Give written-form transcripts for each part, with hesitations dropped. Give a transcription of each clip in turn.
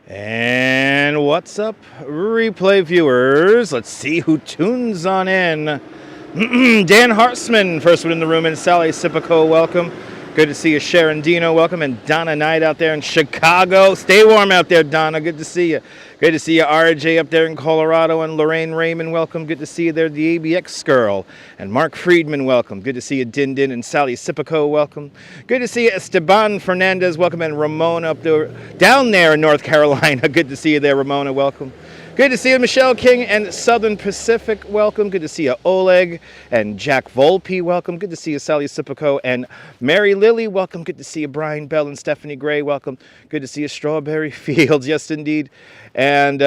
And what's up, replay viewers? Let's see who tunes on in. Dan Hartzman, first one in the room, and Sally Sipico, welcome. Good to see you. Sharon Dino, welcome. And Donna Knight out there in Chicago. Stay warm out there, Donna. Good to see you. Good to see you, RJ, up there in Colorado. And Lorraine Raymond, welcome. Good to see you there, the ABX girl. And Mark Friedman, welcome. Good to see you, Din Din. And Sally Sipico, welcome. Good to see you, Esteban Fernandez, welcome. And Ramona up there, down there in North Carolina. Good to see you there, Ramona, welcome. Good to see you, Michelle King and Southern Pacific, welcome. Good to see you, Oleg and Jack Volpe, welcome. Good to see you, Sally Sipico and Mary Lily, welcome. Good to see you, Brian Bell and Stephanie Gray, welcome. Good to see you, Strawberry Fields, yes indeed. And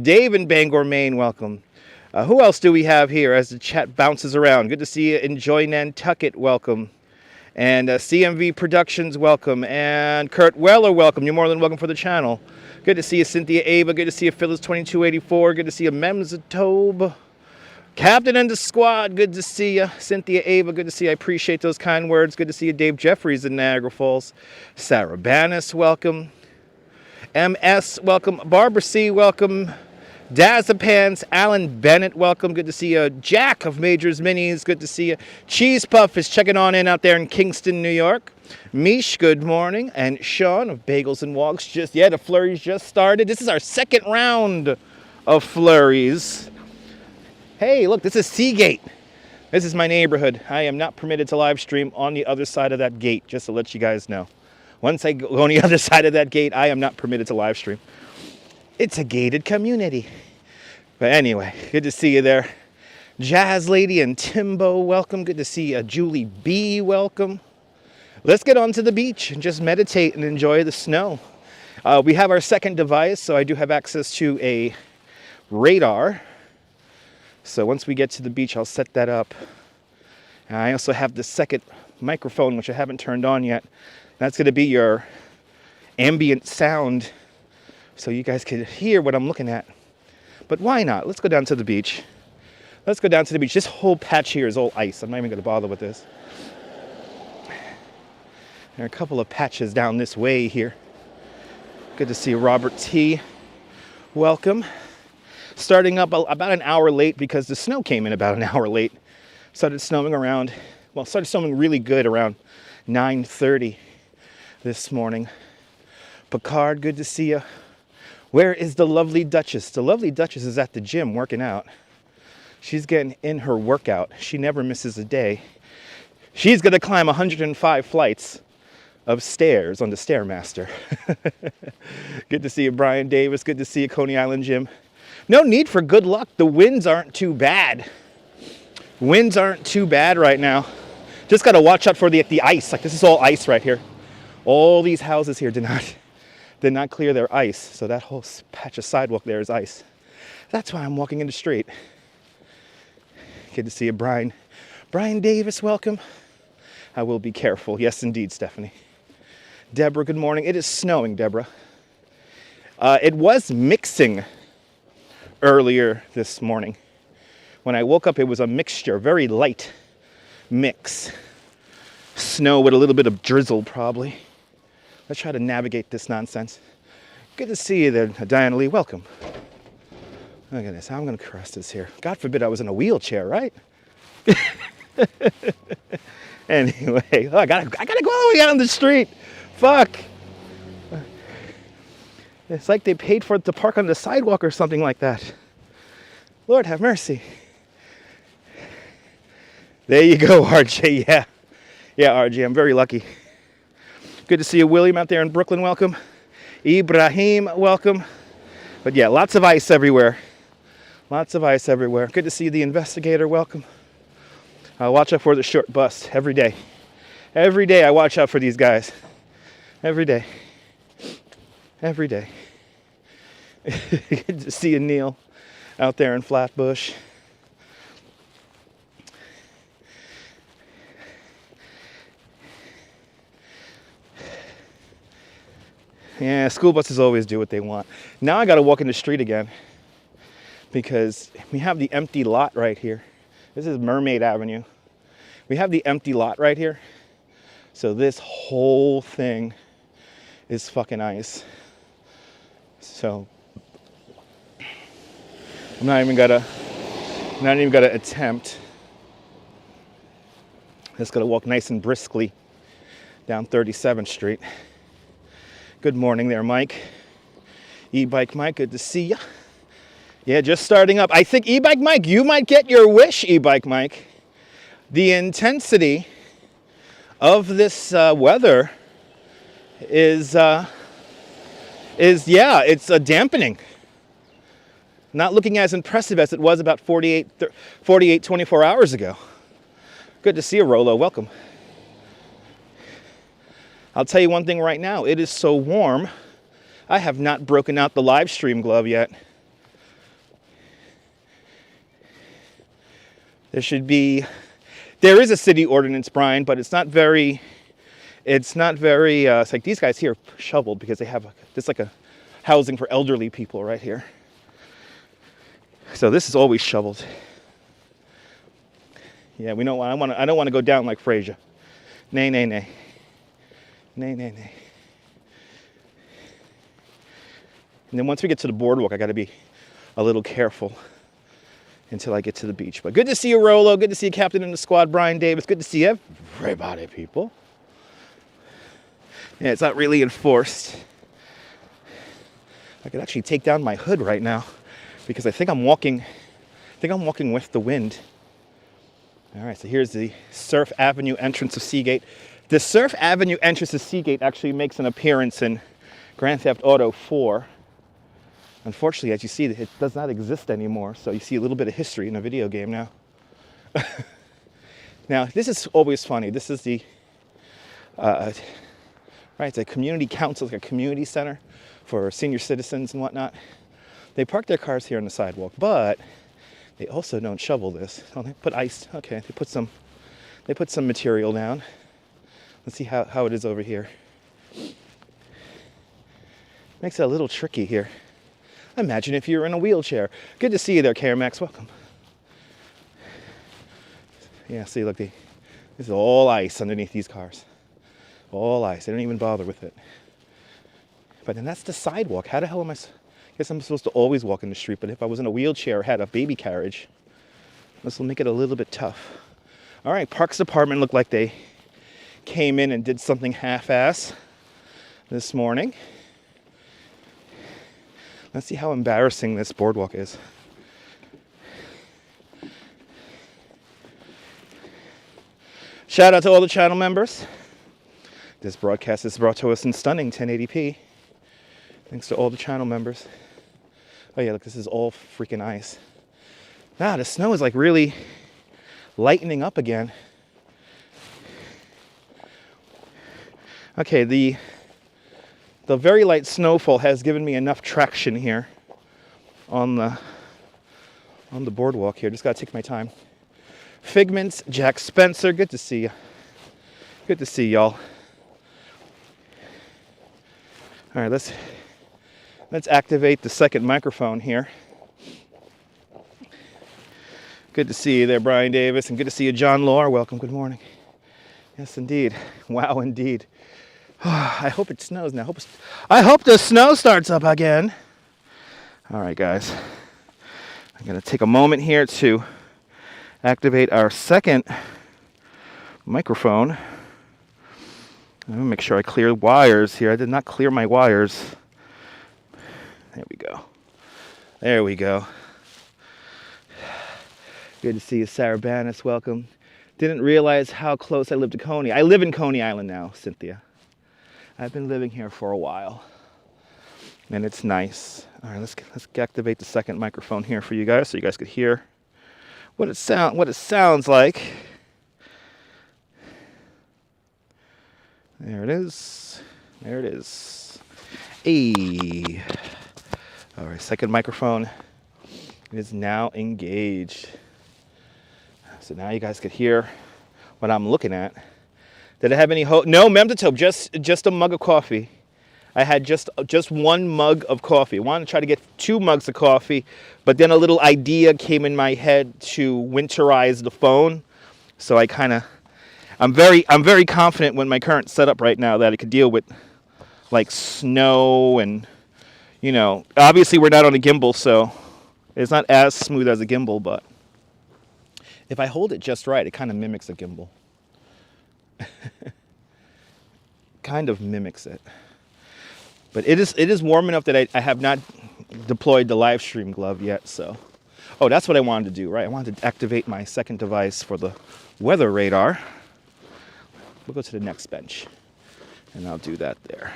Dave in Bangor, Maine, welcome. Who else do we have here as the chat bounces around? Good to see you, Enjoy Nantucket, welcome. And CMV Productions, welcome. And Kurt Weller, welcome. You're more than welcome for the channel. Good to see you, Cynthia Ava. Good to see you, Phyllis 2284. Good to see you, Memzatobe. Captain and the squad. Good to see you, Cynthia Ava. Good to see you. I appreciate those kind words. Good to see you, Dave Jeffries in Niagara Falls. Sarah Bannis, welcome. MS, welcome. Barbara C, welcome. Dazapants, Alan Bennett, welcome. Good to see you. Jack of Majors Minis, good to see you. Cheese Puff is checking on in out there in Kingston, New York. Mish, good morning. And Sean of Bagels and Walks, the flurries just started. This is our second round of flurries. Hey, look, this is Seagate. This is my neighborhood. I am not permitted to live stream on the other side of that gate, just to let you guys know. Once I go on the other side of that gate, I am not permitted to live stream. It's a gated community. But anyway, good to see you there. Jazz Lady and Timbo, welcome. Good to see you. Julie B, welcome. Let's get on to the beach and just meditate and enjoy the snow. We have our second device, so I do have access to a radar. So once we get to the beach, I'll set that up. And I also have the second microphone, which I haven't turned on yet. That's going to be your ambient sound, so you guys can hear what I'm looking at. But why not? Let's go down to the beach. Let's go down to the beach. This whole patch here is all ice. I'm not even going to bother with this. There are a couple of patches down this way here. Good to see Robert T. Welcome. Starting up about an hour late because the snow came in about an hour late. Started snowing really good around 9:30 this morning. Picard, good to see you. Where is the lovely Duchess? The lovely Duchess is at the gym working out. She's getting in her workout. She never misses a day. She's going to climb 105 flights of stairs on the Stairmaster. Good to see you, Brian Davis. Good to see you, Coney Island Gym. No need for good luck. The winds aren't too bad. Winds aren't too bad right now. Just got to watch out for the ice. Like, this is all ice right here. All these houses here did not clear their ice, so that whole patch of sidewalk there is ice. That's why I'm walking in the street. Good to see you, Brian. Brian Davis, welcome. I will be careful. Yes, indeed, Stephanie. Deborah, good morning. It is snowing, Deborah. It was mixing earlier this morning. When I woke up, it was a mixture, very light mix. Snow with a little bit of drizzle, probably. Let's try to navigate this nonsense. Good to see you there, Diana Lee. Welcome. Look at this. I'm going to cross this here. God forbid I was in a wheelchair, right? Anyway, I gotta go all the way out on the street. Fuck. It's like they paid for it to park on the sidewalk or something like that. Lord have mercy. There you go, RJ. Yeah, RJ, I'm very lucky. Good to see you, William, out there in Brooklyn. Welcome. Ibrahim, welcome. But yeah, lots of ice everywhere. Lots of ice everywhere. Good to see the investigator. Welcome. Watch out for the short bus every day. Every day I watch out for these guys. Every day. Every day. Good to see you, Neil, out there in Flatbush. Yeah, school buses always do what they want. Now I got to walk in the street again because we have the empty lot right here. This is Mermaid Avenue. We have the empty lot right here. So this whole thing is fucking ice. So I'm not even gonna attempt. Just gonna walk nice and briskly down 37th Street. Good morning there, Mike. E-Bike Mike, good to see ya. Yeah, just starting up. I think E-Bike Mike, you might get your wish, E-Bike Mike. The intensity of this weather is it's dampening. Not looking as impressive as it was about 24 hours ago. Good to see you, Rolo. Welcome. I'll tell you one thing right now. It is so warm. I have not broken out the live stream glove yet. There is a city ordinance, Brian, but it's not very, it's like these guys here shoveled because they have just like a housing for elderly people right here. So this is always shoveled. Yeah, we don't. I don't want to go down like Frazier. Nay, nay, nay. Nay, nay, nay. And then once we get to the boardwalk, I got to be a little careful until I get to the beach. But good to see you, Rolo. Good to see you, Captain in the Squad, Brian Davis. Good to see everybody, people. Yeah, it's not really enforced. I could actually take down my hood right now because I think I'm walking with the wind. All right, so here's the Surf Avenue entrance of Seagate. The Surf Avenue entrance of Seagate actually makes an appearance in Grand Theft Auto 4. Unfortunately, as you see, it does not exist anymore, so you see a little bit of history in a video game now. Now, this is always funny. This is the, it's a community council, like a community center for senior citizens and whatnot. They park their cars here on the sidewalk, but they also don't shovel this. Oh, they put ice. Okay, they put some material down. Let's see how it is over here. Makes it a little tricky here. Imagine if you were in a wheelchair. Good to see you there, Caramax. Welcome. Yeah, see, look, this is all ice underneath these cars. All ice. They don't even bother with it. But then that's the sidewalk. How the hell am I? I guess I'm supposed to always walk in the street, but if I was in a wheelchair or had a baby carriage, this will make it a little bit tough. All right, Parks Department looked like they came in and did something half-ass this morning. Let's see how embarrassing this boardwalk is. Shout out to all the channel members. This broadcast is brought to us in stunning 1080p. Thanks to all the channel members. Oh yeah, look, this is all freaking ice. Wow, the snow is like really lightening up again. Okay, the very light snowfall has given me enough traction here on the boardwalk here. Just gotta take my time. Figments, Jack Spencer, good to see you. Good to see y'all. All right, let's activate the second microphone here. Good to see you there, Brian Davis, and good to see you, John Law. Welcome, good morning. Yes, indeed. Wow, indeed. I hope it snows now. I hope the snow starts up again. All right, guys. I'm going to take a moment here to activate our second microphone. I'm going to make sure I clear wires here. I did not clear my wires. There we go. There we go. Good to see you, Sarah Bannis. Welcome. Didn't realize how close I live to Coney. I live in Coney Island now, Cynthia. I've been living here for a while, and it's nice. All right, let's activate the second microphone here for you guys, so you guys could hear what it sounds like. There it is. There it is. Hey. All right, second microphone is now engaged. So now you guys could hear what I'm looking at. Did I have any hope? No, Memtotope, just a mug of coffee. I had just one mug of coffee. I wanted to try to get 2 mugs of coffee, but then a little idea came in my head to winterize the phone. So I'm very confident with my current setup right now that it could deal with like snow and you know, obviously we're not on a gimbal, so it's not as smooth as a gimbal, but if I hold it just right, it kind of mimics a gimbal. Kind of mimics it. But it is warm enough that I have not deployed the live stream glove yet, so. Oh, that's what I wanted to do, right? I wanted to activate my second device for the weather radar. We'll go to the next bench, and I'll do that there.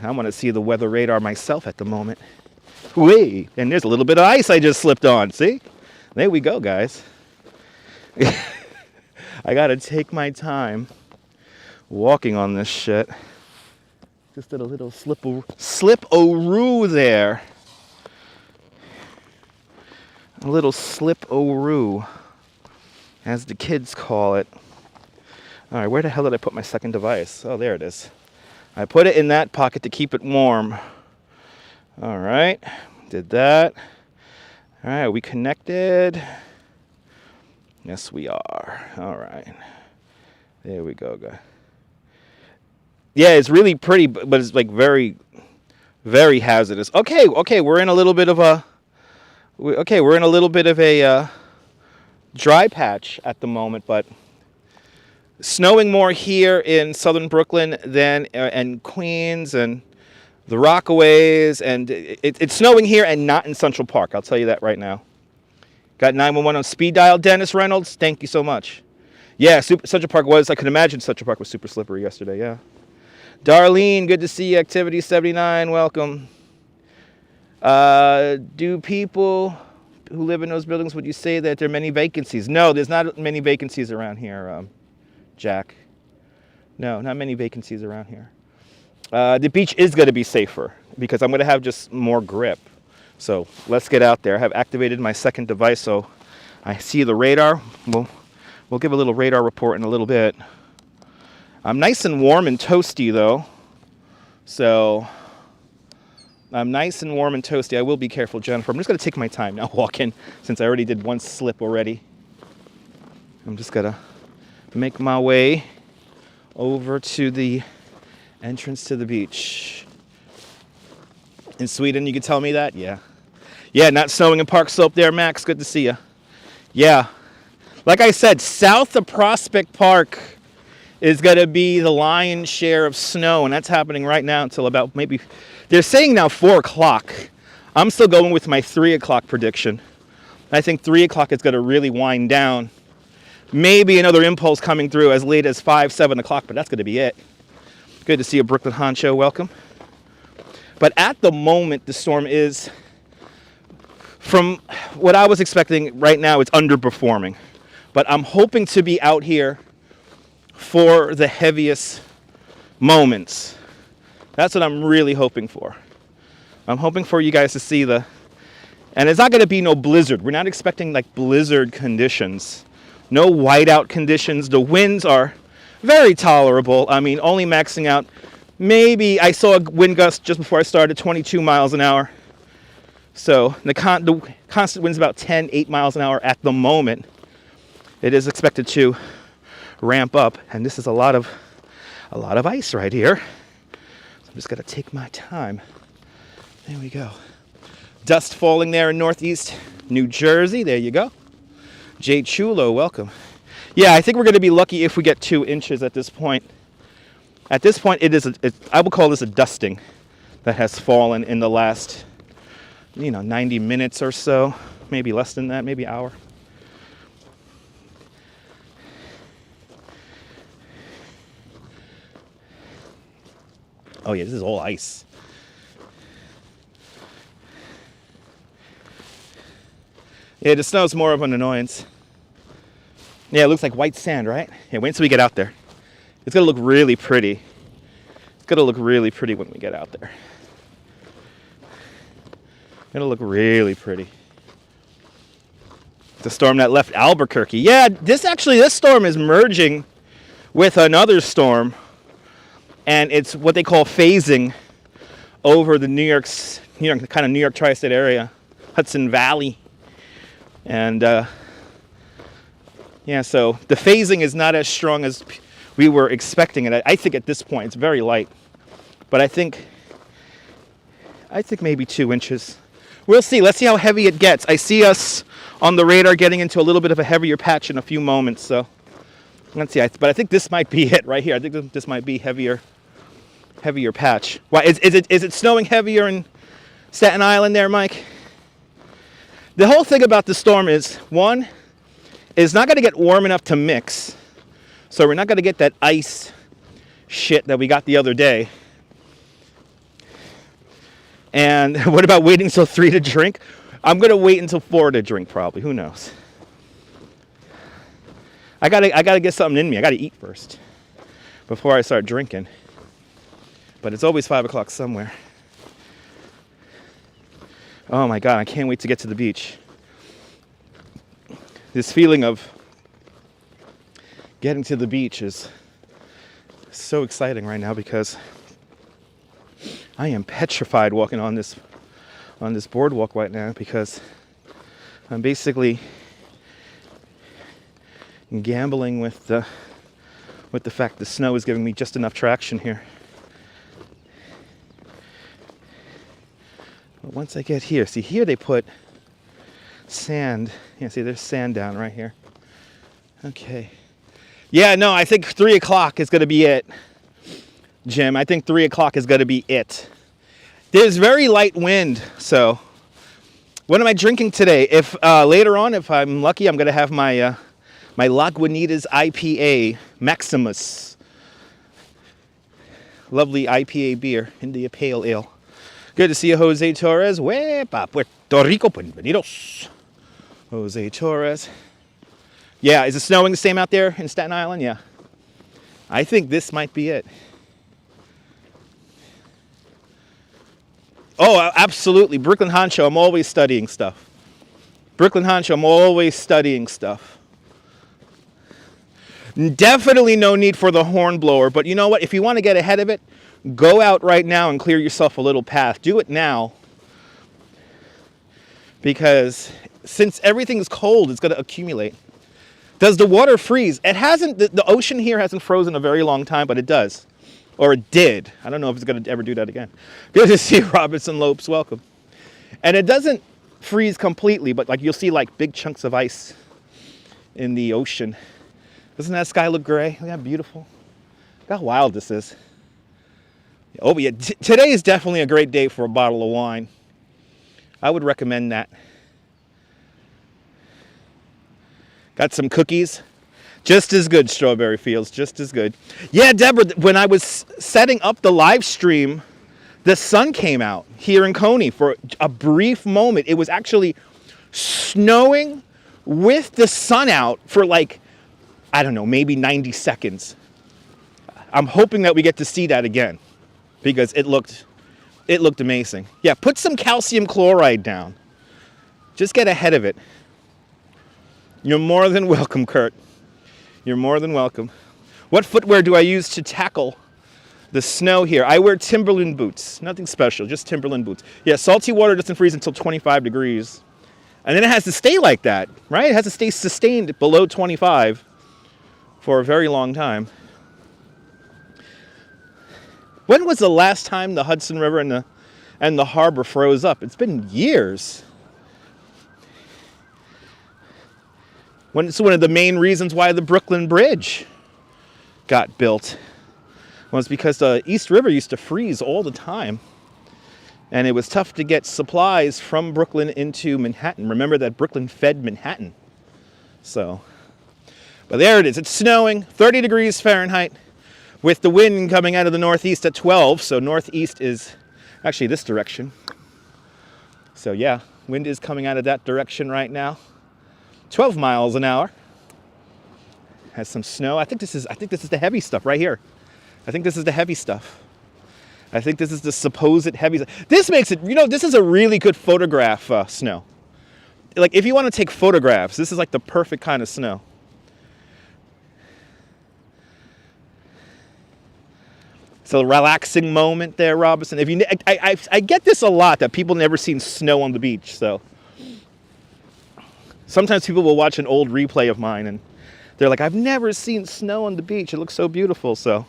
I want to see the weather radar myself at the moment. Whee! And there's a little bit of ice I just slipped on, see? There we go, guys. I gotta take my time walking on this shit. Just did a little slip-o-roo there. A little slip-o-roo, as the kids call it. All right, where the hell did I put my second device? Oh, there it is. I put it in that pocket to keep it warm. All right, did that. All right, are we connected? Yes, we are. All right. There we go, guys. Yeah, it's really pretty, but it's like very, very hazardous. Okay, we're in a little bit of a dry patch at the moment, but snowing more here in southern Brooklyn than and Queens and the Rockaways, and it's snowing here and not in Central Park. I'll tell you that right now. Got 911 on speed dial, Dennis Reynolds. Thank you so much. Yeah, Central Park was. I could imagine Central Park was super slippery yesterday. Yeah. Darlene, good to see you. Activity 79, welcome. Do people who live in those buildings, would you say that there are many vacancies? No, there's not many vacancies around here, Jack. No, not many vacancies around here. The beach is going to be safer because I'm going to have just more grip. So let's get out there. I have activated my second device, so I see the radar. We'll give a little radar report in a little bit. I'm nice and warm and toasty, though. So I'm nice and warm and toasty. I will be careful, Jennifer. I'm just going to take my time now walking, since I already did one slip already. I'm just going to make my way over to the entrance to the beach. In Sweden, you could tell me that? Yeah. Yeah, not snowing in Park Slope there, Max. Good to see you. Yeah. Like I said, south of Prospect Park is going to be the lion's share of snow, and that's happening right now until about maybe, they're saying now 4 o'clock. I'm still going with my 3 o'clock prediction. I think 3 o'clock is going to really wind down. Maybe another impulse coming through as late as 5, 7 o'clock, but that's going to be it. Good to see you, Brooklyn Honcho. Welcome. But at the moment, the storm is, from what I was expecting right now, it's underperforming. But I'm hoping to be out here for the heaviest moments. That's what I'm really hoping for. I'm hoping for you guys to see and it's not going to be no blizzard. We're not expecting like blizzard conditions. No whiteout conditions. The winds are very tolerable. I mean, only maxing out. Maybe I saw a wind gust just before I started, 22 miles an hour. So the constant wind's about 8 miles an hour at the moment. It is expected to ramp up, and this is a lot of ice right here. So I'm just gonna take my time. There we go. Dust falling there in northeast New Jersey. There you go. Jay Chulo, welcome. Yeah, I think we're gonna be lucky if we get 2 inches at this point. At this point, I would call this a dusting that has fallen in the last, 90 minutes or so, maybe less than that, maybe an hour. Oh yeah, this is all ice. Yeah, the snow's more of an annoyance. Yeah, it looks like white sand, right? Yeah, wait until we get out there. It's gonna look really pretty. It's gonna look really pretty when we get out there. It'll look really pretty. The storm that left Albuquerque. Yeah, this storm is merging with another storm. And it's what they call phasing over the New York tri-state area, Hudson Valley. And yeah, so the phasing is not as strong as we were expecting it. I think at this point it's very light. But I think I think maybe 2 inches. We'll see. Let's see how heavy it gets. I see us on the radar getting into a little bit of a heavier patch in a few moments. So let's see. But I think this might be it right here. I think this might be heavier patch. Why is it snowing heavier in Staten Island there, Mike? The whole thing about the storm is, one, it's not going to get warm enough to mix. So we're not going to get that ice shit that we got the other day. And what about waiting until 3 to drink? I'm going to wait until 4 to drink probably. Who knows? I gotta get something in me. I got to eat first before I start drinking. But it's always 5 o'clock somewhere. Oh my God, I can't wait to get to the beach. This feeling of getting to the beach is so exciting right now because I am petrified walking on this boardwalk right now because I'm basically gambling with the fact the snow is giving me just enough traction here. But once I get here, see here they put sand. Yeah, see there's sand down right here. Okay. Yeah, no, I think 3 o'clock is going to be it, Jim. I think 3 o'clock is going to be it. There's very light wind, so what am I drinking today? If later on, if I'm lucky, I'm going to have my my Lagunitas IPA Maximus. Lovely IPA beer, India Pale Ale. Good to see you, Jose Torres. Wepa, Puerto Rico, bienvenidos. Jose Torres. Yeah, is it snowing the same out there in Staten Island? Yeah. I think this might be it. Oh, absolutely. Brooklyn Honcho, I'm always studying stuff. Brooklyn Honcho, I'm always studying stuff. Definitely no need for the horn blower, but you know what? If you want to get ahead of it, go out right now and clear yourself a little path. Do it now. Because since everything's cold, it's going to accumulate. Does the water freeze? It hasn't, the ocean here hasn't frozen a very long time, but it does. Or it did. I don't know if it's going to ever do that again. Good to see you, Robinson Lopes. Welcome. And it doesn't freeze completely, but like you'll see like big chunks of ice in the ocean. Doesn't that sky look gray? Look how beautiful. Look how wild this is. Oh, but yeah, today is definitely a great day for a bottle of wine. I would recommend that. Got some cookies. Just as good, Strawberry Fields, just as good. Yeah, Deborah, when I was setting up the live stream, the sun came out here in Coney for a brief moment. It was actually snowing with the sun out for like, I don't know, maybe 90 seconds. I'm hoping that we get to see that again because it looked amazing. Yeah, put some calcium chloride down. Just get ahead of it. You're more than welcome, Kurt. You're more than welcome. What footwear do I use to tackle the snow here? I wear Timberland boots. Nothing special, just Timberland boots. Yeah, salty water doesn't freeze until 25 degrees. And then it has to stay like that, right? It has to stay sustained below 25 for a very long time. When was the last time the Hudson River and the harbor froze up? It's been years. It's one of the main reasons why the Brooklyn Bridge got built was because the East River used to freeze all the time. And it was tough to get supplies from Brooklyn into Manhattan. Remember that Brooklyn fed Manhattan. So, but there it is. It's snowing, 30 degrees Fahrenheit, with the wind coming out of the northeast at 12. So northeast is actually this direction. So yeah, wind is coming out of that direction right now. 12 miles an hour. Has some snow. I think this is the heavy stuff right here. I think this is the heavy stuff. I think this is the supposed heavy stuff. This makes it, this is a really good photograph snow. Like if you want to take photographs, this is like the perfect kind of snow. It's a relaxing moment there, Robinson. I get this a lot that people never seen snow on the beach, so. Sometimes people will watch an old replay of mine and they're like, I've never seen snow on the beach. It looks so beautiful. So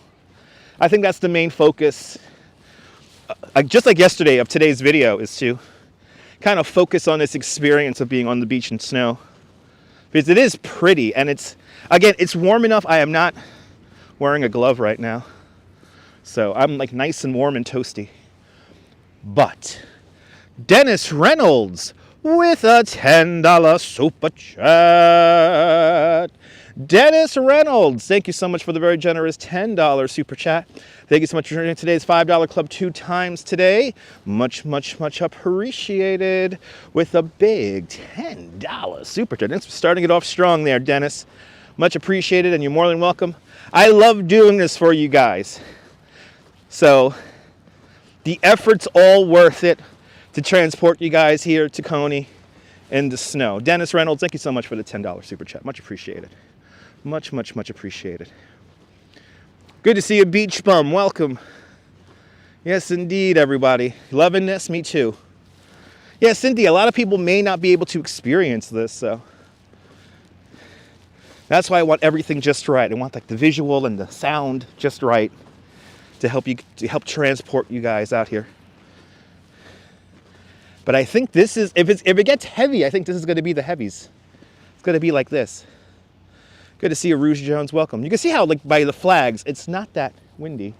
I think that's the main focus just like yesterday of today's video, is to kind of focus on this experience of being on the beach in snow. Because it is pretty, and it's warm enough. I am not wearing a glove right now, so I'm like nice and warm and toasty. But Dennis Reynolds with a $10 super chat. Dennis Reynolds, thank you so much for the very generous $10 super chat. Thank you so much for joining today's $5 club 2 times today. Much, much, much appreciated with a big $10 super chat. Thanks for starting it off strong there, Dennis. Much appreciated, and you're more than welcome. I love doing this for you guys. So the effort's all worth it to transport you guys here to Coney in the snow. Dennis Reynolds, thank you so much for the $10 super chat. Much appreciated. Much, much, much appreciated. Good to see you, Beach Bum. Welcome. Yes, indeed, everybody. Loving this? Me too. Yeah, Cynthia, a lot of people may not be able to experience this, so that's why I want everything just right. I want like the visual and the sound just right to help transport you guys out here. But I think this is, if it gets heavy, I think this is going to be the heavies. It's going to be like this. Good to see you, Rouge Jones. Welcome. You can see how, like, by the flags, it's not that windy.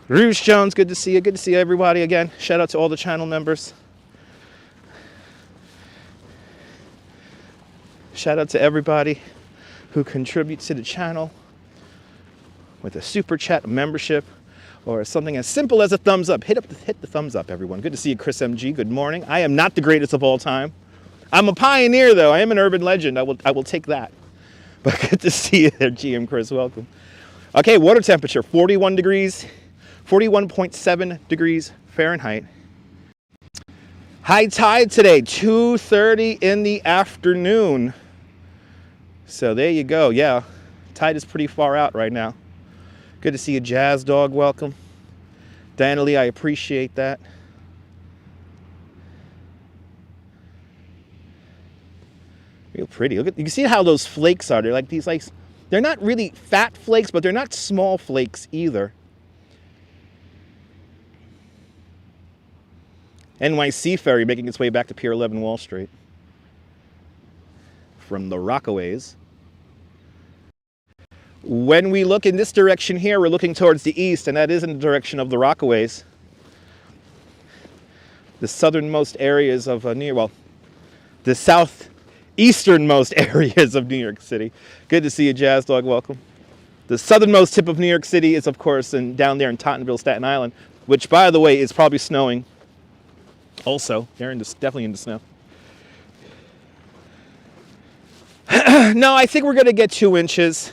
Rouge Jones, good to see you. Good to see everybody again. Shout out to all the channel members. Shout out to everybody who contributes to the channel with a super chat, a membership, or something as simple as a thumbs up. Hit the thumbs up, everyone. Good to see you, Chris MG. Good morning. I am not the greatest of all time. I'm a pioneer, though. I am an urban legend. I will take that. But good to see you there, GM Chris. Welcome. Okay, water temperature, 41 degrees, 41.7 degrees Fahrenheit. High tide today, 2:30 in the afternoon. So there you go. Yeah, tide is pretty far out right now. Good to see you, Jazz Dog. Welcome. Diana Lee, I appreciate that. Real pretty. Look at, you can see how those flakes are. They're like these, like, they're not really fat flakes, but they're not small flakes either. NYC ferry making its way back to Pier 11 Wall Street from the Rockaways. When we look in this direction here, we're looking towards the east, and that is in the direction of the Rockaways. The southernmost areas of New York, well, the southeasternmost areas of New York City. Good to see you, Jazz Dog. Welcome. The southernmost tip of New York City is, of course, down there in Tottenville, Staten Island, which, by the way, is probably snowing. Also, they're definitely in the snow. No, I think we're going to get 2 inches.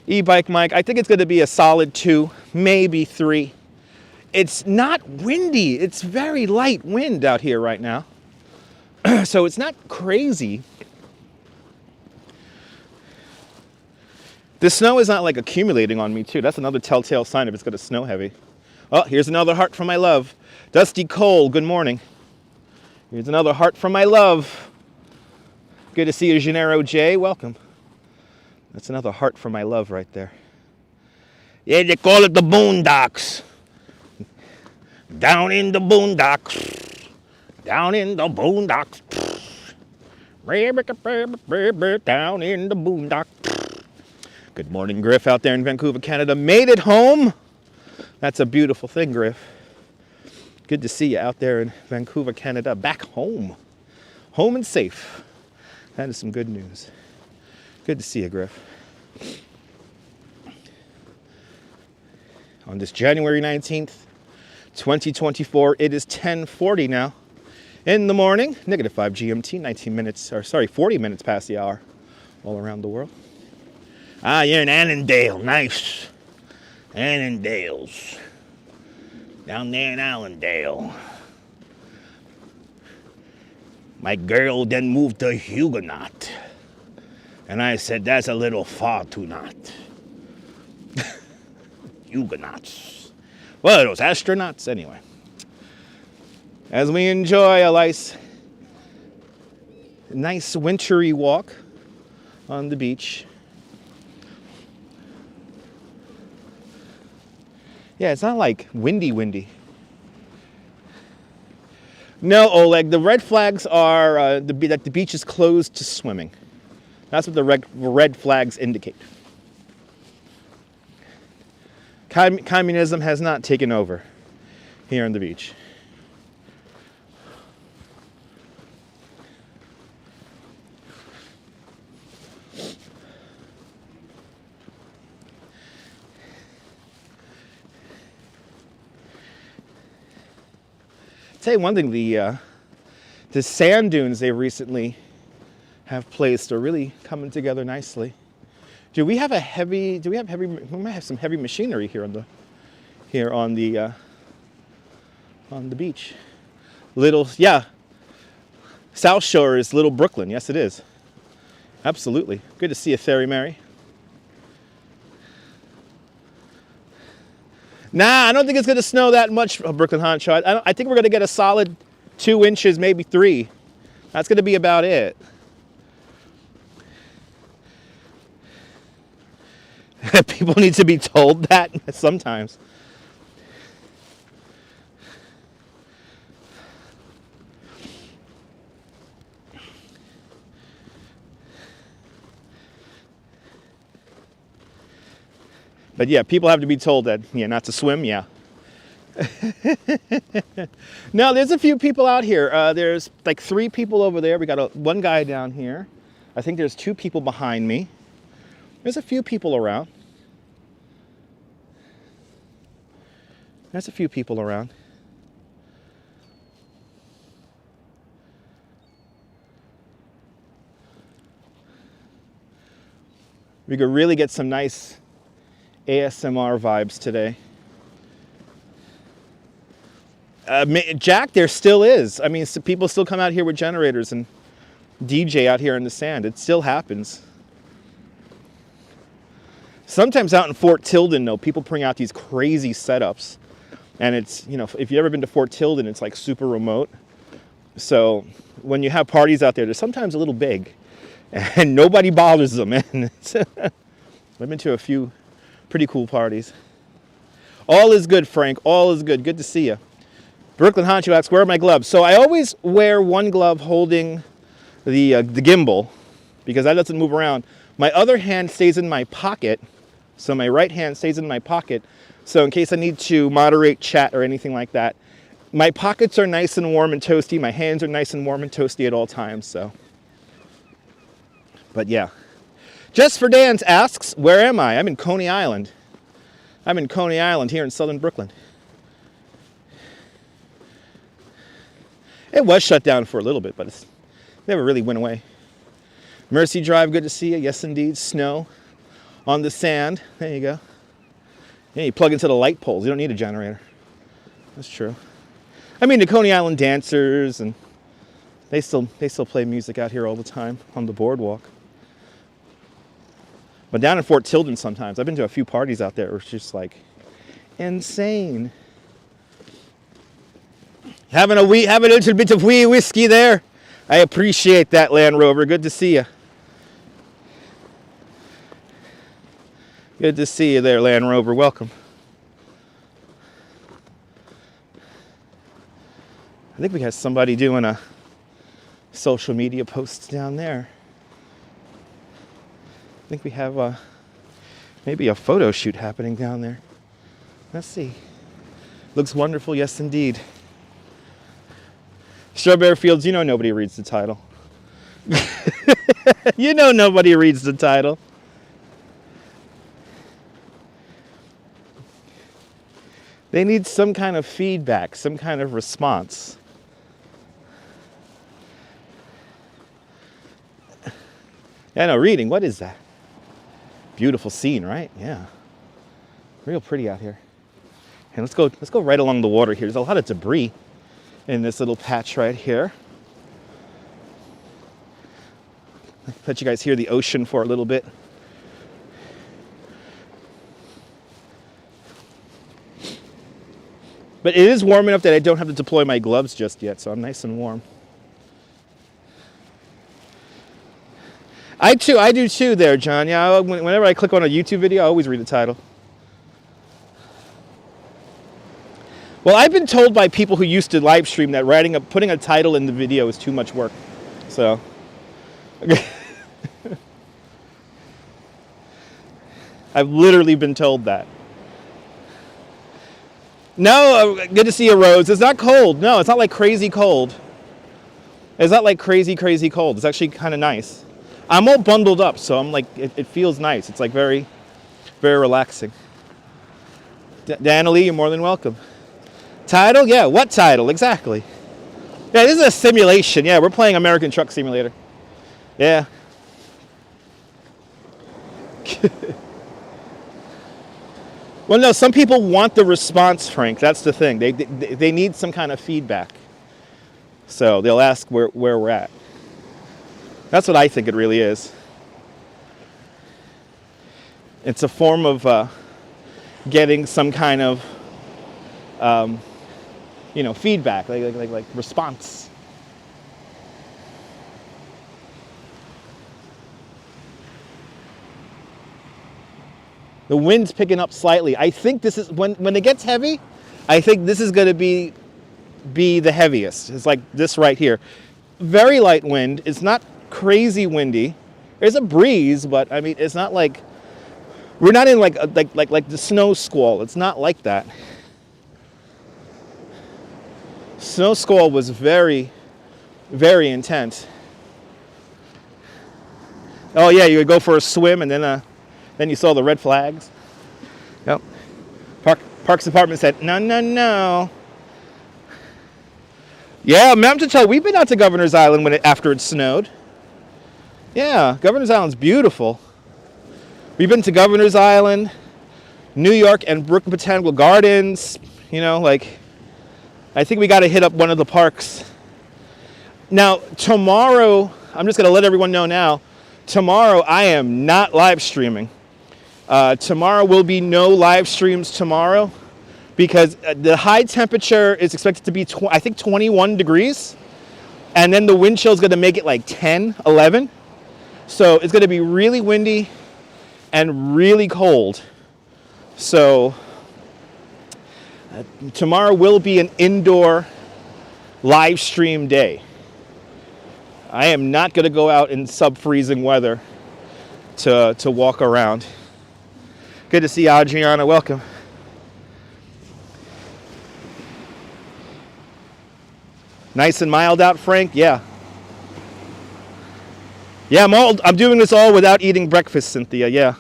E-Bike Mike, I think it's going to be a solid 2, maybe 3. It's not windy. It's very light wind out here right now. So it's not crazy. The snow is not like accumulating on me too. That's another telltale sign if it's going to snow heavy. Oh, here's another heart from my love. Dusty Cole, good morning. Here's another heart from my love. Good to see you, Gennaro J. Welcome. That's another heart from my love right there. Yeah, they call it the boondocks. Down in the boondocks. Down in the boondocks. Down in the boondocks. Good morning, Griff, out there in Vancouver, Canada. Made it home. That's a beautiful thing, Griff. Good to see you out there in Vancouver, Canada. Back home. Home and safe. That is some good news. Good to see you, Griff. On this January 19th, 2024, it is 10:40 now in the morning. -5 GMT, 40 minutes past the hour all around the world. Ah, you're in Annandale. Nice. Annandale's. Down there in Allendale. My girl then moved to Huguenot. And I said, that's a little far too not. Huguenots. What are those, astronauts? Anyway. As we enjoy a nice wintry walk on the beach. Yeah, it's not like windy. No, Oleg, the red flags are that the beach is closed to swimming. That's what the red flags indicate. Communism has not taken over here on the beach. Tell you one thing, the sand dunes they recently have placed are really coming together nicely. Do we have heavy? We might have some heavy machinery here on the beach. South Shore is Little Brooklyn. Yes, it is. Absolutely. Good to see you, Fairy Mary. Nah, I don't think it's going to snow that much, Brooklyn Honcho. I think we're going to get a solid 2 inches, maybe 3. That's going to be about it. People need to be told that sometimes. But yeah, people have to be told that, not to swim, yeah. No, there's a few people out here. There's like 3 people over there. We got one guy down here. I think there's 2 people behind me. There's a few people around. There's a few people around. We could really get some nice ASMR vibes today. Jack, there still is. I mean, people still come out here with generators and DJ out here in the sand. It still happens. Sometimes out in Fort Tilden, though, people bring out these crazy setups. And it's, if you've ever been to Fort Tilden, it's like super remote. So when you have parties out there, they're sometimes a little big. And nobody bothers them, man. I've been to a few pretty cool parties. All is good, Frank. All is good. Good to see you. Brooklyn Honcho asks, where are my gloves? So I always wear one glove holding the gimbal because that doesn't move around. My other hand stays in my pocket. So my right hand stays in my pocket. So in case I need to moderate chat or anything like that, my pockets are nice and warm and toasty. My hands are nice and warm and toasty at all times. So, but yeah. Just for Dan's asks, where am I? I'm in Coney Island. I'm in Coney Island here in southern Brooklyn. It was shut down for a little bit, but it never really went away. Mercy Drive, good to see you. Yes, indeed. Snow on the sand. There you go. Yeah, you plug into the light poles. You don't need a generator. That's true. I mean, the Coney Island dancers, and they still play music out here all the time on the boardwalk. But down in Fort Tilden sometimes, I've been to a few parties out there where it's just like insane. Having a little bit of wee whiskey there. I appreciate that, Land Rover. Good to see you. Good to see you there, Land Rover. Welcome. I think we have somebody doing a social media post down there. I think we have maybe a photo shoot happening down there. Let's see. Looks wonderful, yes indeed. Strawberry Fields, nobody reads the title. Nobody reads the title. They need some kind of feedback, some kind of response. Yeah, no, reading, what is that? Beautiful scene, right? Yeah. Real pretty out here. And let's go right along the water here. There's a lot of debris in this little patch right here. Let you guys hear the ocean for a little bit. But it is warm enough that I don't have to deploy my gloves just yet, so I'm nice and warm. I do too there, John. Yeah, whenever I click on a YouTube video, I always read the title. Well, I've been told by people who used to live stream that putting a title in the video is too much work. So, I've literally been told that. No, good to see you, Rose. It's not cold. No, it's not like crazy cold. It's not like crazy cold. It's actually kind of nice. I'm all bundled up, so I'm like, it feels nice. It's like very, very relaxing. Dana Lee, you're more than welcome. Title? Yeah, what title? Exactly. Yeah, this is a simulation. Yeah, we're playing American Truck Simulator. Yeah. Well, no, some people want the response, Frank. That's the thing. They need some kind of feedback. So they'll ask where we're at. That's what I think it really is. It's a form of getting some kind of, feedback, like response. The wind's picking up slightly. I think this is, when it gets heavy, I think this is going to be the heaviest. It's like this right here. Very light wind. It's not crazy windy. There's a breeze, but I mean, it's not like, we're not in like the snow squall. It's not like that. Snow squall was very, very intense. Oh yeah, you would go for a swim and then you saw the red flags. Yep. Parks Department said, no. Yeah, ma'am, to tell, we've been out to Governor's Island after it snowed. Yeah, Governor's Island's beautiful. We've been to Governor's Island, New York, and Brooklyn Botanical Gardens. I think we got to hit up one of the parks. Now, tomorrow, I'm just going to let everyone know now, tomorrow I am not live streaming. Tomorrow will be no live streams tomorrow because the high temperature is expected to be, I think, 21 degrees. And then the wind chill is going to make it like 10, 11. So it's going to be really windy and really cold. So tomorrow will be an indoor live stream day. I am not going to go out in sub-freezing weather to walk around. Good to see you, Adriana. Welcome. Nice and mild out, Frank? Yeah. Yeah, I'm doing this all without eating breakfast, Cynthia. Yeah.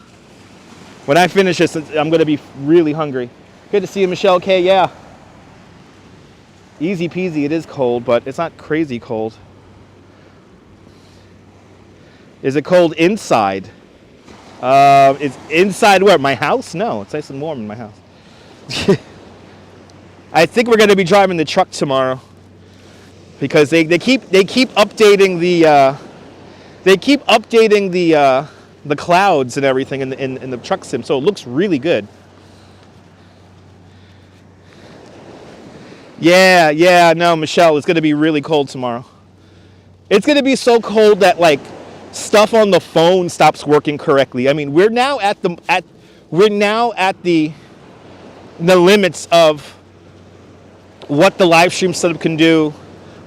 When I finish this, I'm going to be really hungry. Good to see you, Michelle K. Yeah. Easy peasy. It is cold, but it's not crazy cold. Is it cold inside? It's inside where? My house? No, it's nice and warm in my house. I think we're going to be driving the truck tomorrow because they keep updating the clouds and everything in the truck sim, so it looks really good. Yeah, no, Michelle, it's going to be really cold tomorrow. It's going to be so cold that stuff on the phone stops working correctly. I mean, we're now at the limits of what the live stream setup can do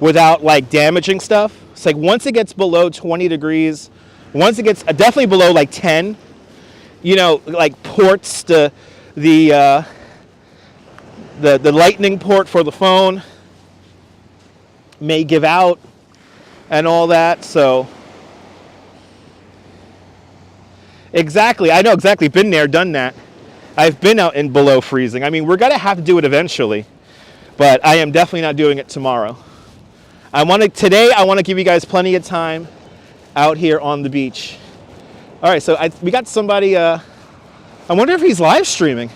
without damaging stuff. It's like once it gets below 20 degrees, once it gets definitely below 10, ports to the lightning port for the phone may give out and all that. So exactly, I know exactly. Been there, done that. I've been out in below freezing. I mean, we're gonna have to do it eventually, but I am definitely not doing it tomorrow. Today I want to give you guys plenty of time out here on the beach. All right, so we got somebody. I wonder if he's live streaming.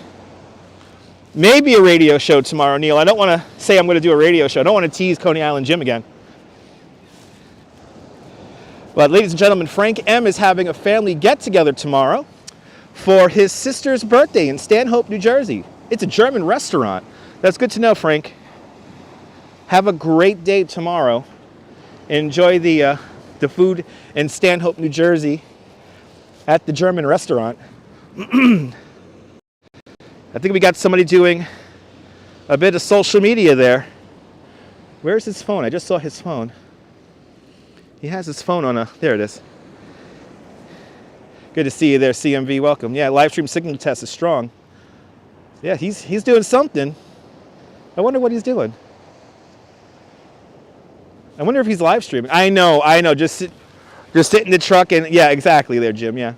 Maybe a radio show tomorrow, Neil. I don't want to say I'm going to do a radio show. I don't want to tease Coney Island Jim again. But ladies and gentlemen, Frank M. is having a family get-together tomorrow for his sister's birthday in Stanhope, New Jersey. It's a German restaurant. That's good to know, Frank. Have a great day tomorrow. Enjoy the food in Stanhope, New Jersey at the German restaurant. I think we got somebody doing a bit of social media there. Where's his phone? I just saw his phone. He has his phone on a, there it is. Good to see you there, CMV, welcome. Yeah, live stream signal test is strong. Yeah, he's doing something. I wonder what he's doing. I wonder if he's live streaming. I know, just sit in the truck and, yeah, exactly there, Jim, yeah.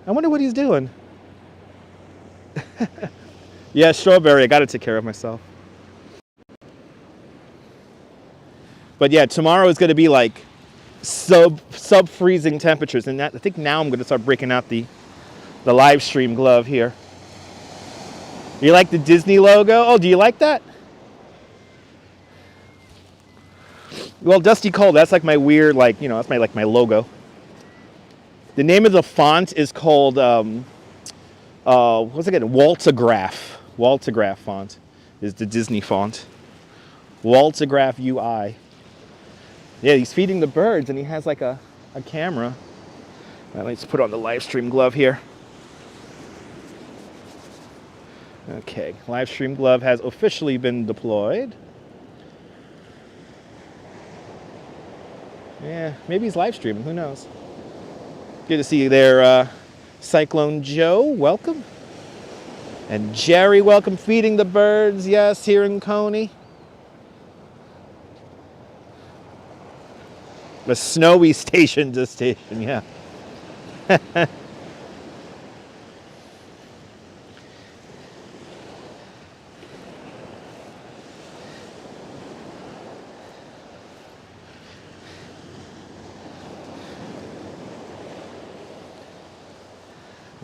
I wonder what he's doing. Yeah, strawberry, I gotta take care of myself. But yeah, tomorrow is gonna be like sub-freezing temperatures, and I think now I'm gonna start breaking out the live stream glove here. You like the Disney logo? Oh, do you like that? Well, Dusty Cold, that's like my weird, like, you know, that's my logo. The name of the font is called, what's it again? Waltograph. Waltograph font is the Disney font. Waltograph UI. Yeah, he's feeding the birds, and he has like a camera. Let's put on the live stream glove here. Okay, live stream glove has officially been deployed. Yeah, maybe he's live streaming, who knows. Good to see you there, Cyclone Joe, welcome. And Jerry, welcome, feeding the birds, yes, here in Coney. The snowy station to station, yeah.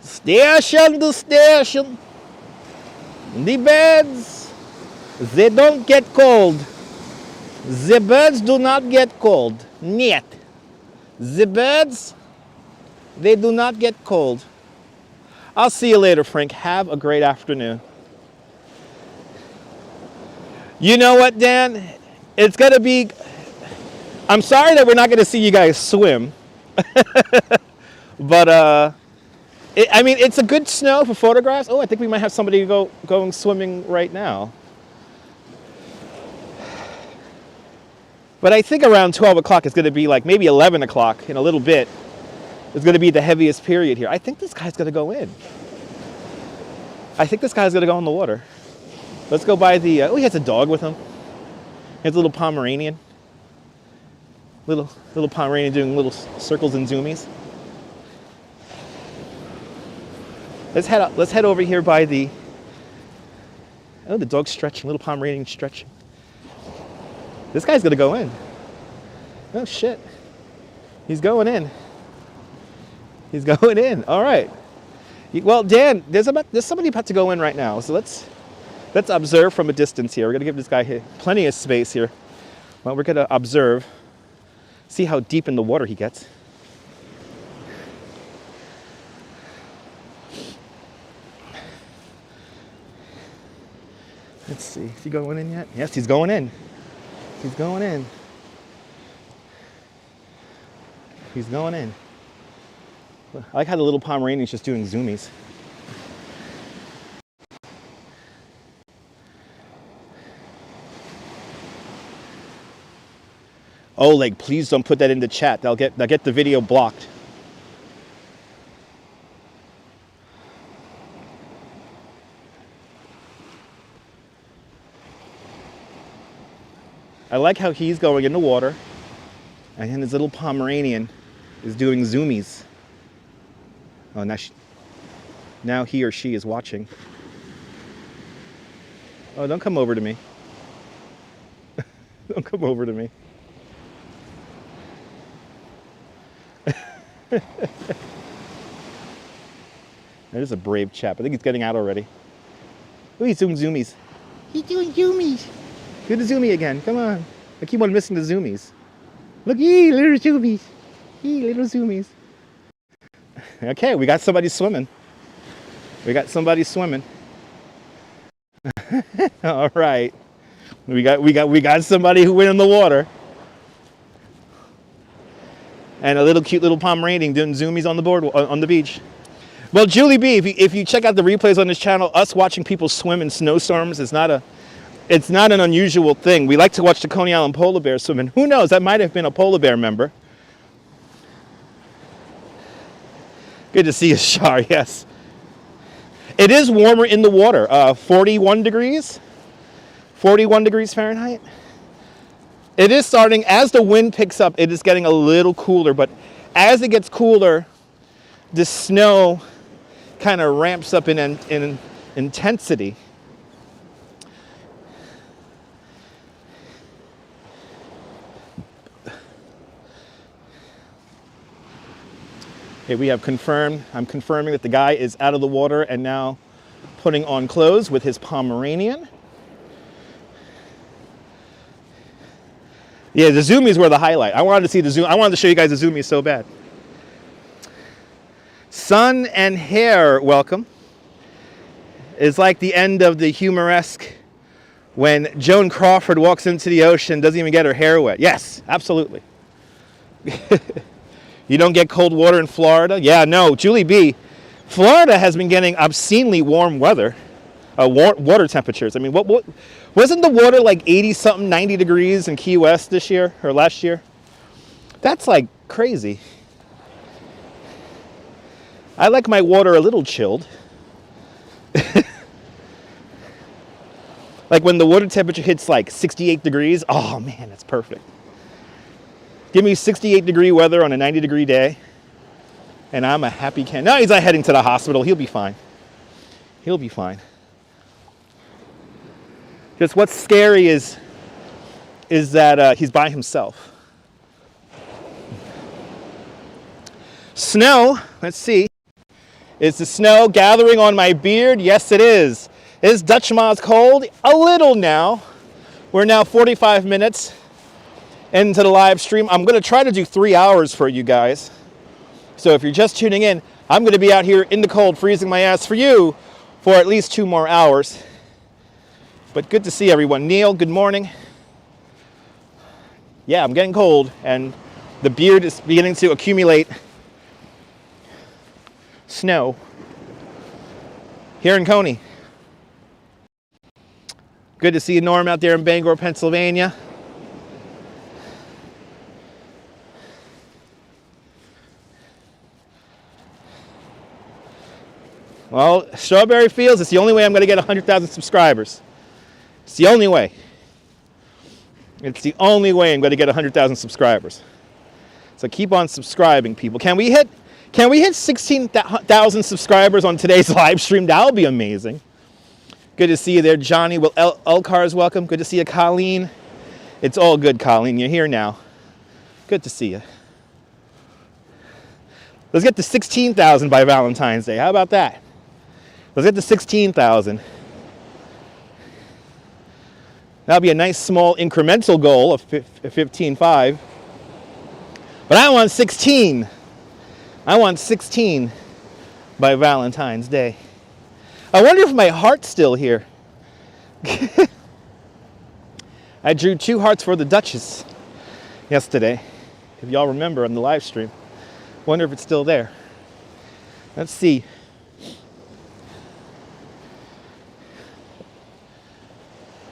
Station to station. The birds, they don't get cold. The birds do not get cold. Niet. The birds, they do not get cold. I'll see you later, Frank. Have a great afternoon. You know what, Dan? It's going to be... I'm sorry that we're not going to see you guys swim. But, I mean, it's a good snow for photographs. Oh, I think we might have somebody going swimming right now. But I think around 12 o'clock it's going to be like maybe 11 o'clock in a little bit. It's going to be the heaviest period here. I think this guy's going to go in. I think this guy's going to go in the water. Let's go by the... oh, he has a dog with him. He has a little Pomeranian. Little Pomeranian doing little circles and zoomies. Let's head over here by the... oh, the dog's stretching. Little Pomeranian stretching. This guy's going to go in. Oh, shit. He's going in. He's going in. All right. Well, Dan, there's somebody about to go in right now. So let's observe from a distance here. We're going to give this guy plenty of space here. Well, we're going to observe. See how deep in the water he gets. Let's see. Is he going in yet? Yes, he's going in. He's going in. He's going in. I like how the little Pomeranian's just doing zoomies. Oleg, please don't put that in the chat. They'll get the video blocked. I like how he's going in the water, and then his little Pomeranian is doing zoomies. Oh, now he or she is watching. Oh, don't come over to me. Don't come over to me. That is a brave chap. I think he's getting out already. Oh, he's doing zoomies. He's doing zoomies. Do the zoomy again. Come on. I keep on missing the zoomies. Look, yee, little zoomies. Yee, little zoomies. Okay, we got somebody swimming. We got somebody swimming. All right. We got somebody who went in the water. And a little cute little Pomeranian doing zoomies on the boardwalk, on the beach. Well, Julie B, if you check out the replays on this channel, us watching people swim in snowstorms is not it's not an unusual thing. We like to watch the Coney Island polar bear swim, and who knows, that might have been a polar bear member. Good to see you, Shar, yes. It is warmer in the water, 41 degrees Fahrenheit. It is starting, as the wind picks up, it is getting a little cooler, but as it gets cooler, the snow kind of ramps up in intensity. Okay, we have confirmed, I'm confirming that the guy is out of the water and now putting on clothes with his Pomeranian. Yeah, the zoomies were the highlight. I wanted to see the zoom. I wanted to show you guys the zoomies so bad. Sun and hair, welcome. It's like the end of the humoresque when Joan Crawford walks into the ocean, doesn't even get her hair wet. Yes, absolutely. You don't get cold water in Florida? Yeah, no, Julie B. Florida has been getting obscenely warm weather, water temperatures. I mean, what wasn't the water like 80-something, 90 degrees in Key West this year or last year? That's like crazy. I like my water a little chilled. Like when the water temperature hits like 68 degrees, oh man, that's perfect. Give me 68-degree weather on a 90-degree day, and I'm a happy can. No, he's not heading to the hospital. He'll be fine. He'll be fine. Just what's scary is that he's by himself. Snow, let's see. Is the snow gathering on my beard? Yes, it is. Is Dutch Ma's cold? A little now. We're now 45 minutes into the live stream. I'm going to try to do 3 hours for you guys. So if you're just tuning in, I'm going to be out here in the cold, freezing my ass for you for at least 2 more hours. But good to see everyone. Neil, good morning. Yeah, I'm getting cold, and the beard is beginning to accumulate snow here in Coney. Good to see you, Norm, out there in Bangor, Pennsylvania. Well, Strawberry Fields, it's the only way I'm going to get 100,000 subscribers. It's the only way. It's the only way I'm going to get 100,000 subscribers. So keep on subscribing, people. Can we hit 16,000 subscribers on today's live stream? That'll be amazing. Good to see you there, Johnny. Well, Elcar's welcome. Good to see you, Colleen. It's all good, Colleen. You're here now. Good to see you. Let's get to 16,000 by Valentine's Day. How about that? Let's get to 16,000. That'll be a nice small incremental goal of 15.5. But I want 16. I want 16 by Valentine's Day. I wonder if my heart's still here. I drew 2 hearts for the Duchess yesterday, if y'all remember on the live stream. Wonder if it's still there. Let's see.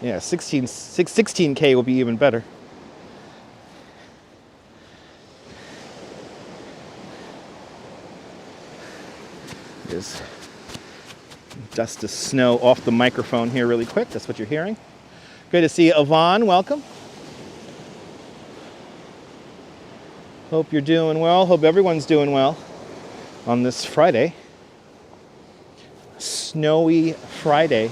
Yeah, 16K will be even better. Just dust the snow off the microphone here really quick. That's what you're hearing. Good to see you, Yvonne. Welcome. Hope you're doing well. Hope everyone's doing well on this Friday. Snowy Friday.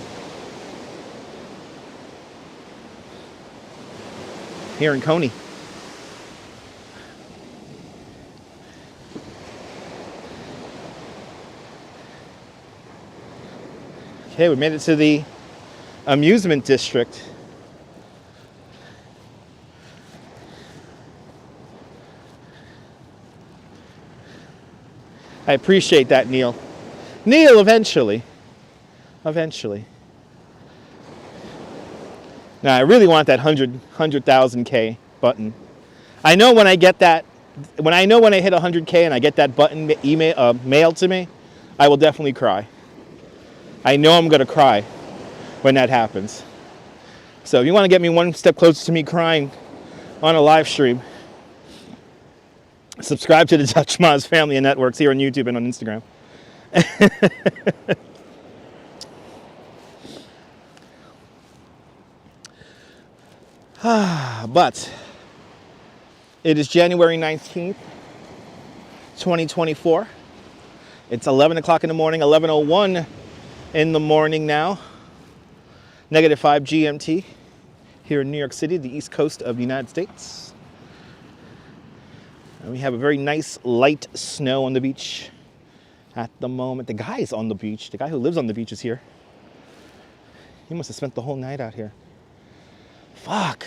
Here in Coney. Okay, we made it to the amusement district. I appreciate that, Neil. Neil, eventually. Eventually. Now, I really want that 100,000K button. I know when I get that, when I hit 100K and I get that button mailed to me, I will definitely cry. I know I'm going to cry when that happens. So if you want to get me one step closer to me crying on a live stream, subscribe to the Dutch Moz family and networks here on YouTube and on Instagram. But it is January 19th, 2024. It's 11 o'clock in the morning, 11:01 in the morning now. -5 GMT here in New York City, the east coast of the United States. And we have a very nice light snow on the beach at the moment. The guy is on the beach. The guy who lives on the beach is here. He must have spent the whole night out here. Fuck.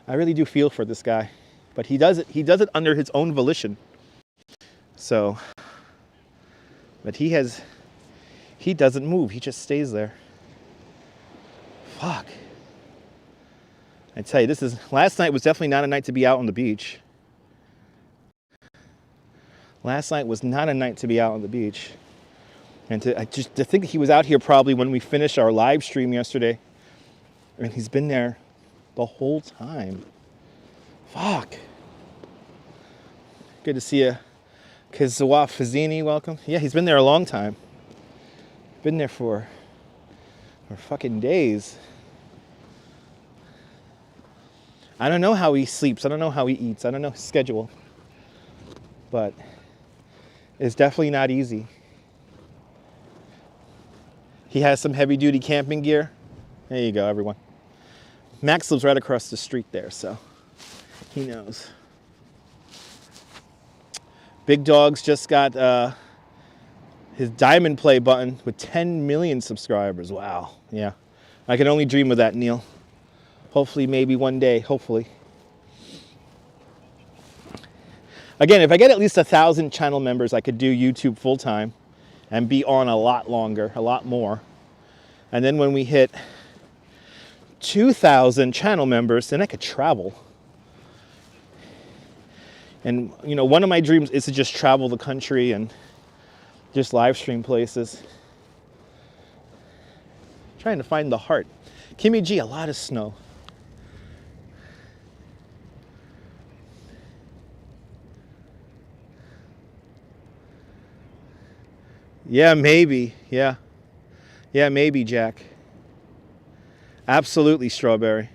I really do feel for this guy. But he does it under his own volition. So, but he doesn't move. He just stays there. Fuck. I tell you, last night was definitely not a night to be out on the beach. Last night was not a night to be out on the beach. And to think that he was out here probably when we finished our live stream yesterday. And he's been there the whole time. Fuck. Good to see you. Kizawa Fazini, welcome. Yeah, he's been there a long time. Been there for fucking days. I don't know how he sleeps. I don't know how he eats. I don't know his schedule. But it's definitely not easy. He has some heavy-duty camping gear. There you go, everyone. Max lives right across the street there, so he knows. Big Dog's just got his diamond play button with 10 million subscribers. Wow. Yeah. I can only dream of that, Neil. Hopefully, maybe one day. Hopefully. Again, if I get at least 1,000 channel members, I could do YouTube full time and be on a lot longer, a lot more. And then when we hit 2,000 channel members, then I could travel. And, you know, one of my dreams is to just travel the country and just live stream places. Trying to find the heart. Kimmy G, a lot of snow. Yeah, maybe. Yeah. Yeah, maybe, Jack. Absolutely, Strawberry.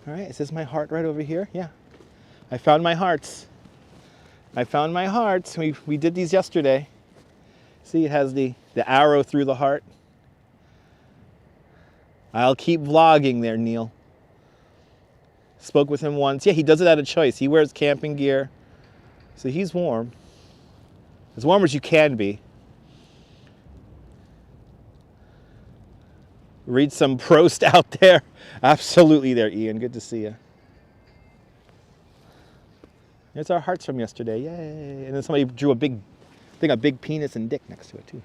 All right, is this my heart right over here? Yeah. I found my hearts. I found my hearts. We did these yesterday. See, it has the arrow through the heart. I'll keep vlogging there, Neil. Spoke with him once. Yeah, he does it out of choice. He wears camping gear. So he's warm. As warm as you can be. Read some Proust out there. Absolutely there, Ian. Good to see you. There's our hearts from yesterday. Yay. And then somebody drew a big penis and dick next to it, too.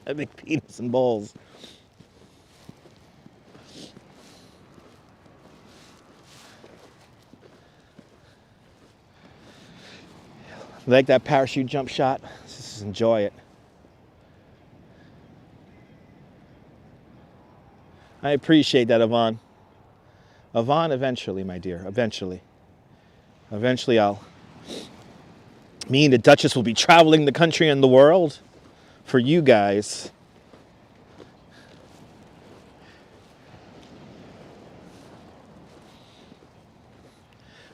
A big penis and balls. Like that parachute jump shot. Just enjoy it. I appreciate that, Yvonne. Yvonne, eventually, my dear. Eventually. Eventually, me and the Duchess will be traveling the country and the world for you guys.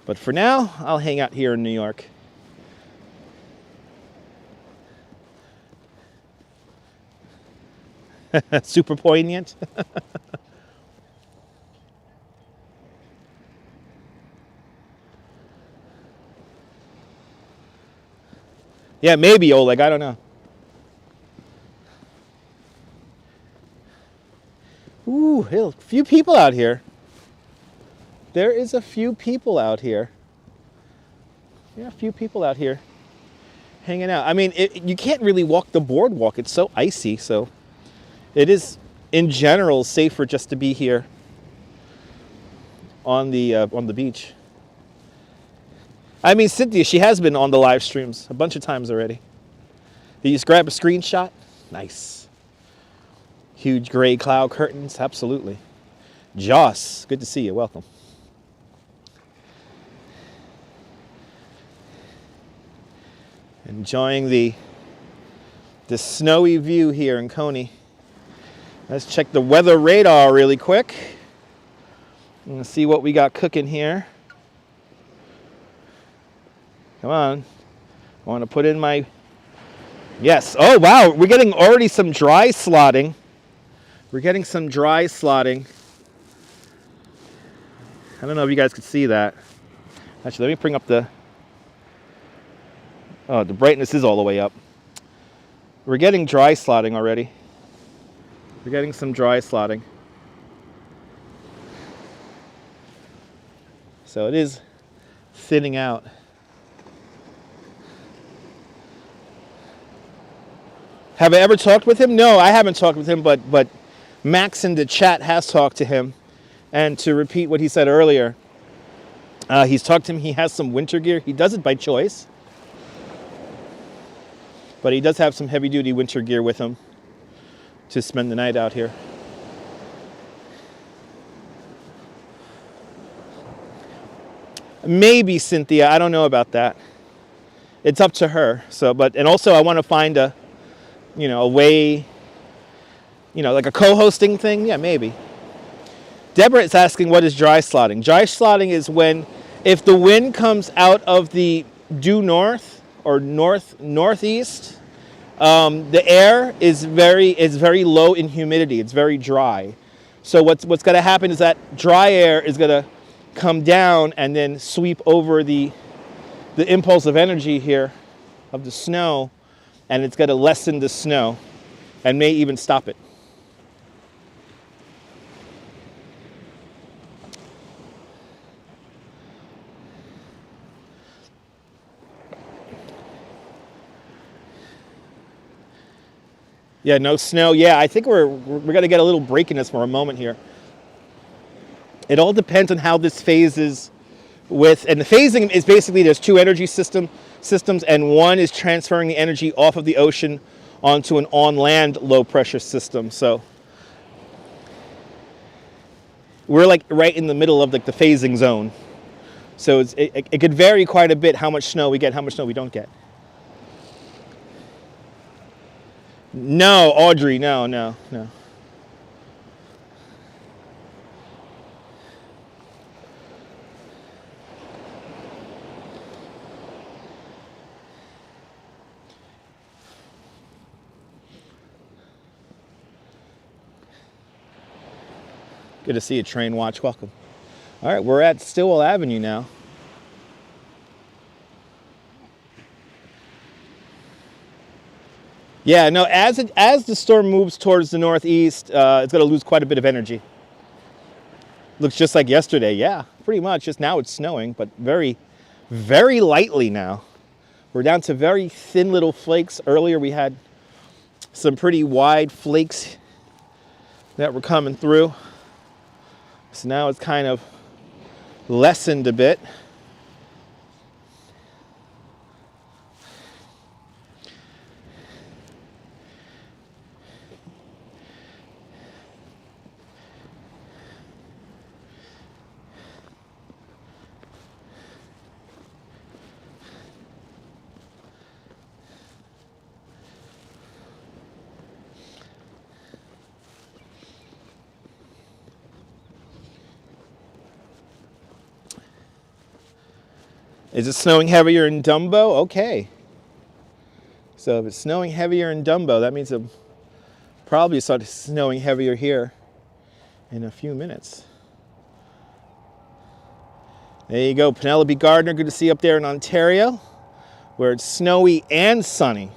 But for now, I'll hang out here in New York. Super poignant. Yeah, maybe, Oleg, I don't know. Ooh, a few people out here. There is a few people out here. Yeah, a few people out here hanging out. I mean, you can't really walk the boardwalk. It's so icy, so it is, in general, safer just to be here on the beach. I mean, Cynthia, she has been on the live streams a bunch of times already. You just grab a screenshot. Nice. Huge gray cloud curtains. Absolutely. Joss, good to see you. Welcome. Enjoying the snowy view here in Coney. Let's check the weather radar really quick. And see what we got cooking here. Come on. I want to put in my... Yes. Oh, wow. We're getting already some dry slotting. We're getting some dry slotting. I don't know if you guys could see that. Actually, let me bring up the... Oh, the brightness is all the way up. We're getting dry slotting already. We're getting some dry slotting. So it is thinning out. Have I ever talked with him? No, I haven't talked with him, but Max in the chat has talked to him. And to repeat what he said earlier, he's talked to him. He has some winter gear. He does it by choice. But he does have some heavy-duty winter gear with him to spend the night out here. Maybe Cynthia. I don't know about that. It's up to her. So, and also I want to find a way, like a co-hosting thing. Yeah, maybe. Deborah is asking, what is dry slotting? Dry slotting is if the wind comes out of the due north or northeast, the air is very low in humidity. It's very dry. So what's going to happen is that dry air is going to come down and then sweep over the impulse of energy here of the snow, and it's going to lessen the snow and may even stop it. Yeah, no snow. Yeah, I think we're going to get a little break in this for a moment here. It all depends on how this phases and the phasing is basically there's two energy systems, and one is transferring the energy off of the ocean onto an on-land low-pressure system. So we're like right in the middle of the phasing zone. So it could vary quite a bit how much snow we get, how much snow we don't get. No, Audrey, no. Good to see you, Train Watch. Welcome. All right, we're at Stillwell Avenue now. Yeah, no, as the storm moves towards the northeast, it's going to lose quite a bit of energy. Looks just like yesterday. Yeah, pretty much. Just now it's snowing, but very, very lightly now. We're down to very thin little flakes. Earlier we had some pretty wide flakes that were coming through. So now it's kind of lessened a bit. Is it snowing heavier in Dumbo? Okay. So if it's snowing heavier in Dumbo, that means it'll probably start snowing heavier here in a few minutes. There you go, Penelope Gardner. Good to see you up there in Ontario, where it's snowy and sunny.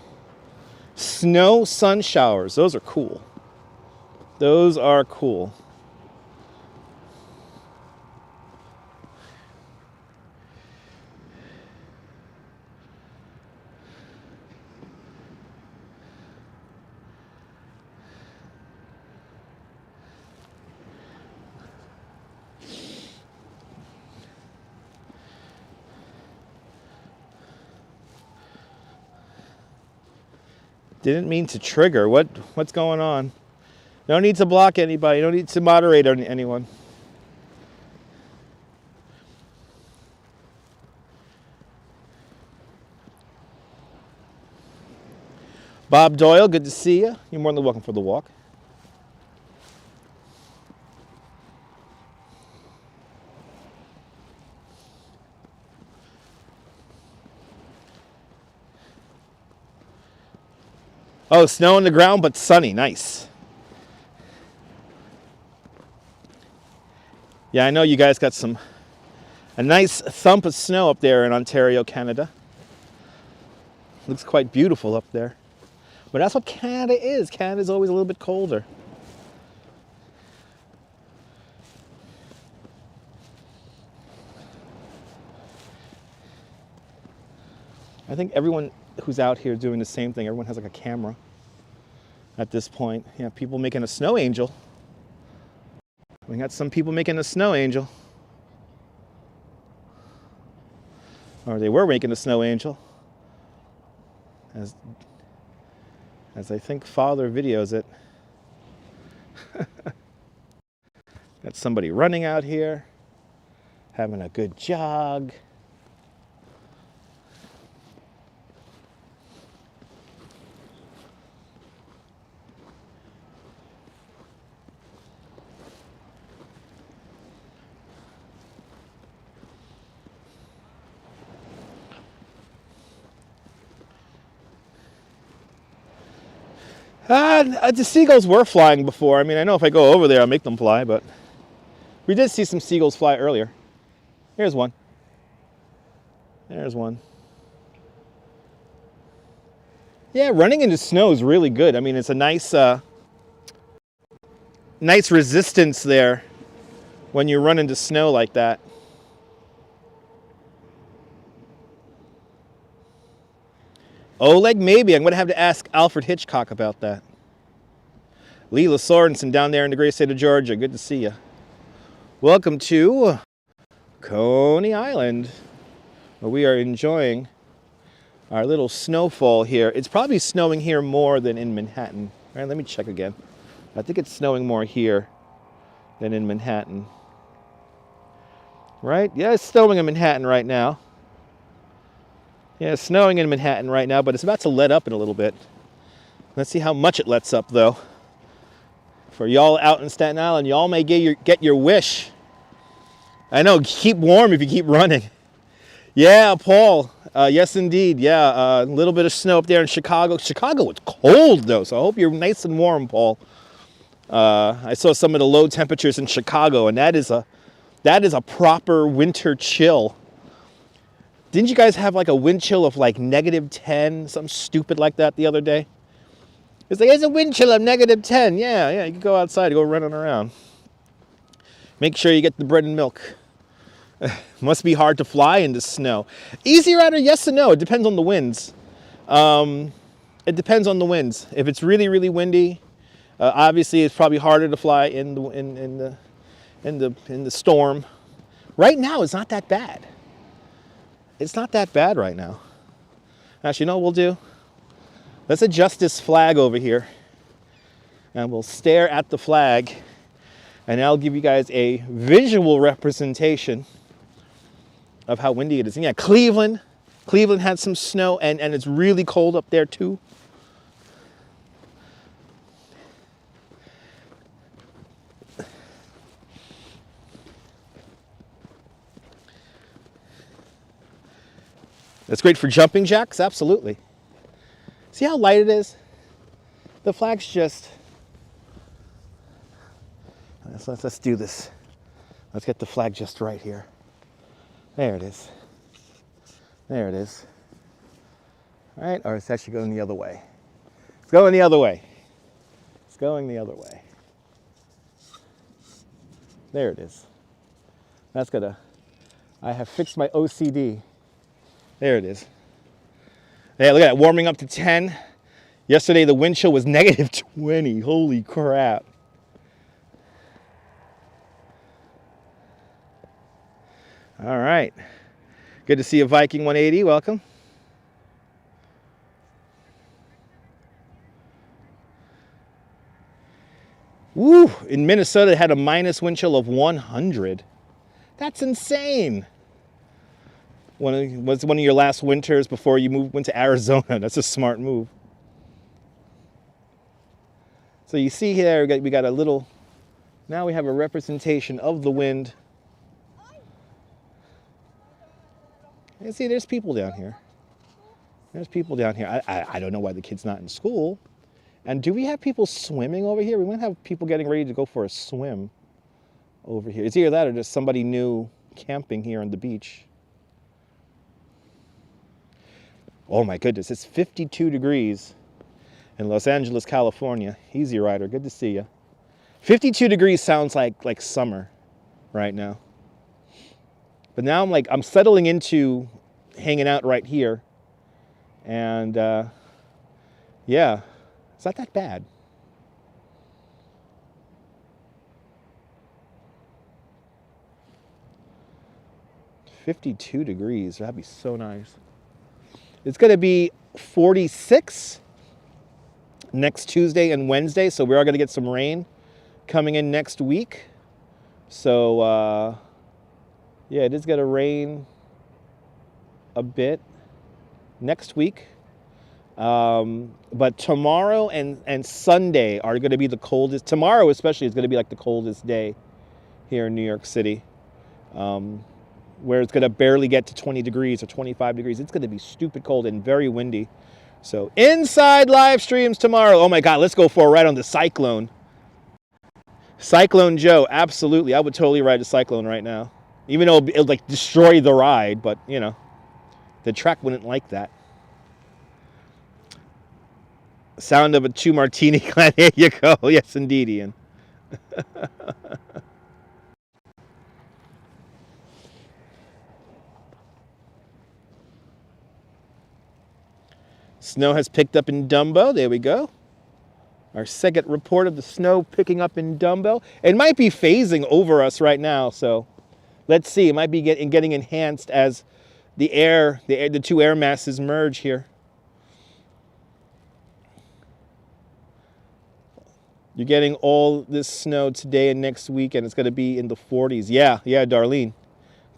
Snow, sun showers. Those are cool. Those are cool. Didn't mean to trigger. What's going on? No need to block anybody. No need to moderate anyone. Bob Doyle, good to see you. You're more than welcome for the walk. Oh, snow on the ground, but sunny. Nice. Yeah, I know you guys got a nice thump of snow up there in Ontario, Canada. Looks quite beautiful up there. But that's what Canada is. Canada's always a little bit colder. I think everyone who's out here doing the same thing, everyone has like a camera at this point. Yeah, people making a snow angel. We got some people making a snow angel. Or they were making a snow angel. As I think Father videos it. Got somebody running out here, having a good jog. The seagulls were flying before. I mean, I know if I go over there, I'll make them fly, but we did see some seagulls fly earlier. Here's one. There's one. Yeah, running into snow is really good. I mean, it's a nice resistance there when you run into snow like that. Oleg, maybe. I'm going to have to ask Alfred Hitchcock about that. Leela Sorensen down there in the great state of Georgia. Good to see you. Welcome to Coney Island, where we are enjoying our little snowfall here. It's probably snowing here more than in Manhattan. All right, let me check again. I think it's snowing more here than in Manhattan. Right? Yeah, it's snowing in Manhattan right now. Yeah, it's snowing in Manhattan right now, but it's about to let up in a little bit. Let's see how much it lets up, though. For y'all out in Staten Island, y'all may get your wish. I know, keep warm if you keep running. Yeah, Paul. Yes, indeed. Yeah, a little bit of snow up there in Chicago. Chicago, it's cold, though, so I hope you're nice and warm, Paul. I saw some of the low temperatures in Chicago, and that is a proper winter chill. Didn't you guys have like a wind chill of like -10, something stupid like that the other day? It's like, it's a wind chill of -10. Yeah, you can go outside, go running around. Make sure you get the bread and milk. Must be hard to fly in the snow. Easy rider, yes and no. It depends on the winds. It depends on the winds. If it's really, really windy, obviously it's probably harder to fly in the storm. Right now, it's not that bad. It's not that bad right now. Actually, you know what we'll do? Let's adjust this flag over here. And we'll stare at the flag. And I'll give you guys a visual representation of how windy it is. And yeah, Cleveland had some snow, and it's really cold up there too. That's great for jumping jacks, absolutely. See how light it is? The flag's just... Let's do this. Let's get the flag just right here. There it is. There it is. All right, or it's actually going the other way. It's going the other way. It's going the other way. There it is. That's gonna... I have fixed my OCD. There it is. Yeah, look at that, warming up to 10. Yesterday the wind chill was -20. Holy crap. All right. Good to see you, Viking 180. Welcome. Woo! In Minnesota, it had a minus wind chill of 100. That's insane. Was one of your last winters before you went to Arizona. That's a smart move. So you see here, we got a little, now we have a representation of the wind. And see, there's people down here. There's people down here. I don't know why the kid's not in school. And do we have people swimming over here? We might have people getting ready to go for a swim over here. It's either that or just somebody new camping here on the beach. Oh my goodness, it's 52 degrees in Los Angeles, California. Easy Rider, good to see you. 52 degrees sounds like summer right now. But now I'm settling into hanging out right here. And yeah, it's not that bad. $52 degrees, that'd be so nice. It's gonna be 46 next Tuesday and Wednesday, so we are gonna get some rain coming in next week. So yeah, it is gonna rain a bit next week. But tomorrow and Sunday are gonna be the coldest. Tomorrow especially is gonna be like the coldest day here in New York City. Where it's gonna barely get to 20 degrees or 25 degrees. It's gonna be stupid cold and very windy. So inside live streams tomorrow. Oh my God, let's go for a ride on the Cyclone. Cyclone Joe, absolutely. I would totally ride a Cyclone right now. Even though it'll like destroy the ride, but you know, the track wouldn't like that. Sound of a 2 martini glass. Here you go. Yes, indeed, Ian. Snow has picked up in Dumbo. There we go. Our second report of the snow picking up in Dumbo. It might be phasing over us right now, so let's see. It might be getting enhanced as the two air masses merge here. You're getting all this snow today and next week, and it's going to be in the 40s. Yeah, Darlene.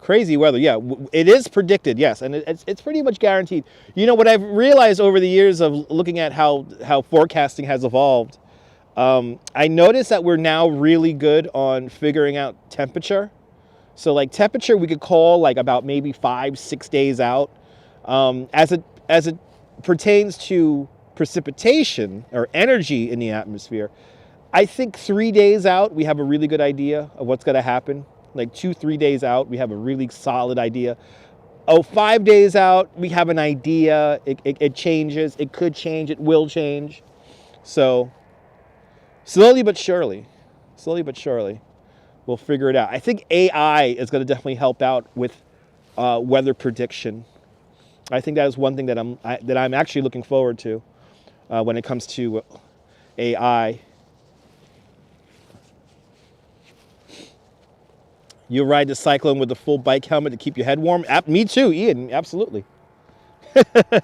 Crazy weather. Yeah, it is predicted, yes, and it's pretty much guaranteed. You know, what I've realized over the years of looking at how forecasting has evolved, I noticed that we're now really good on figuring out temperature. So like temperature we could call like about maybe 5-6 days out. As it pertains to precipitation or energy in the atmosphere, I think 3 days out, we have a really good idea of what's going to happen. Like 2-3 days out, we have a really solid idea. 5 days out, we have an idea. It changes. It could change. It will change. So slowly but surely, we'll figure it out. I think AI is going to definitely help out with weather prediction. I think that is one thing that I'm actually looking forward to when it comes to AI. You ride the Cyclone with a full bike helmet to keep your head warm? Me too, Ian. Absolutely.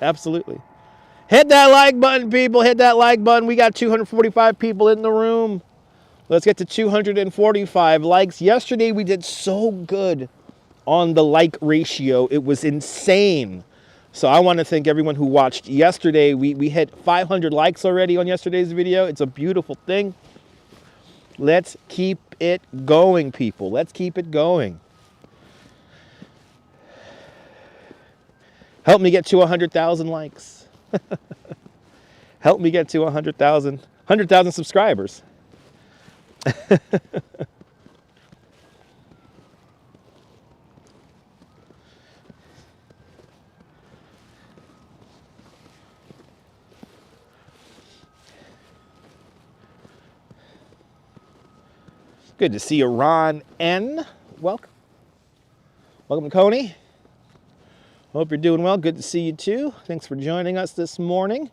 Absolutely. Hit that like button, people. Hit that like button. We got 245 people in the room. Let's get to 245 likes. Yesterday, we did so good on the like ratio. It was insane. So I want to thank everyone who watched yesterday. We hit 500 likes already on yesterday's video. It's a beautiful thing. Let's keep it going, people. Let's keep it going. Help me get to 100,000 likes. Help me get to 100,000 subscribers. Good to see you, Ron N. Welcome. Welcome, Coney. Hope you're doing well. Good to see you, too. Thanks for joining us this morning.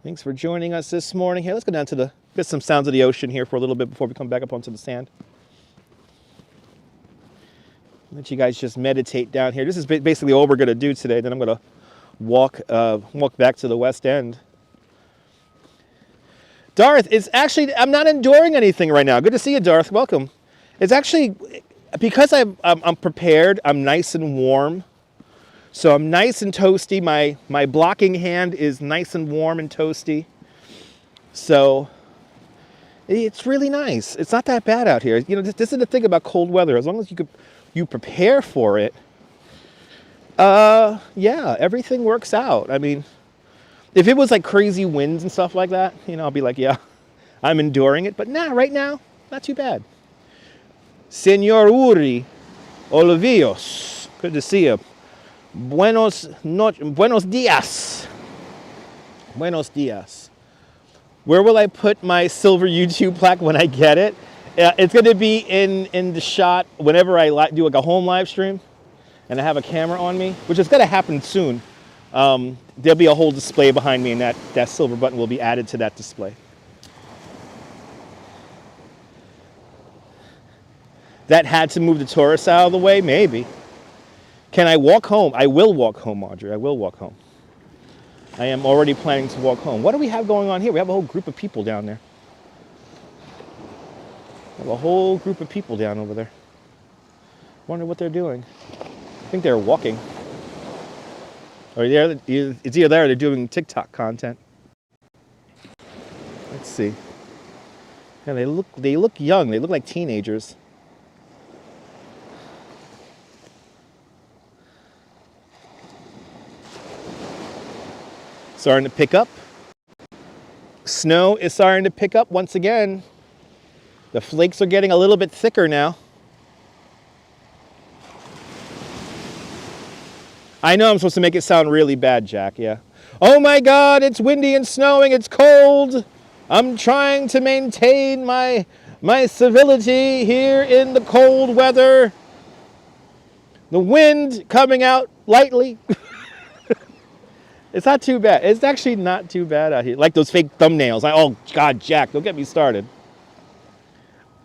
Thanks for joining us this morning. Here, let's go down to get some sounds of the ocean here for a little bit before we come back up onto the sand. Let you guys just meditate down here. This is basically all we're going to do today. Then I'm going to walk back to the West End. Darth, it's actually, I'm not enduring anything right now. Good to see you, Darth. Welcome. It's actually, because I'm prepared, I'm nice and warm. So I'm nice and toasty. My blocking hand is nice and warm and toasty. So it's really nice. It's not that bad out here. You know, this is the thing about cold weather. As long as you prepare for it, yeah, everything works out. I mean, if it was like crazy winds and stuff like that, you know, I'll be like, yeah, I'm enduring it. But nah, right now, not too bad. Senor Uri Olivios, good to see you. Buenos dias. Buenos dias. Where will I put my silver YouTube plaque when I get it? It's going to be in the shot whenever I do like a home live stream and I have a camera on me, which is going to happen soon. There'll be a whole display behind me, and that silver button will be added to that display. That had to move the tourists out of the way? Maybe. Can I walk home? I will walk home, Audrey. I will walk home. I am already planning to walk home. What do we have going on here? We have a whole group of people down there. We have a whole group of people down over there. Wonder what they're doing. I think they're walking. Or it's either there or they're doing TikTok content. Let's see. Yeah, they look young. They look like teenagers. Starting to pick up. Snow is starting to pick up once again. The flakes are getting a little bit thicker now. I know I'm supposed to make it sound really bad, Jack, yeah. Oh my God, it's windy and snowing, it's cold. I'm trying to maintain my civility here in the cold weather. The wind coming out lightly. It's not too bad. It's actually not too bad out here. Like those fake thumbnails. Oh God, Jack, don't get me started.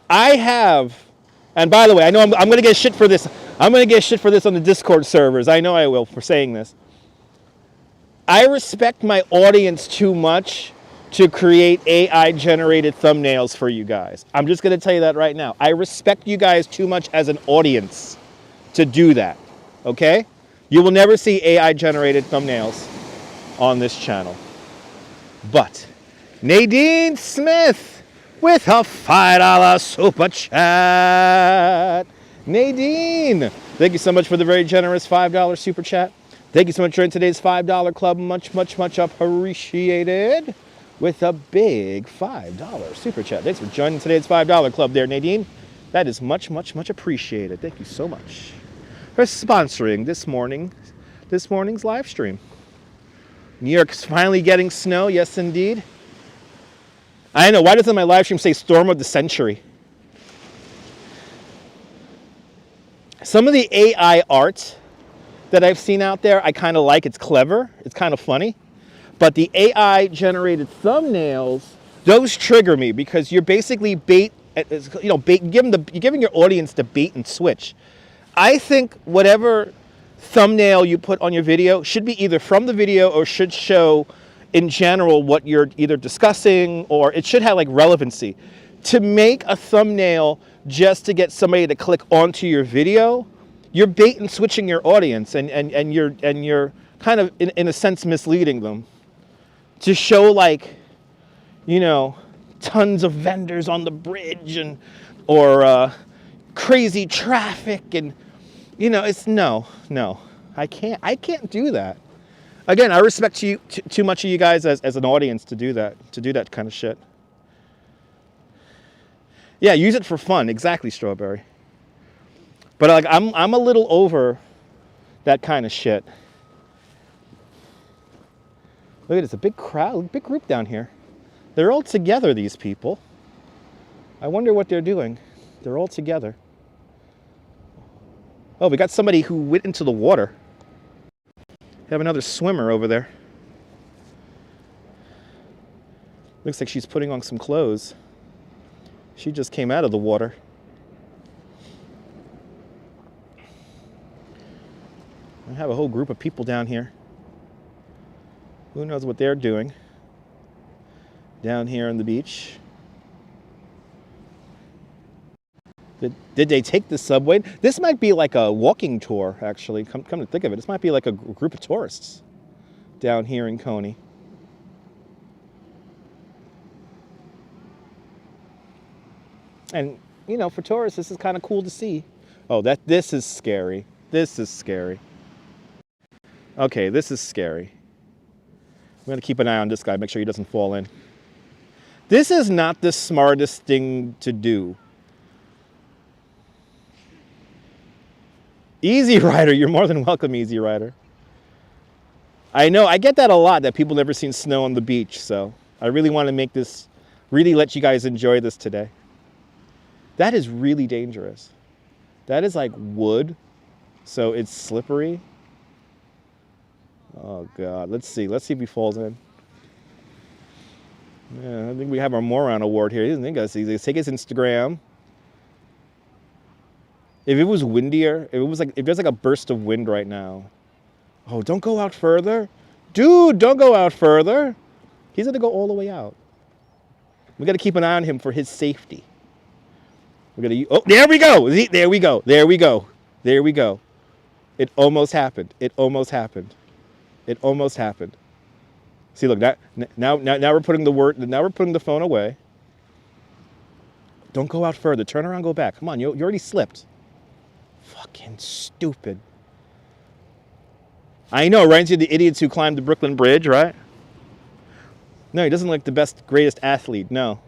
I have, and by the way, I know I'm going to get shit for this. I'm going to get shit for this on the Discord servers. I know I will for saying this. I respect my audience too much to create AI-generated thumbnails for you guys. I'm just going to tell you that right now. I respect you guys too much as an audience to do that, okay? You will never see AI-generated thumbnails on this channel. But Nadine Smith with a $5 super chat. Nadine, thank you so much for the very generous $5 super chat. Thank you so much for joining today's $5 club. Much, much, much appreciated. With a big $5 super chat. Thanks for joining today's $5 club there, Nadine. That is much, much, much appreciated. Thank you so much for sponsoring this morning's live stream. New York's finally getting snow. Yes, indeed. I know. Why doesn't my live stream say storm of the century? Some of the AI art that I've seen out there, I kind of like. It's clever. It's kind of funny. But the AI-generated thumbnails, those trigger me because you're basically you're giving your audience the bait and switch. I think whatever thumbnail you put on your video should be either from the video or should show in general what you're either discussing, or it should have like relevancy. To make a thumbnail just to get somebody to click onto your video, you're bait and switching your audience, and you're kind of in a sense misleading them to show, like, you know, tons of vendors on the bridge or crazy traffic, and you know, it's no, I can't do that. Again, I respect you too much of you guys as an audience to do that kind of shit. Yeah, use it for fun. Exactly, Strawberry. But like, I'm a little over that kind of shit. Look at this, a big crowd, big group down here. They're all together, these people. I wonder what they're doing. They're all together. Oh, we got somebody who went into the water. We have another swimmer over there. Looks like she's putting on some clothes. She just came out of the water. I have a whole group of people down here. Who knows what they're doing? down here on the beach. Did they take the subway? This might be like a walking tour, actually. Come to think of it, this might be like a group of tourists down here in Coney. And, you know, for tourists, this is kind of cool to see. Oh, this is scary. This is scary. Okay, this is scary. I'm going to keep an eye on this guy, make sure he doesn't fall in. This is not the smartest thing to do. Easy Rider, you're more than welcome, Easy Rider. I know, I get that a lot, that people never seen snow on the beach, so I really want to make this, really let you guys enjoy this today. That is really dangerous. That is like wood, so it's slippery. Oh God, let's see if he falls in. Yeah, I think we have our moron award here. He doesn't think us. He's take his Instagram. If it was windier, if there's like a burst of wind right now. Oh, don't go out further. Dude, don't go out further. He's gonna go all the way out. We gotta keep an eye on him for his safety. Oh, there we go. There we go. There we go. There we go. It almost happened. It almost happened. It almost happened. See, look, now we're putting the phone away. Don't go out further. Turn around, go back. Come on, you already slipped. Fucking stupid. I know, right? Into the idiots who climbed the Brooklyn Bridge, right? No, he doesn't look the best, greatest athlete. No.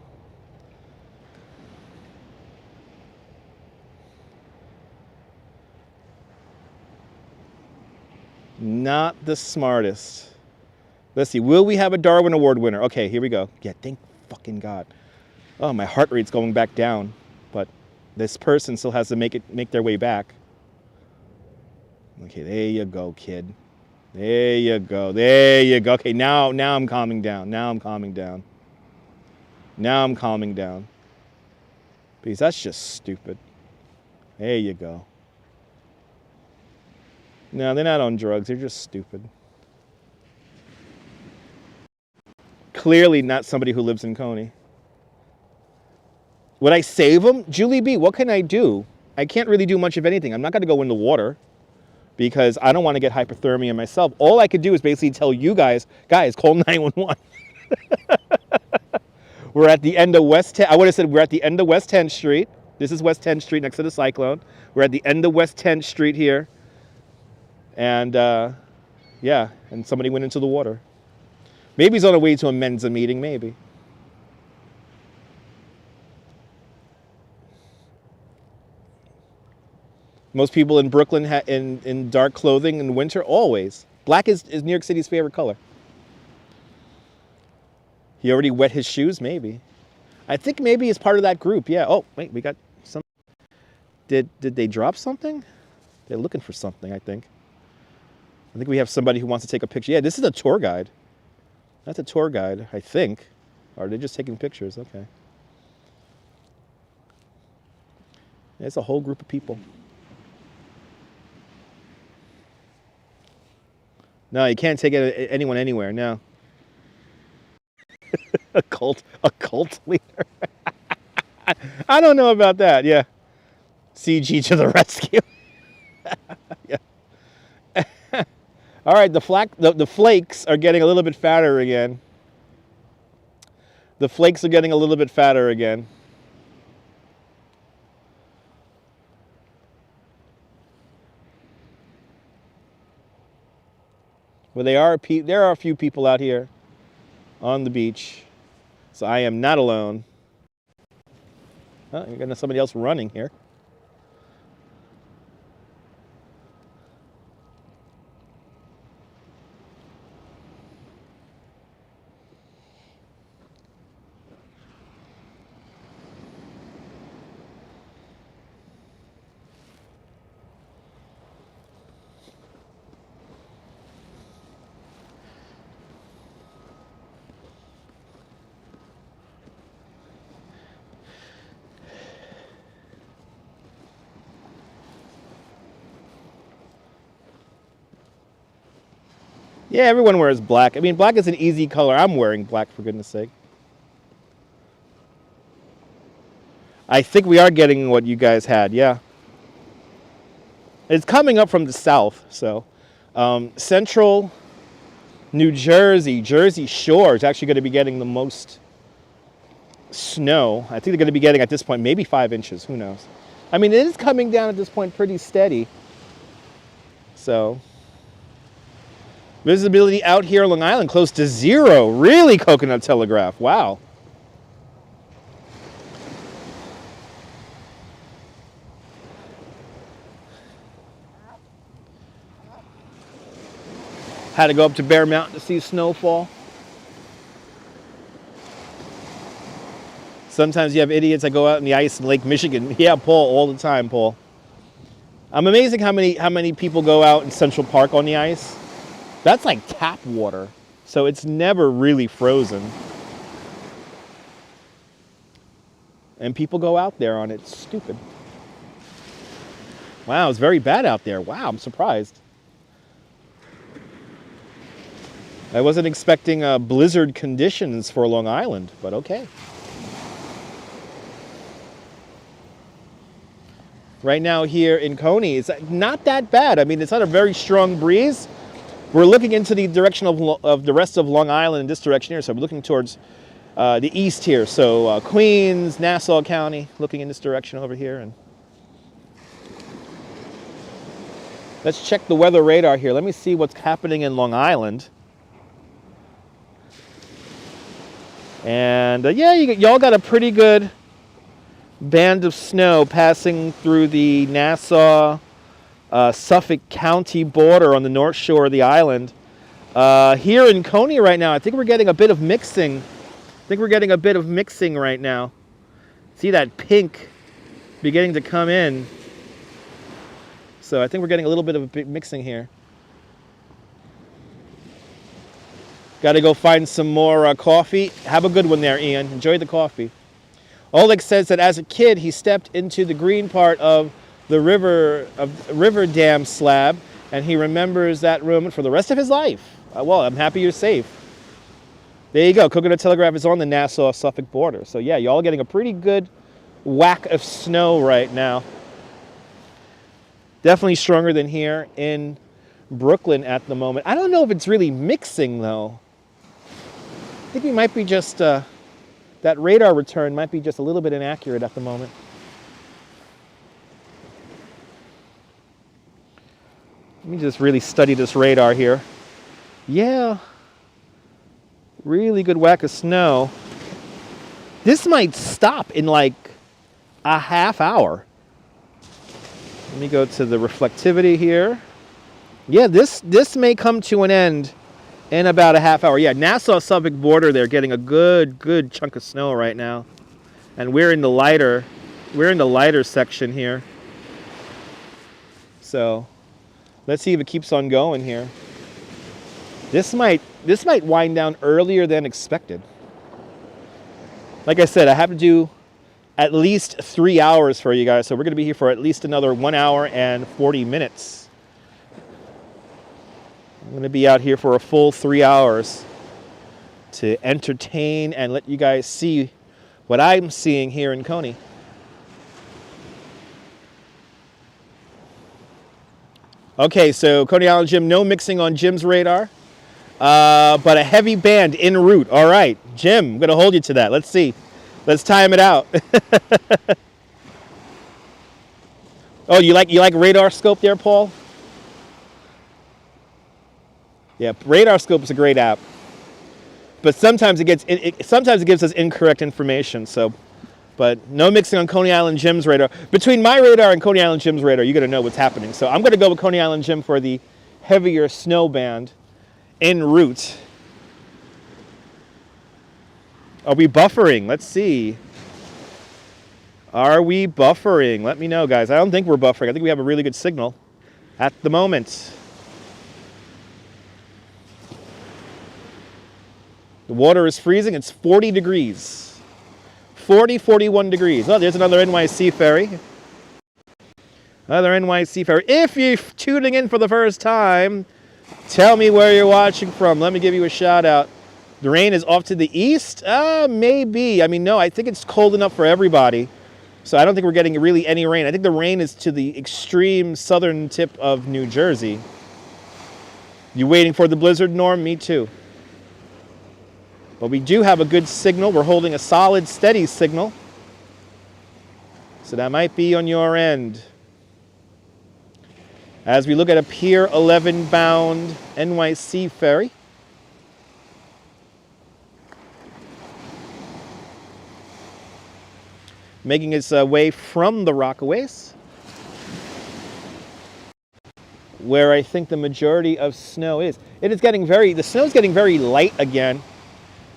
Not the smartest. Let's see. Will we have a Darwin Award winner? Okay, here we go. Yeah, thank fucking God. Oh, my heart rate's going back down, but this person still has to make their way back. Okay, there you go, kid. There you go. There you go. Okay, now I'm calming down. Now I'm calming down. Now I'm calming down. Because that's just stupid. There you go. No, they're not on drugs. They're just stupid. Clearly not somebody who lives in Coney. Would I save them? Julie B, what can I do? I can't really do much of anything. I'm not going to go in the water because I don't want to get hypothermia myself. All I could do is basically tell you guys, call 911. We're at the end of West 10th. I would have said we're at the end of West 10th Street. This is West 10th Street next to the Cyclone. We're at the end of West 10th Street here. And, yeah, and somebody went into the water. Maybe he's on the way to a Mensa meeting, maybe. Most people in Brooklyn in dark clothing in winter, always. Black is New York City's favorite color. He already wet his shoes, maybe. I think maybe he's part of that group, yeah. Oh, wait, we got some. Did they drop something? They're looking for something, I think. I think we have somebody who wants to take a picture. Yeah, this is a tour guide. That's a tour guide, I think. Or are they just taking pictures? Okay. It's a whole group of people. No, you can't take anyone anywhere, no. a cult leader. I don't know about that, yeah. CG to the rescue. Yeah. All right, the flakes are getting a little bit fatter again. The flakes are getting a little bit fatter again. Well, there are a few people out here on the beach, so I am not alone. Oh, you're getting somebody else running here. Yeah, everyone wears black. I mean, black is an easy color. I'm wearing black, for goodness sake. I think we are getting what you guys had, yeah. It's coming up from the south, so. Central New Jersey, Jersey Shore is actually going to be getting the most snow. I think they're going to be getting, at this point, maybe 5 inches. Who knows? I mean, it is coming down at this point pretty steady. So, visibility out here on Long Island close to 0. Really, Coconut Telegraph. Wow. Had to go up to Bear Mountain to see snowfall. Sometimes you have idiots that go out in the ice in Lake Michigan. Yeah, Paul, all the time, Paul. I'm amazing how many people go out in Central Park on the ice. That's like tap water, so it's never really frozen. And people go out there on it. It's stupid. Wow, it's very bad out there. Wow, I'm surprised. I wasn't expecting blizzard conditions for Long Island, but okay. Right now here in Coney, it's not that bad. I mean, it's not a very strong breeze. We're looking into the direction of the rest of Long Island in this direction here. So we're looking towards the east here. So Queens, Nassau County, looking in this direction over here. And let's check the weather radar here. Let me see what's happening in Long Island. And yeah, y'all got a pretty good band of snow passing through the Nassau, Suffolk County border on the north shore of the island. Here in Coney right now, I think we're getting a bit of mixing. Right now. See that pink beginning to come in. So I think we're getting a little bit of mixing here. Got to go find some more coffee. Have a good one there, Ian. Enjoy the coffee. Oleg says that as a kid, he stepped into the green part of the river dam slab, and he remembers that room for the rest of his life. Well, I'm happy you're safe. There you go. Coconut Telegraph is on the Nassau-Suffolk border. So yeah, y'all getting a pretty good whack of snow right now. Definitely stronger than here in Brooklyn at the moment. I don't know if it's really mixing, though. I think we might be just, that radar return might be just a little bit inaccurate at the moment. Let me just really study this radar here. Yeah, really good whack of snow. This might stop in like a half hour. Let me go to the reflectivity here. Yeah, this may come to an end in about a half hour. Yeah, Nassau-Suffolk border, they're getting a good chunk of snow right now. And we're in the lighter section here. So let's see if it keeps on going here. This might wind down earlier than expected. Like I said, I have to do at least 3 hours for you guys, so we're going to be here for at least another 1 hour and 40 minutes. I'm going to be out here for a full 3 hours to entertain and let you guys see what I'm seeing here in Coney. Okay, so Coney Island Jim, no mixing on Jim's radar, but a heavy band en route. All right, Jim, I'm going to hold you to that. Let's see. Let's time it out. Oh, you like radar scope there, Paul? Yeah, Radar Scope is a great app, but sometimes it gives us incorrect information. So, but no mixing on Coney Island Jim's radar. Between my radar and Coney Island Jim's radar, you got to know what's happening. So I'm going to go with Coney Island Jim for the heavier snow band en route. Are we buffering? Let's see. Are we buffering? Let me know, guys. I don't think we're buffering. I think we have a really good signal at the moment. The water is freezing. It's 40 degrees. 41 degrees. Oh, there's another NYC ferry. Another NYC ferry. If you're tuning in for the first time, tell me where you're watching from. Let me give you a shout out. The rain is off to the east? Maybe. I mean, no, I think it's cold enough for everybody. So I don't think we're getting really any rain. I think the rain is to the extreme southern tip of New Jersey. You waiting for the blizzard, Norm? Me too. But we do have a good signal. We're holding a solid, steady signal. So that might be on your end. As we look at a Pier 11 bound NYC ferry. Making its way from the Rockaways, where I think the majority of snow is. It is getting the snow's getting very light again.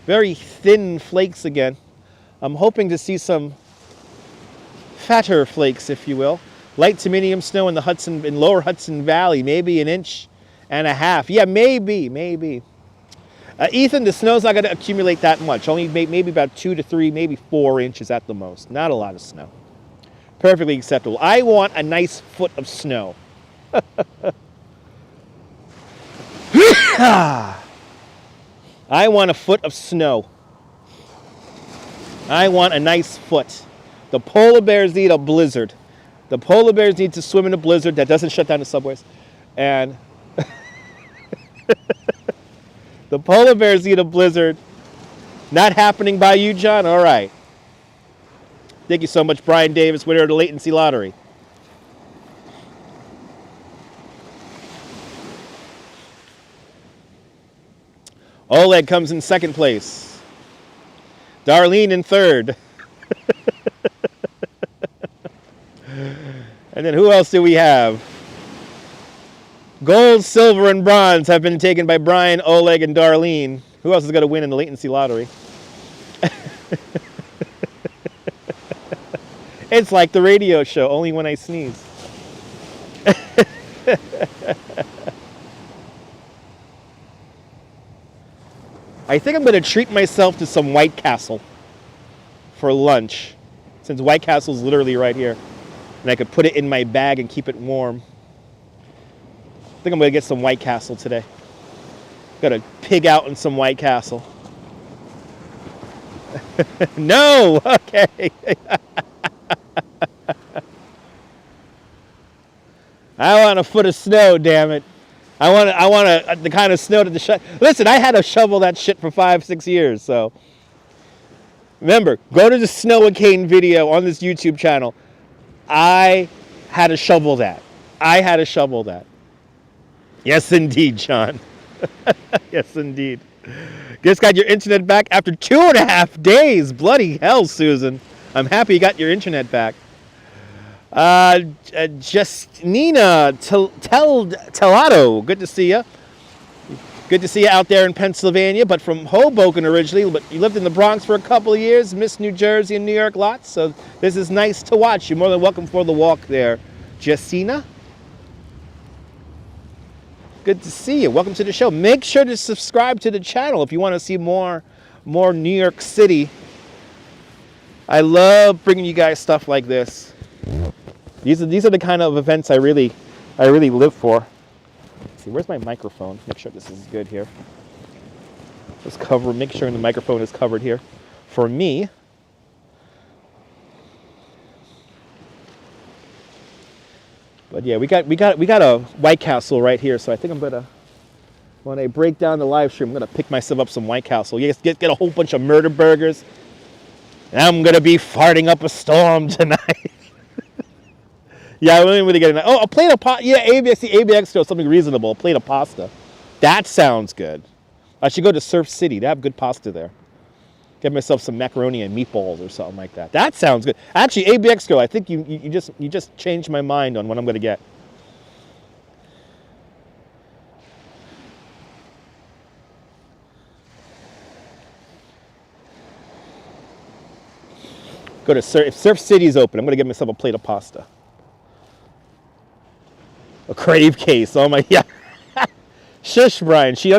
Very thin flakes again. I'm hoping to see some fatter flakes, if you will. Light to medium snow in the lower Hudson Valley, maybe 1.5 inches. Yeah, maybe. Ethan, the snow's not going to accumulate that much. Only maybe about 2 to 3, maybe 4 inches at the most. Not a lot of snow. Perfectly acceptable. I want a nice foot of snow. I want a foot of snow. I want a nice foot. The polar bears need a blizzard. The polar bears need to swim in a blizzard that doesn't shut down the subways. And the polar bears need a blizzard. Not happening by you, John? All right. Thank you so much, Brian Davis, winner of the latency lottery. Oleg comes in second place. Darlene in third. And then who else do we have? Gold, silver, and bronze have been taken by Brian, Oleg, and Darlene. Who else is going to win in the latency lottery? It's like the radio show, only when I sneeze. I think I'm going to treat myself to some White Castle for lunch, since White Castle's literally right here. And I could put it in my bag and keep it warm. I think I'm going to get some White Castle today. Got to pig out in some White Castle. No! Okay. I want a foot of snow, damn it. I want the kind of snow that Listen, I had to shovel that shit for 5-6 years, so. Remember, go to the Snow and Cane video on this YouTube channel. I had to shovel that. Yes, indeed, John. Yes, indeed. Just got your internet back after 2.5 days. Bloody hell, Susan. I'm happy you got your internet back. Just Nina Telato. Good to see you. Good to see you out there in Pennsylvania, but from Hoboken originally. But you lived in the Bronx for a couple of years, missed New Jersey and New York lots. So this is nice to watch. You're more than welcome for the walk there, Jessina. Good to see you. Welcome to the show. Make sure to subscribe to the channel if you want to see more New York City. I love bringing you guys stuff like this. These are the kind of events I really live for. Let's see, where's my microphone? Make sure this is good here. Make sure the microphone is covered here for me. But yeah, we got a White Castle right here, so I think I'm gonna, when I break down the live stream, I'm gonna pick myself up some White Castle. Yes, get a whole bunch of murder burgers, and I'm gonna be farting up a storm tonight. Yeah, I really getting that. Oh, a plate of pasta. Yeah, ABX still something reasonable. A plate of pasta. That sounds good. I should go to Surf City. They have good pasta there. Get myself some macaroni and meatballs or something like that. That sounds good. Actually, ABX girl, I think you just changed my mind on what I'm going to get. If Surf City's open, I'm going to get myself a plate of pasta. A crave case. Oh my, yeah. Shush, Brian. She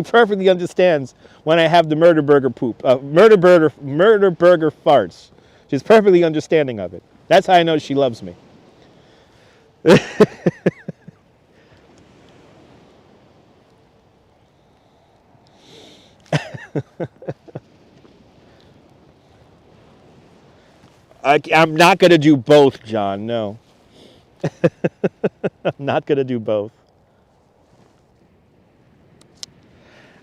perfectly understands when I have the murder burger poop. Murder burger farts. She's perfectly understanding of it. That's how I know she loves me. I'm not going to do both, John. No. I'm not going to do both.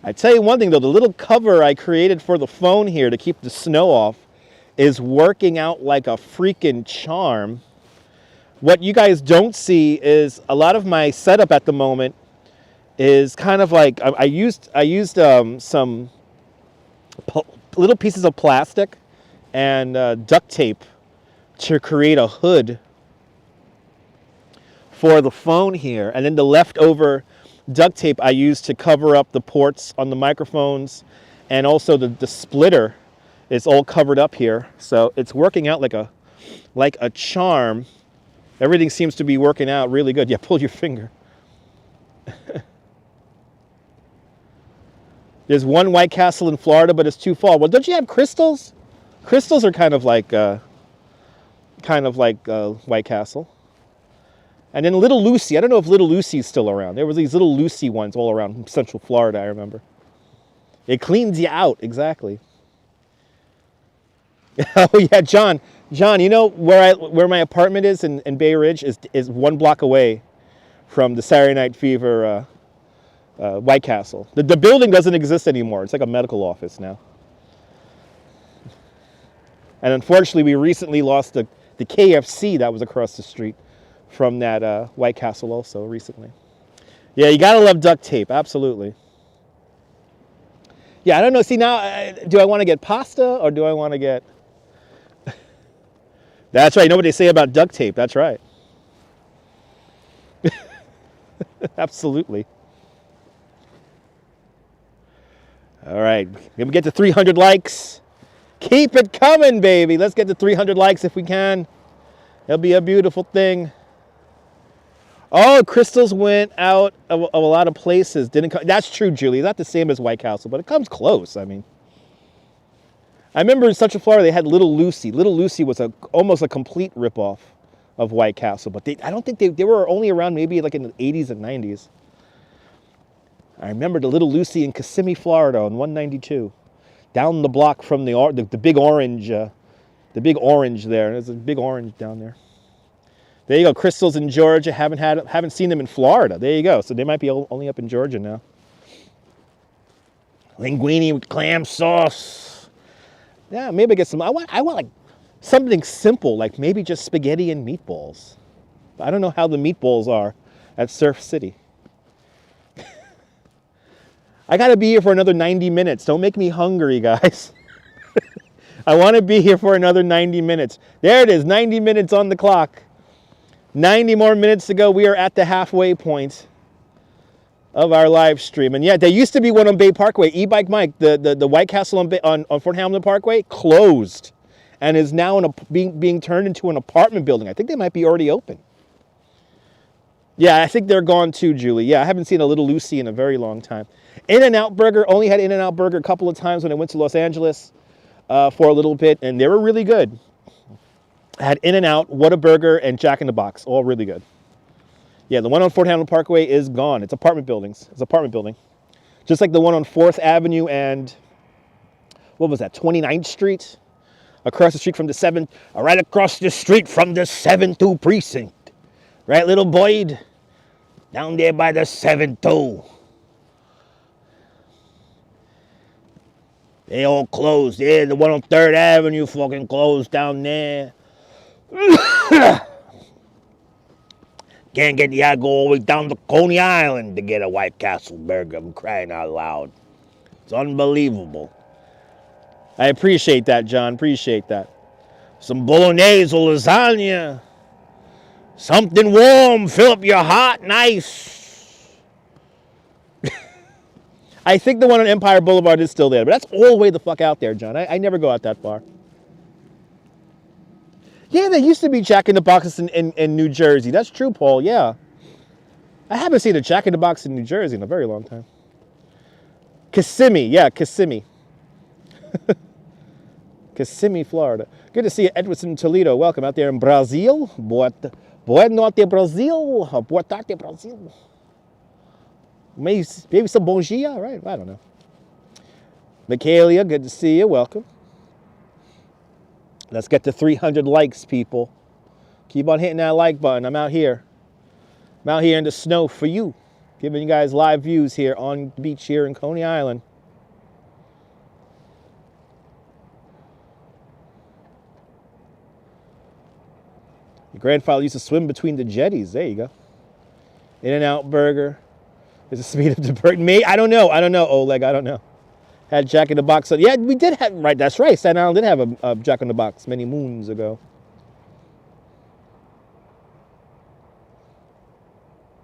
I tell you one thing, though. The little cover I created for the phone here to keep the snow off is working out like a freaking charm. What you guys don't see is a lot of my setup at the moment is kind of like I used some little pieces of plastic and duct tape to create a hood for the phone here, and then the leftover duct tape I used to cover up the ports on the microphones, and also the splitter is all covered up here, so it's working out like a charm. Everything seems to be working out really good. Yeah, pull your finger. There's one White Castle in Florida, but it's too far. Well, don't you have crystals? Crystals are kind of like White Castle. And then Little Lucy. I don't know if Little Lucy's still around. There was these Little Lucy ones all around Central Florida, I remember. It cleans you out, exactly. Oh yeah, John. John, you know where my apartment is in Bay Ridge is 1 block away from the Saturday Night Fever White Castle. The building doesn't exist anymore. It's like a medical office now. And unfortunately, we recently lost the KFC that was across the street from that White Castle also recently. Yeah, you gotta love duct tape, absolutely. Yeah, I don't know. See, now, do I want to get pasta or do I want to get... That's right. You know what they say about duct tape. That's right. Absolutely. All right. Can we get to 300 likes? Keep it coming, baby. Let's get to 300 likes if we can. It'll be a beautiful thing. Oh, crystals went out of a lot of places. Didn't come. That's true, Julie. Not the same as White Castle, but it comes close. I mean, I remember in Central Florida they had Little Lucy. Little Lucy was almost a complete ripoff of White Castle, but I don't think they were only around maybe like in the 80s and 90s. I remember the Little Lucy in Kissimmee, Florida, on 192, down the block from the big orange, there. There's a big orange down there. There you go. Crystals in Georgia. Haven't seen them in Florida. There you go. So they might be only up in Georgia now. Linguine with clam sauce. Yeah, maybe get some. I want like something simple, like maybe just spaghetti and meatballs. I don't know how the meatballs are at Surf City. I got to be here for another 90 minutes. Don't make me hungry, guys. I want to be here for another 90 minutes. There it is, 90 minutes on the clock. 90 more minutes to go. We are at the halfway point of our live stream. And yeah, there used to be one on Bay Parkway. E-Bike Mike, the White Castle on Fort Hamilton Parkway, closed and is now being turned into an apartment building. I think they might be already open. Yeah, I think they're gone too, Julie. Yeah, I haven't seen a Little Lucy in a very long time. In-N-Out Burger, only had In-N-Out Burger a couple of times when I went to Los Angeles for a little bit, and they were really good. I had In-N-Out, Whataburger, and Jack in the Box, all really good. Yeah, the one on Fort Hamilton Parkway is gone. It's apartment buildings. It's an apartment building. Just like the one on 4th Avenue and, what was that, 29th Street? Across the street from the 7th, right across the street from the 7th precinct. Right, little Boyd? Down there by the 7th. They all closed. Yeah, the one on 3rd Avenue fucking closed down there. Can't get the go all the way down to Coney Island to get a White Castle burger. I'm crying out loud. It's unbelievable. I appreciate that, John. Appreciate that. Some bolognese or lasagna. Something warm. Fill up your heart. Nice. I think the one on Empire Boulevard is still there, but that's all the way the fuck out there, John. I never go out that far. Yeah, there used to be Jack in the Box in New Jersey. That's true, Paul. Yeah. I haven't seen a Jack in the Box in New Jersey in a very long time. Kissimmee. Yeah, Kissimmee. Kissimmee, Florida. Good to see you, Edwardson Toledo. Welcome out there in Brazil. Boa noite, Brazil. Boa tarde, Brazil. Maybe some bom dia, right? I don't know. Michaelia, good to see you. Welcome. Let's get to 300 likes, people. Keep on hitting that like button. I'm out here. I'm out here in the snow for you. Giving you guys live views here on the beach here in Coney Island. Your grandfather used to swim between the jetties. There you go. In-N-Out Burger. Is the speed of the bird. Me? I don't know, Oleg. I don't know. Had Jack in the Box. Yeah, we did have, right, that's right. Staten Island did have a Jack in the Box many moons ago.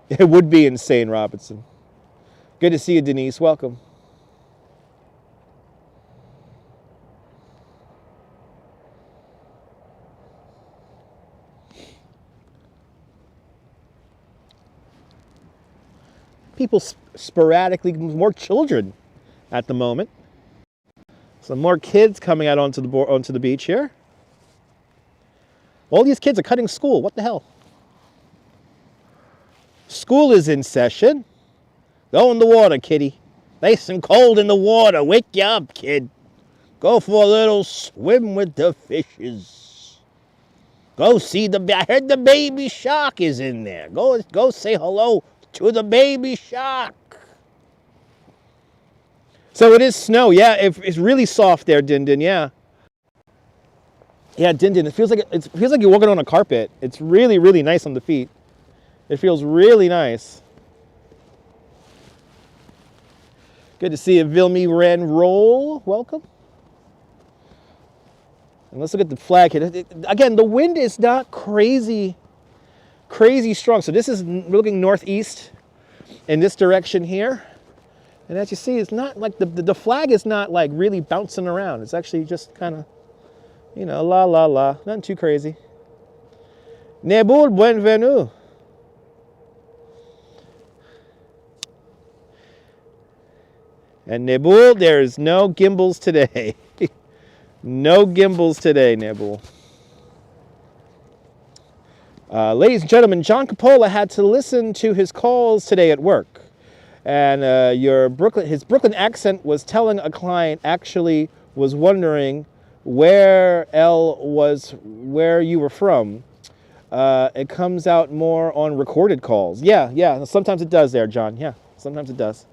It would be insane, Robinson. Good to see you, Denise. Welcome. People sporadically, more children at the moment. Some more kids coming out onto the beach here. All these kids are cutting school. What the hell? School is in session. Go in the water, kitty. Nice and cold in the water. Wake you up, kid. Go for a little swim with the fishes. Go see I heard the baby shark is in there. Go say hello to the baby shark. So it is snow. Yeah, it's really soft there, Din Din. Yeah. Yeah, Din Din. It feels like you're walking on a carpet. It's really, really nice on the feet. It feels really nice. Good to see you, Vilmi Ren Roll. Welcome. And let's look at the flag here. Again, the wind is not crazy strong. So this is, we're looking northeast in this direction here. And as you see, it's not like the flag is not like really bouncing around. It's actually just kind of, you know, la la la. Nothing too crazy. Nebul bienvenue. And Nebul, there's no gimbals today. No gimbals today, Nebul. Ladies and gentlemen, John Coppola had to listen to his calls today at work. And his Brooklyn accent was telling a client actually was wondering where you were from. It comes out more on recorded calls. Yeah, sometimes it does there, John. Yeah, sometimes it does.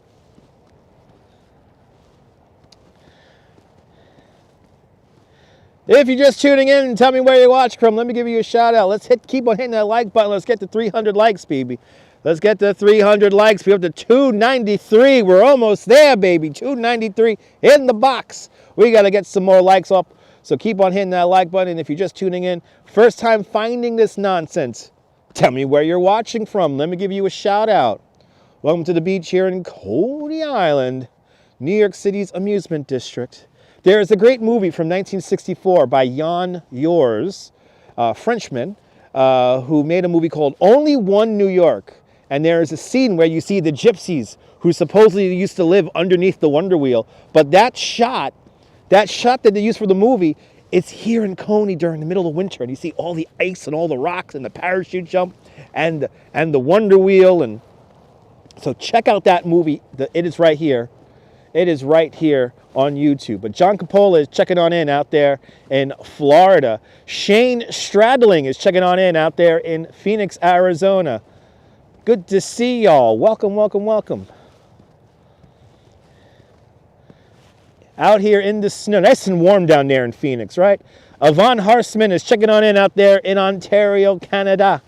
If you're just tuning in and tell me where you watch from, let me give you a shout out. Let's keep on hitting that like button. Let's get to 300 likes, baby. Let's get to 300 likes. We're up to 293. We're almost there, baby. 293 in the box. We got to get some more likes up. So keep on hitting that like button. If you're just tuning in, first time finding this nonsense, tell me where you're watching from. Let me give you a shout out. Welcome to the beach here in Coney Island, New York City's amusement district. There is a great movie from 1964 by Jan Yours, Frenchman, who made a movie called Only One New York. And there is a scene where you see the gypsies who supposedly used to live underneath the Wonder Wheel. But that shot that they used for the movie, it's here in Coney during the middle of winter. And you see all the ice and all the rocks and the parachute jump and the Wonder Wheel. And so check out that movie. It is right here. It is right here on YouTube. But John Coppola is checking on in out there in Florida. Shane Stradling is checking on in out there in Phoenix, Arizona. Good to see y'all. Welcome, welcome, welcome. Out here in the snow. Nice and warm down there in Phoenix, right? Yvonne Harsman is checking on in out there in Ontario, Canada.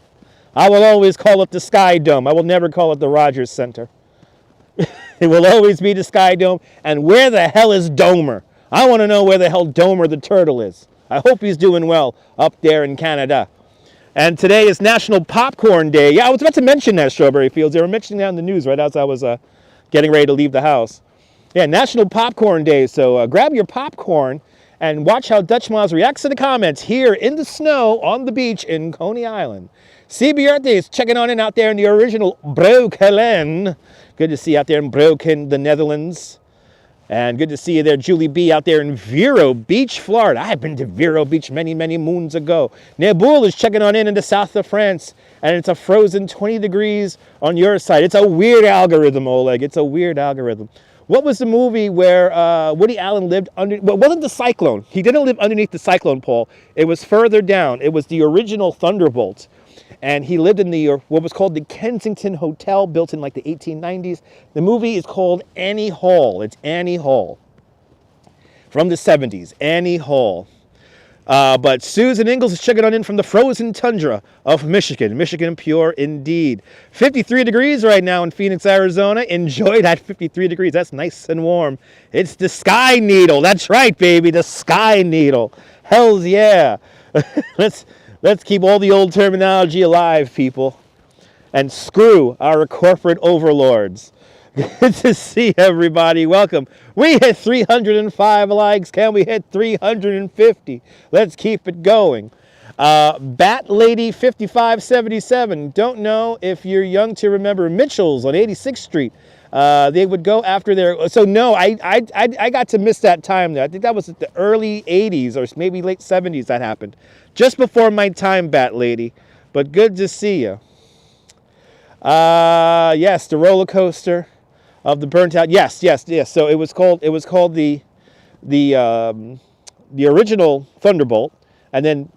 I will always call it the Sky Dome. I will never call it the Rogers Center. It will always be the Sky Dome. And where the hell is Domer? I want to know where the hell Domer the turtle is. I hope he's doing well up there in Canada. And today is National Popcorn Day. Yeah, I was about to mention that, Strawberry Fields. They were mentioning that in the news right as I was getting ready to leave the house. Yeah, National Popcorn Day. So grab your popcorn and watch how Dutch Miles reacts to the comments here in the snow on the beach in Coney Island. CBRT is checking on in out there in the original Broekelen. Good to see you out there in Broken, the Netherlands. And good to see you there, Julie B, out there in Vero Beach, Florida. I've been to Vero Beach many, many moons ago. Nebul is checking on in the south of France. And it's a frozen 20 degrees on your side. It's a weird algorithm, Oleg. It's a weird algorithm. What was the movie where Woody Allen lived under? Well, it wasn't the cyclone. He didn't live underneath the cyclone, Paul. It was further down. It was the original Thunderbolt. And he lived in the what was called the Kensington Hotel, built in like the 1890s. The movie is called Annie Hall. It's Annie Hall. From the 70s, Annie Hall. But Susan Ingalls is checking on in from the frozen tundra of Michigan. Michigan pure indeed. 53 degrees right now in Phoenix, Arizona. Enjoy that 53 degrees. That's nice and warm. It's the Sky Needle. That's right, baby. The Sky Needle. Hells yeah. Let's keep all the old terminology alive, people. And screw our corporate overlords. Good to see everybody. Welcome. We hit 305 likes. Can we hit 350? Let's keep it going. Bat Lady 5577. Don't know if you're young to remember Mitchell's on 86th Street. They would go after their. So no, I got to miss that time there. I think that was the early 80s or maybe late 70s that happened. Just before my time, Bat Lady. But good to see you. Yes, the roller coaster of the burnt out. Yes. So it was called the original Thunderbolt, and then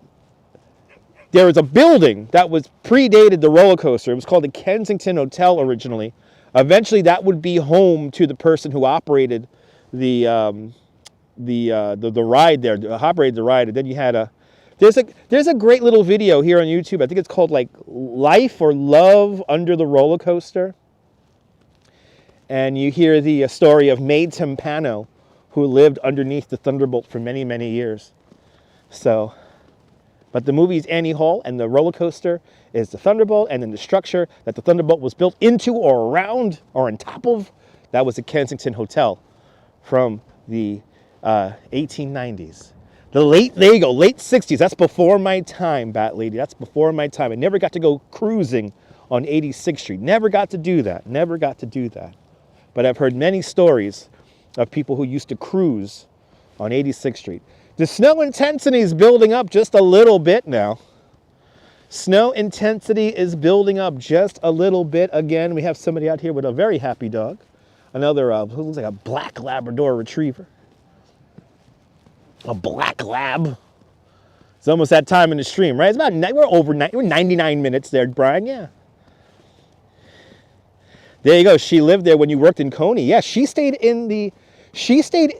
there was a building that was predated the roller coaster. It was called the Kensington Hotel originally. Eventually, that would be home to the person who operated the ride there. Operated the ride, and then you had there's a great little video here on YouTube. I think it's called like Life or Love Under the Roller Coaster. And you hear the story of May Timpano, who lived underneath the Thunderbolt for many, many years. So, but the movie is Annie Hall, and the roller coaster is the Thunderbolt, and then the structure that the Thunderbolt was built into or around or on top of, that was the Kensington Hotel from the 1890s. There you go, late 60s. That's before my time, Bat Lady. That's before my time. I never got to go cruising on 86th Street. Never got to do that. But I've heard many stories of people who used to cruise on 86th Street. The snow intensity is building up just a little bit now. Snow intensity is building up just a little bit. Again, we have somebody out here with a very happy dog. Another who looks like a black Labrador retriever. A black lab. It's almost that time in the stream, right? It's about we're 99 minutes there, Brian. Yeah. There you go. She lived there when you worked in Coney. Yeah, she stayed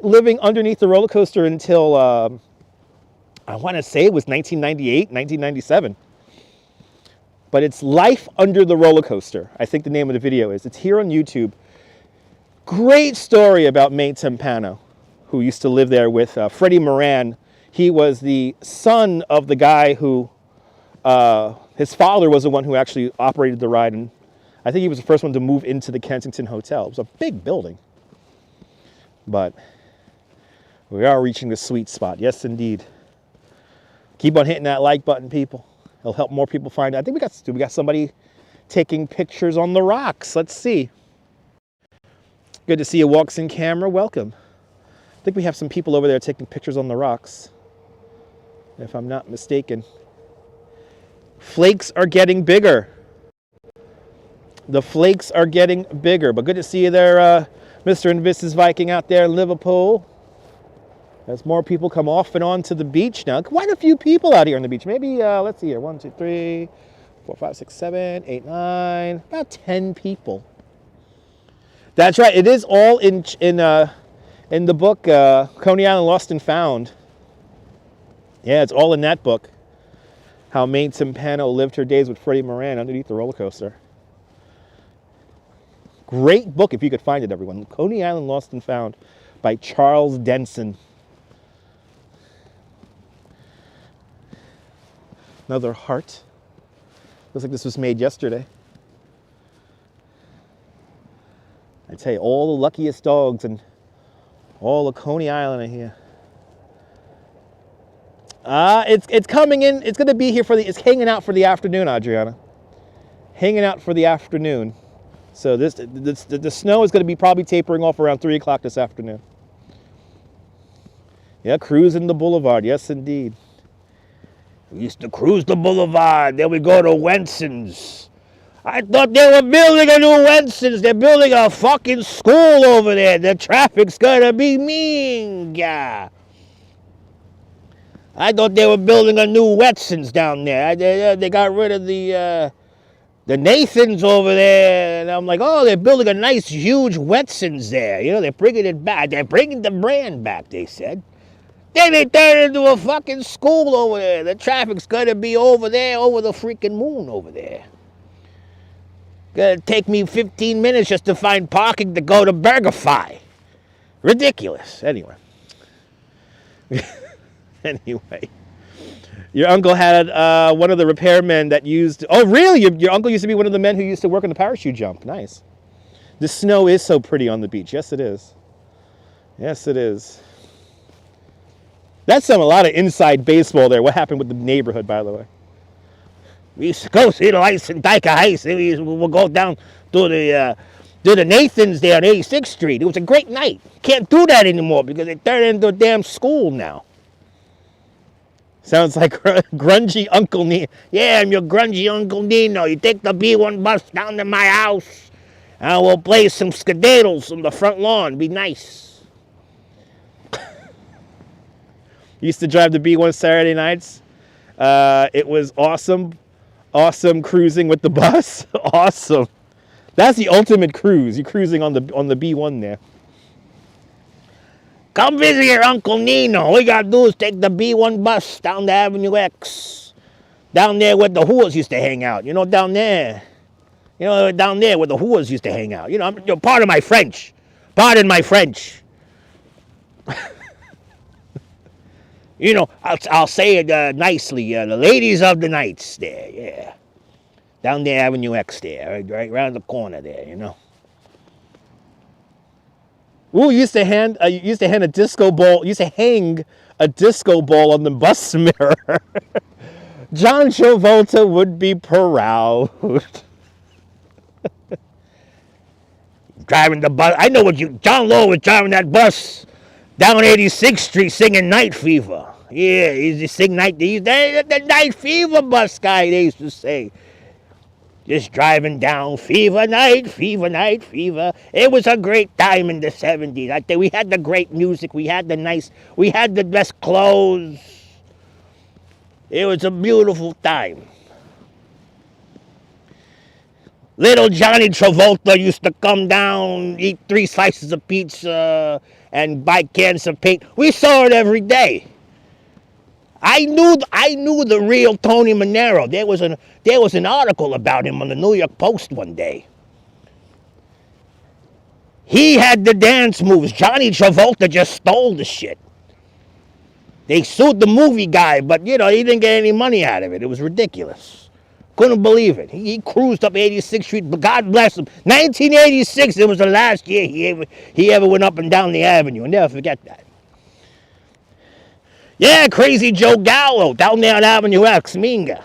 living underneath the roller coaster until I want to say it was 1998, 1997. But it's Life Under the Roller Coaster. I think the name of the video is. It's here on YouTube. Great story about May Timpano, who used to live there with Freddie Moran. He was the son of the guy who, his father was the one who actually operated the ride, and I think he was the first one to move into the Kensington Hotel. It was a big building. But we are reaching the sweet spot. Yes, indeed. Keep on hitting that like button, people. It'll help more people find it. I think we got somebody taking pictures on the rocks. Let's see. Good to see you, Walks in Camera. Welcome. I think we have some people over there taking pictures on the rocks, if I'm not mistaken. Flakes are getting bigger. The flakes are getting bigger. But good to see you there, Mr. and Mrs. Viking out there in Liverpool. As more people come off and on to the beach now. Quite a few people out here on the beach. Maybe, let's see here. 1, 2, 3, 4, 5, 6, 7, 8, 9. About 10 people. That's right. It is all in the book, Coney Island Lost and Found. Yeah, it's all in that book. How May Timpano lived her days with Freddie Moran underneath the roller coaster. Great book if you could find it, everyone. Coney Island Lost and Found by Charles Denson. Another heart. Looks like this was made yesterday. I tell you, all the luckiest dogs and all of Coney Island are here. It's coming in. It's going to be here it's hanging out for the afternoon, Adriana. Hanging out for the afternoon. So the snow is going to be probably tapering off around 3 o'clock this afternoon. Yeah, cruising the boulevard. Yes, indeed. We used to cruise the boulevard. Then we go to Wenson's. I thought they were building a new Wensons. They're building a fucking school over there. The traffic's gonna be mean. Yeah. I thought they were building a new Wetsons down there. They got rid of the Nathans over there. And I'm like, oh, they're building a nice, huge Wetsons there. You know, they're bringing it back. They're bringing the brand back, they said. Then they turned it into a fucking school over there. The traffic's gonna be over there, over the freaking moon over there. Gonna take me 15 minutes just to find parking to go to BurgerFi. Ridiculous. Anyway. Anyway. Your uncle had one of the repairmen that used... Oh, really? Your uncle used to be one of the men who used to work on the parachute jump. Nice. The snow is so pretty on the beach. Yes, it is. Yes, it is. That's a lot of inside baseball there. What happened with the neighborhood, by the way? We used to go see the lights in Dyker Heights. We'll go down to the Nathans there on 86th Street. It was a great night. Can't do that anymore because it turned into a damn school now. Sounds like grungy Uncle Nino. Yeah, I'm your grungy Uncle Nino. You take the B1 bus down to my house, and we'll play some skedaddles on the front lawn. Be nice. Used to drive the B1 Saturday nights. It was awesome. Awesome cruising with the bus. Awesome. That's the ultimate cruise. You're cruising on the B1 there. Come visit your Uncle Nino. All you gotta do is take the B1 bus down to Avenue X. Down there where the whores used to hang out. You know, down there. You know, down there where the whores used to hang out. You know, pardon my French. Pardon my French. You know, I'll say it nicely. The ladies of the nights there, yeah. Down there, Avenue X there, right around the corner there, you know. Ooh, used to hang a disco ball on the bus mirror. John Travolta would be proud. Driving the bus. I know what John Lowe was driving that bus down 86th Street singing Night Fever. Yeah, he used to sing the Night Fever bus guy, they used to say. Just driving down, fever night, fever night, fever. It was a great time in the 70s. I think we had the great music. We had the best clothes. It was a beautiful time. Little Johnny Travolta used to come down, eat 3 slices of pizza, and buy cans of paint. We saw it every day. I knew the real Tony Manero. There was an article about him on the New York Post one day. He had the dance moves. Johnny Travolta just stole the shit. They sued the movie guy, but you know, he didn't get any money out of it. It was ridiculous. Couldn't believe it. He cruised up 86th Street, but God bless him. 1986, it was the last year he ever went up and down the avenue. I'll never forget that. Yeah, Crazy Joe Gallo, down there on Avenue X, Minga.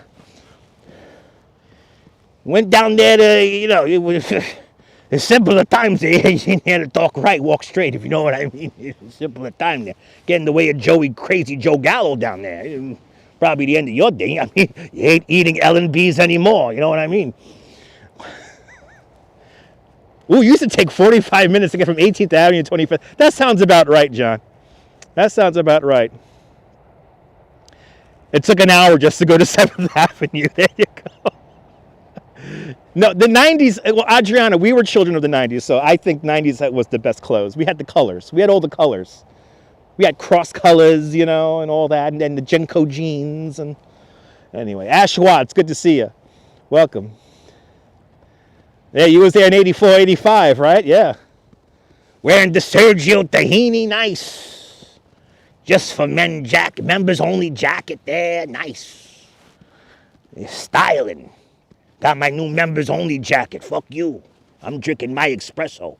Went down there to, you know, it was simpler times there. You didn't have to talk right, walk straight, if you know what I mean. It was simpler time there. Getting the way of Crazy Joe Gallo down there. Probably the end of your day. I mean, you ain't eating L&B's anymore, you know what I mean? Ooh, you used to take 45 minutes to get from 18th Avenue to 25th. That sounds about right, John. That sounds about right. It took an hour just to go to 7th Avenue. There you go. No, the 90s, well, Adriana, we were children of the 90s, so I think 90s was the best clothes. We had the colors. We had all the colors. We had cross colors, you know, and all that, and then the Genco jeans. And anyway, Ash Watts, good to see you. Welcome. Yeah, you was there in 84, 85, right? Yeah. Wearing the Sergio Tahini, nice. Just for men members only jacket there, nice. You're styling. Got my new members only jacket, fuck you. I'm drinking my espresso.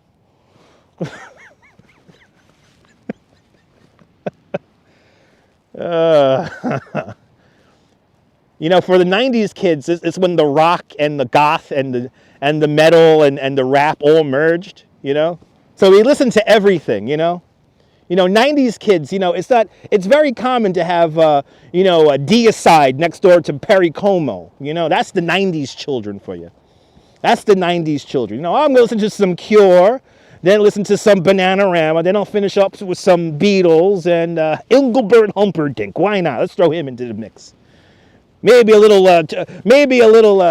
You know, for the 90s kids, it's when the rock and the goth and the metal and the rap all merged, you know? So we listened to everything, you know? You know, 90s kids, you know, it's very common to have, you know, a Deicide next door to Perry Como. You know, that's the 90s children for you. That's the 90s children. You know, I'm going to listen to some Cure, then listen to some Bananarama, then I'll finish up with some Beatles and Engelbert Humperdinck. Why not? Let's throw him into the mix. Maybe a little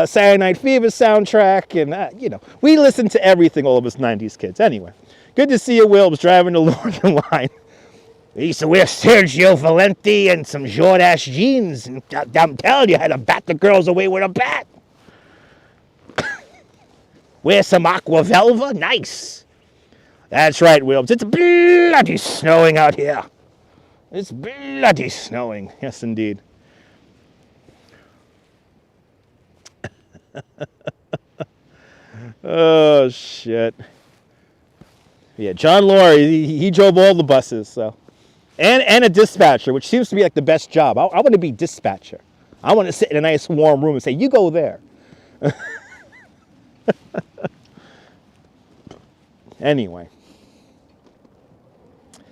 Saturday Night Fever soundtrack, and you know, we listen to everything, all of us 90s kids. Anyway, good to see you, Wilbs, driving the Northern Line. We used to wear Sergio Valenti and some Jordache jeans, and I'm telling you, I had to bat the girls away with a bat. Wear some Aqua Velva, nice. That's right, Wilbs. It's bloody snowing out here. It's bloody snowing. Yes, indeed. Oh, shit. Yeah, John Laurie, he drove all the buses, so. And a dispatcher, which seems to be like the best job. I want to be dispatcher. I want to sit in a nice warm room and say, you go there. Anyway.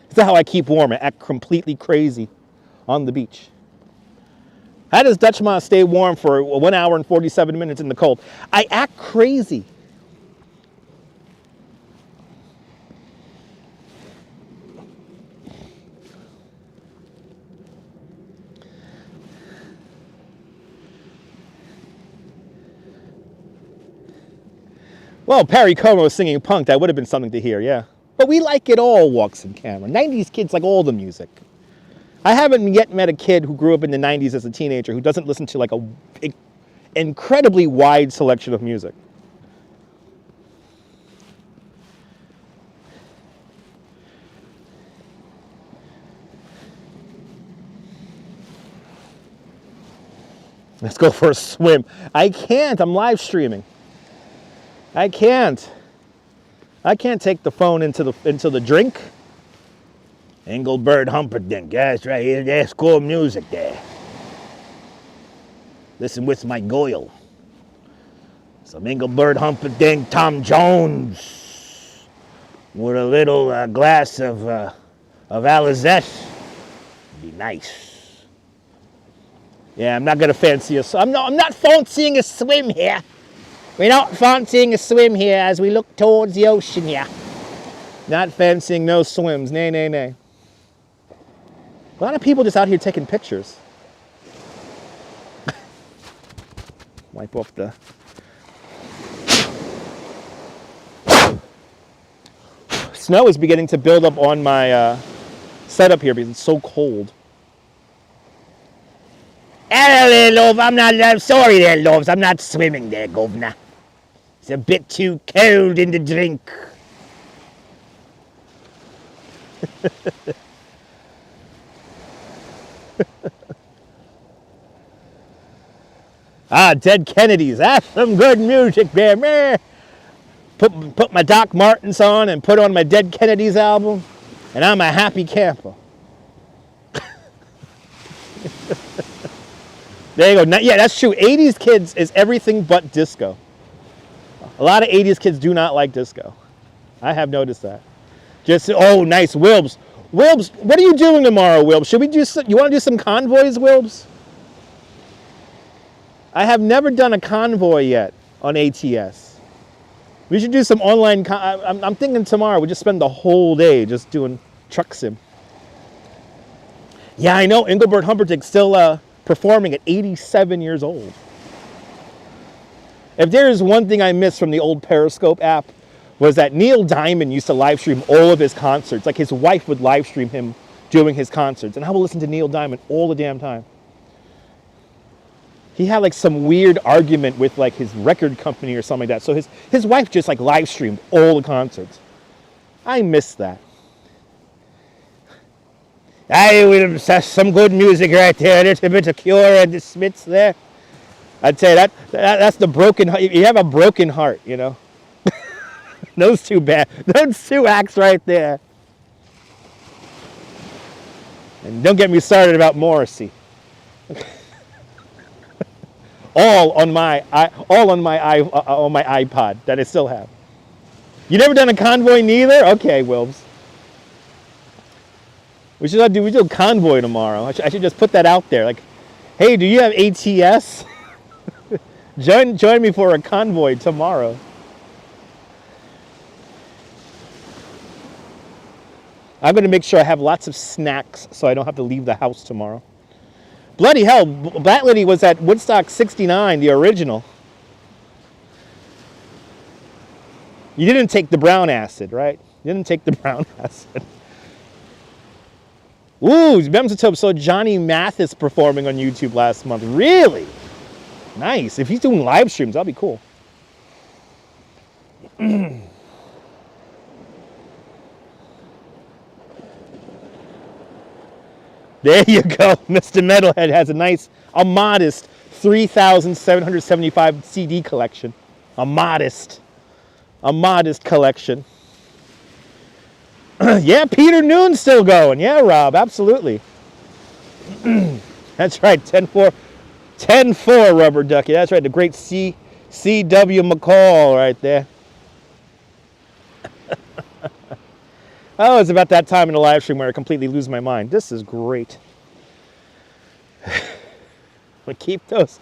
That's how I keep warm. I act completely crazy on the beach. How does Dutchman stay warm for 1 hour and 47 minutes in the cold? I act crazy. Well, Perry Como was singing punk. That would have been something to hear, yeah. But we like it all, Walks in Camera. 90s kids like all the music. I haven't yet met a kid who grew up in the 90s as a teenager who doesn't listen to like a incredibly wide selection of music. Let's go for a swim. I can't. I'm live streaming. I can't take the phone into the drink. Engelbert Humperdinck, that's right, that's cool music there. Listen with my goyle. Some Engelbert Humperdinck, Tom Jones, with a little glass of Alizette. Be nice. Yeah, I'm not gonna fancy I'm not fancying a swim here. We're not fancying a swim here as we look towards the ocean here. Not fancying no swims, nay, nay, nay. A lot of people just out here taking pictures. Wipe off the... Snow is beginning to build up on my setup here because it's so cold. Hello there, love. I'm sorry there, loves. I'm not swimming there, governor. It's a bit too cold in the drink. Dead Kennedys. That's some good music there. Put my Doc Martens on and put on my Dead Kennedys album, and I'm a happy camper. There you go. Yeah, that's true. 80s kids is everything but disco. A lot of 80s kids do not like disco. I have noticed that. Oh, nice. Wilbs, what are you doing tomorrow, Wilbs? Should we you want to do some convoys, Wilbs? I have never done a convoy yet on ATS. We should do some online, I'm thinking tomorrow we just spend the whole day just doing truck sim. Yeah, I know, Engelbert Humperdinck still performing at 87 years old. If there is one thing I miss from the old Periscope app, was that Neil Diamond used to live stream all of his concerts. Like his wife would live stream him doing his concerts. And I would listen to Neil Diamond all the damn time. He had like some weird argument with like his record company or something like that. So his wife just like live streamed all the concerts. I miss that. That's some good music right there. There's a bit of Cure and the Smiths there. I'd say that's the broken heart. You have a broken heart, you know. Those two acts right there. And don't get me started about Morrissey. all on my iPod that I still have. You never done a convoy neither? Okay, Wilbs. We do a convoy tomorrow. I should just put that out there. Like, hey, do you have ATS? Join me for a convoy tomorrow. I'm going to make sure I have lots of snacks so I don't have to leave the house tomorrow. Bloody hell, Bat Lady was at Woodstock 69, the original. You didn't take the brown acid, right? You didn't take the brown acid. Ooh, Memsatope saw Johnny Mathis performing on YouTube last month. Really? Nice. If he's doing live streams, that'll be cool. There you go. Mr. Metalhead has a modest 3,775 CD collection. A modest collection. Yeah, Peter Noon's still going. Yeah, Rob, absolutely. That's right, 10-4 Rubber Ducky. That's right, the great C.W. McCall right there. Oh, it's about that time in the live stream where I completely lose my mind. This is great. But keep those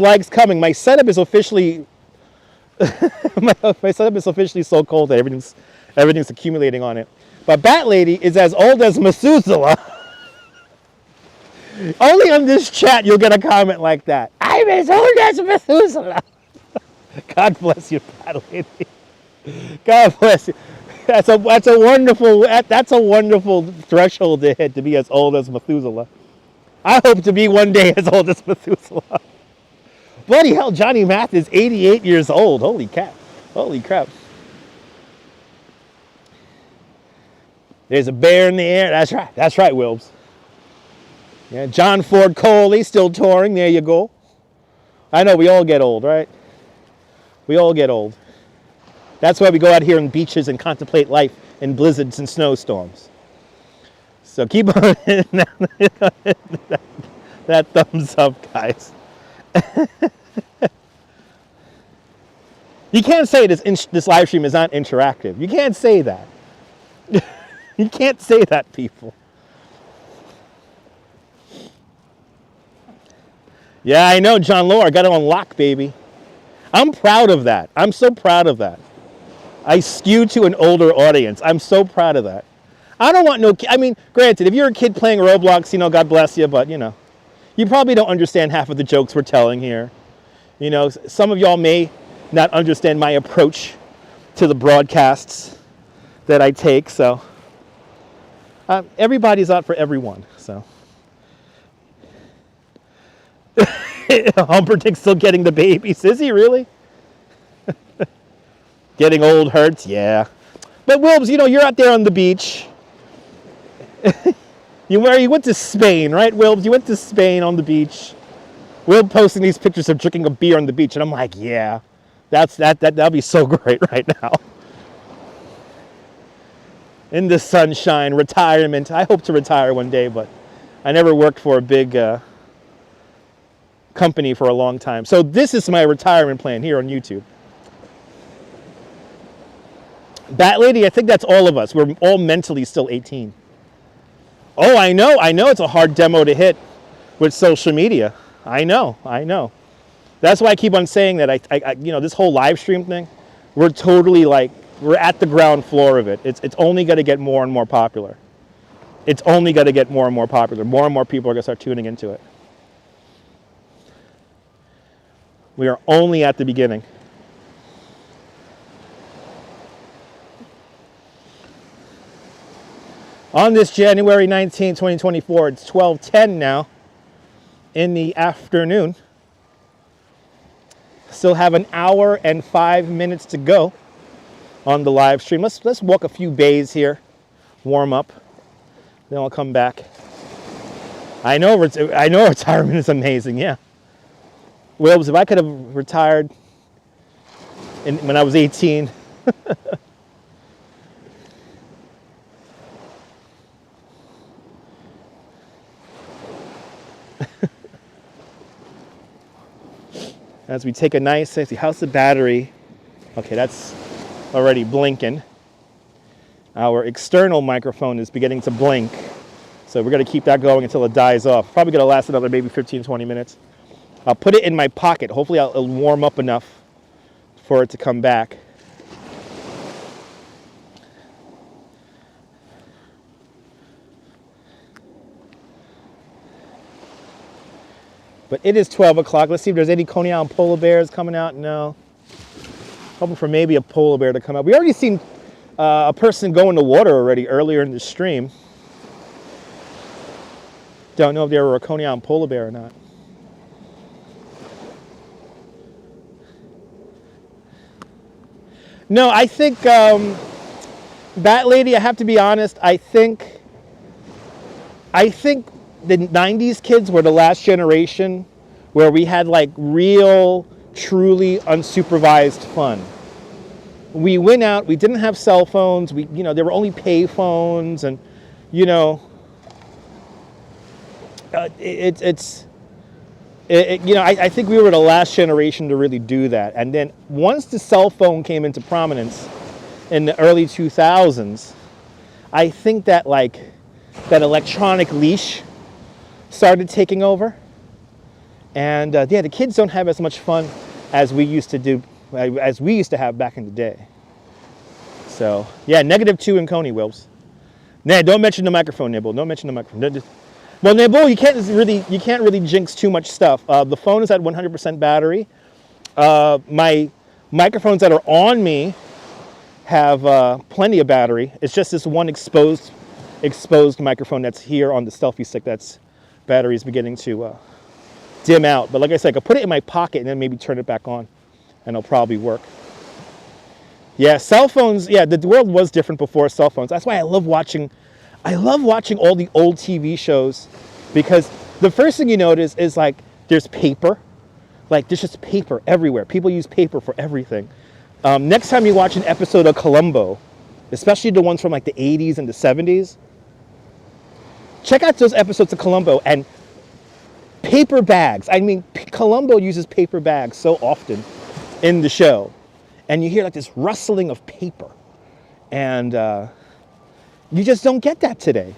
likes coming. My setup is officially my setup is officially so cold that everything's accumulating on it. But Bat Lady is as old as Methuselah. Only on this chat you'll get a comment like that. I'm as old as Methuselah. God bless you, Bat Lady. God bless you. That's a wonderful threshold to hit, to be as old as Methuselah. I hope to be one day as old as Methuselah. Bloody hell, Johnny Math is 88 years old. Holy crap. There's a bear in the air. That's right, Wilbs. Yeah, John Ford Cole, he's still touring. There you go. I know, we all get old, right? We all get old. That's why we go out here on beaches and contemplate life in blizzards and snowstorms. So keep on that thumbs up, guys. You can't say this live stream is not interactive. You can't say that. You can't say that, people. Yeah, I know, John Lowe. I got it on lock, baby. I'm proud of that. I'm so proud of that. I skew to an older audience. I'm so proud of that. I don't want no kid. I mean, granted, if you're a kid playing Roblox, God bless you, but, you probably don't understand half of the jokes we're telling here. Some of y'all may not understand my approach to the broadcasts that I take, so everybody's out for everyone, so. Humperdinck's still getting the babies. Is he really? Getting old hurts, yeah. But Wilbs, you're out there on the beach. You went to Spain, right, Wilbs? You went to Spain on the beach. Will posting these pictures of drinking a beer on the beach, and I'm like, yeah, that'll be so great right now. In the sunshine, retirement. I hope to retire one day, but I never worked for a big company for a long time. So this is my retirement plan here on YouTube. Bat Lady, I think that's all of us. We're all mentally still 18. Oh, I know it's a hard demo to hit with social media. I know. That's why I keep on saying that I this whole live stream thing, we're totally we're at the ground floor of it. It's only going to get more and more popular. It's only going to get more and more popular. More and more people are going to start tuning into it. We are only at the beginning. On this January 19, 2024, it's 12:10 now in the afternoon. Still have an hour and 5 minutes to go on the live stream. Let's walk a few bays here, warm up, then I'll come back. I know retirement is amazing, yeah. Wilbs, if I could have retired when I was 18, as we take a nice, see, how's the battery? Okay, that's already blinking. Our external microphone is beginning to blink. So we're going to keep that going until it dies off. Probably going to last another maybe 15, 20 minutes. I'll put it in my pocket. Hopefully it'll warm up enough for it to come back. But it is 12 o'clock. Let's see if there's any Coney Island polar bears coming out. No. Hoping for maybe a polar bear to come out. We already seen a person go in the water already earlier in the stream. Don't know if they were a Coney Island polar bear or not. No, I think, Bat Lady, I have to be honest, I think the 90s kids were the last generation where we had like real, truly unsupervised fun. We went out, we didn't have cell phones, there were only pay phones, and, I think we were the last generation to really do that. And then once the cell phone came into prominence in the early 2000s, I think that that electronic leash started taking over. And the kids don't have as much fun as we used to have back in the day. So yeah, -2 in Coney, Wills. Nah, don't mention the microphone, Nibble. Don't mention the microphone. Well, Nibble, you can't really jinx too much stuff. The phone is at 100% battery. My microphones that are on me have plenty of battery. It's just this one exposed microphone that's here on the selfie stick that's battery is beginning to dim out. But like I said, I could put it in my pocket and then maybe turn it back on, and it'll probably work. Yeah, cell phones. Yeah, the world was different before cell phones. That's why I love watching all the old TV shows, because the first thing you notice is there's paper. There's just paper everywhere. People use paper for everything. Next time you watch an episode of Columbo, especially the ones from the 80s and the 70s, check out those episodes of Columbo and paper bags. I mean, Columbo uses paper bags so often in the show. And you hear this rustling of paper. And you just don't get that today.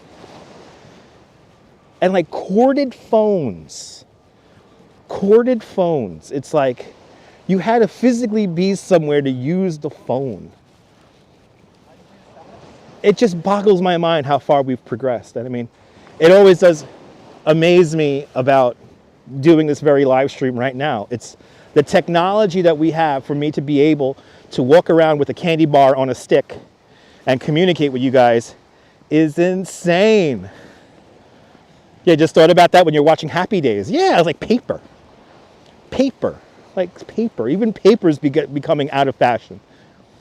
And corded phones. It's you had to physically be somewhere to use the phone. It just boggles my mind how far we've progressed. And I mean, it always does amaze me about doing this very live stream right now. It's the technology that we have for me to be able to walk around with a candy bar on a stick and communicate with you guys is insane. Yeah, just thought about that when you're watching Happy Days. Yeah, it's paper. Paper. Paper. Even paper is becoming out of fashion.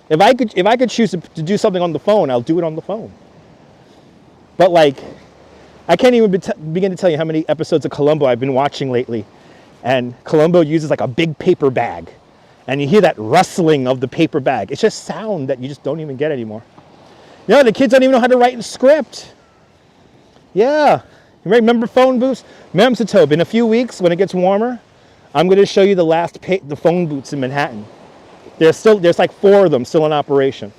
If I could choose to do something on the phone, I'll do it on the phone. But I can't even begin to tell you how many episodes of Columbo I've been watching lately. And Columbo uses a big paper bag. And you hear that rustling of the paper bag. It's just sound that you just don't even get anymore. The kids don't even know how to write in script. Yeah. You remember phone booths? Memsatobe, in a few weeks when it gets warmer, I'm going to show you the phone booths in Manhattan. There's 4 of them still in operation.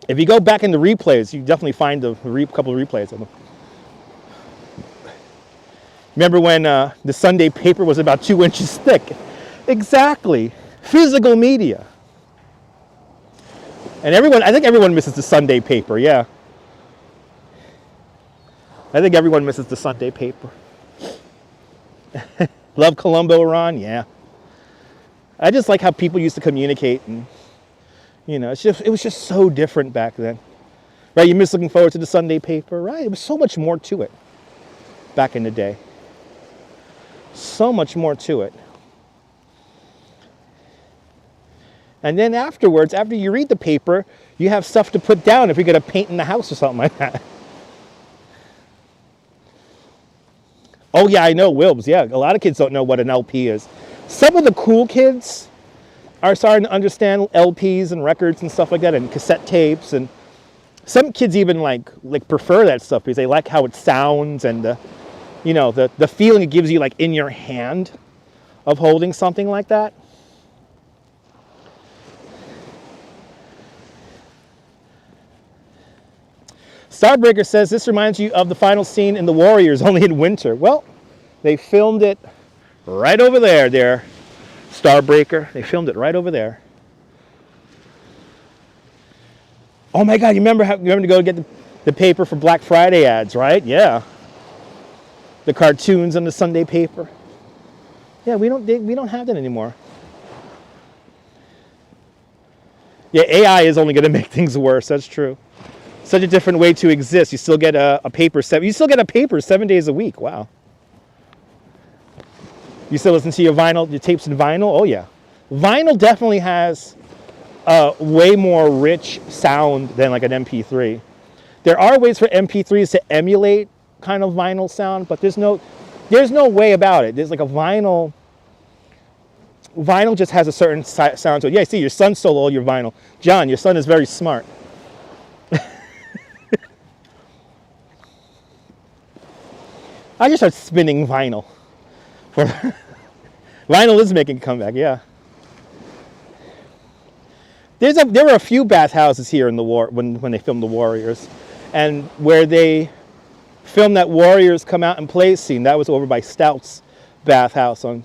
If you go back in the replays, you definitely find a couple of replays of them. Remember when the Sunday paper was about 2 inches thick? Exactly. Physical media. And I think everyone misses the Sunday paper, yeah. I think everyone misses the Sunday paper. Love Columbo, Iran? Yeah. I just like how people used to communicate, and it was just so different back then. Right? You miss looking forward to the Sunday paper, right? It was so much more to it back in the day. So much more to it. And then afterwards, after you read the paper, you have stuff to put down if you're going to paint in the house or something like that. Oh yeah, I know, Wilbs. Yeah, a lot of kids don't know what an LP is. Some of the cool kids are starting to understand LPs and records and stuff like that, and cassette tapes, and some kids even prefer that stuff because they like how it sounds and the feeling it gives you in your hand of holding something like that. Starbreaker says this reminds you of the final scene in The Warriors, only in winter. Well, they filmed it Right over there. Starbreaker. They filmed it right over there. Oh my God! You remember to go get the paper for Black Friday ads, right? Yeah. The cartoons on the Sunday paper. Yeah, we don't have that anymore. Yeah, AI is only going to make things worse. That's true. Such a different way to exist. You still get a paper. You still get a paper 7 days a week. Wow. You still listen to your tapes in vinyl? Oh yeah. Vinyl definitely has a way more rich sound than like an MP3. There are ways for MP3s to emulate kind of vinyl sound, but there's no way about it. There's like a vinyl just has a certain sound to it. Yeah, see, your son stole all your vinyl. John, your son is very smart. I just start spinning vinyl. Vinyl is making a comeback, yeah. There were a few bathhouses here in the war when they filmed The Warriors, and where they filmed that Warriors come out and play scene. That was over by Stout's bathhouse on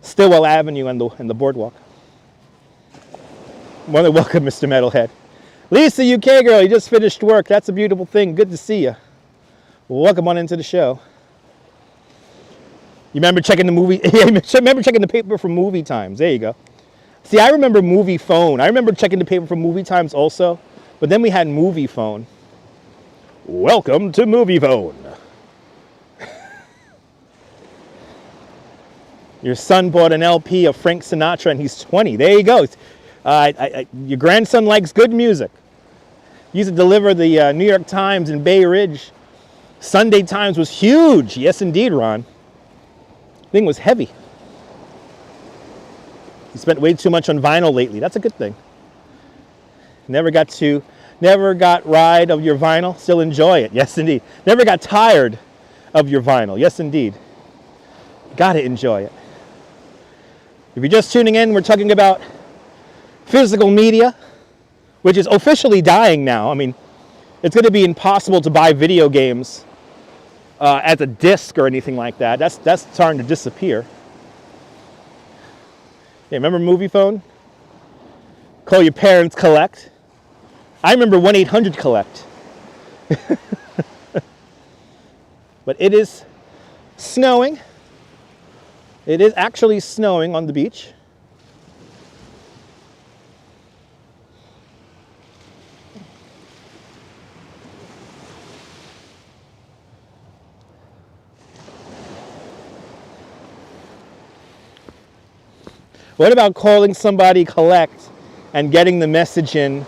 Stillwell Avenue and the Boardwalk. Want to welcome Mr. Metalhead. Lisa, UK girl, you just finished work. That's a beautiful thing. Good to see you. Welcome on into the show. You remember checking the movie? Remember checking the paper for movie times? There you go. See, I remember movie phone. I remember checking the paper for movie times also, but then we had movie phone. Welcome to movie phone. Your son bought an LP of Frank Sinatra and he's 20. There you go. Your grandson likes good music. He used to deliver the New York Times in Bay Ridge. Sunday Times was huge. Yes, indeed, Ron. Thing was heavy. You spent way too much on vinyl lately. That's a good thing. Never got ride of your vinyl. Still enjoy it. Yes, indeed. Never got tired of your vinyl. Yes, indeed. Gotta enjoy it. If you're just tuning in, we're talking about physical media, which is officially dying now. I mean, it's going to be impossible to buy video games as a disc or anything like that. That's starting to disappear. Yeah, remember movie phone? Call your parents, collect. I remember 1-800-collect. But it is snowing. It is actually snowing on the beach. What about calling somebody collect and getting the message in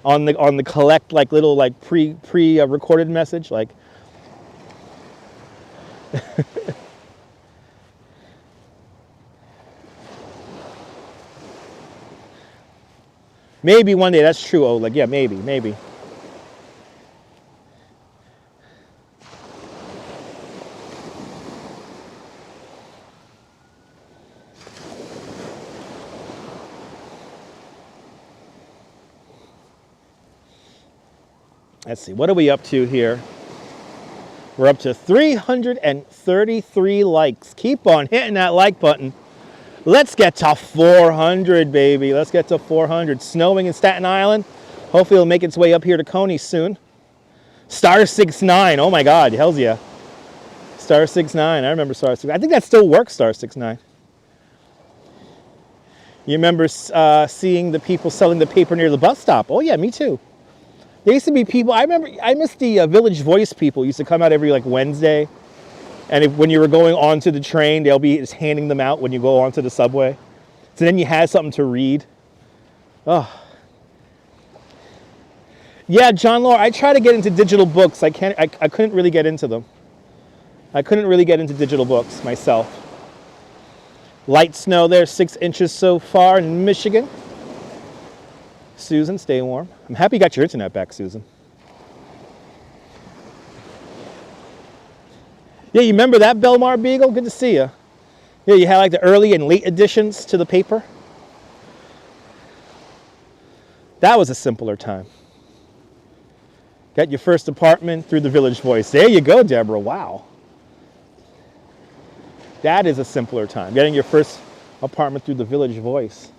on the collect, like little like pre recorded message, like maybe one day. That's true. Oh, like yeah, maybe. Let's see, what are we up to here? We're up to 333 likes. Keep on hitting that like button. Let's get to 400, baby. Let's get to 400. Snowing in Staten Island. Hopefully it'll make its way up here to Coney soon. Star 69. Oh my God, hells yeah. Star 69. I remember Star 69. I think that still works, Star 69. You remember seeing the people selling the paper near the bus stop? Oh yeah, me too. There used to be people, I miss the Village Voice people. Used to come out every like Wednesday. And when you were going onto the train, they'll be just handing them out when you go onto the subway. So then you had something to read. Oh. Yeah, John Law, I try to get into digital books. I couldn't really get into them. I couldn't really get into digital books myself. Light snow there, 6 inches so far in Michigan. Susan, stay warm. I'm happy you got your internet back, Susan. Yeah, you remember that Belmar Beagle? Good to see you. Yeah, you had like the early and late editions to the paper. That was a simpler time. Got your first apartment through the Village Voice. There you go, Deborah. Wow. That is a simpler time. Getting your first apartment through the Village Voice.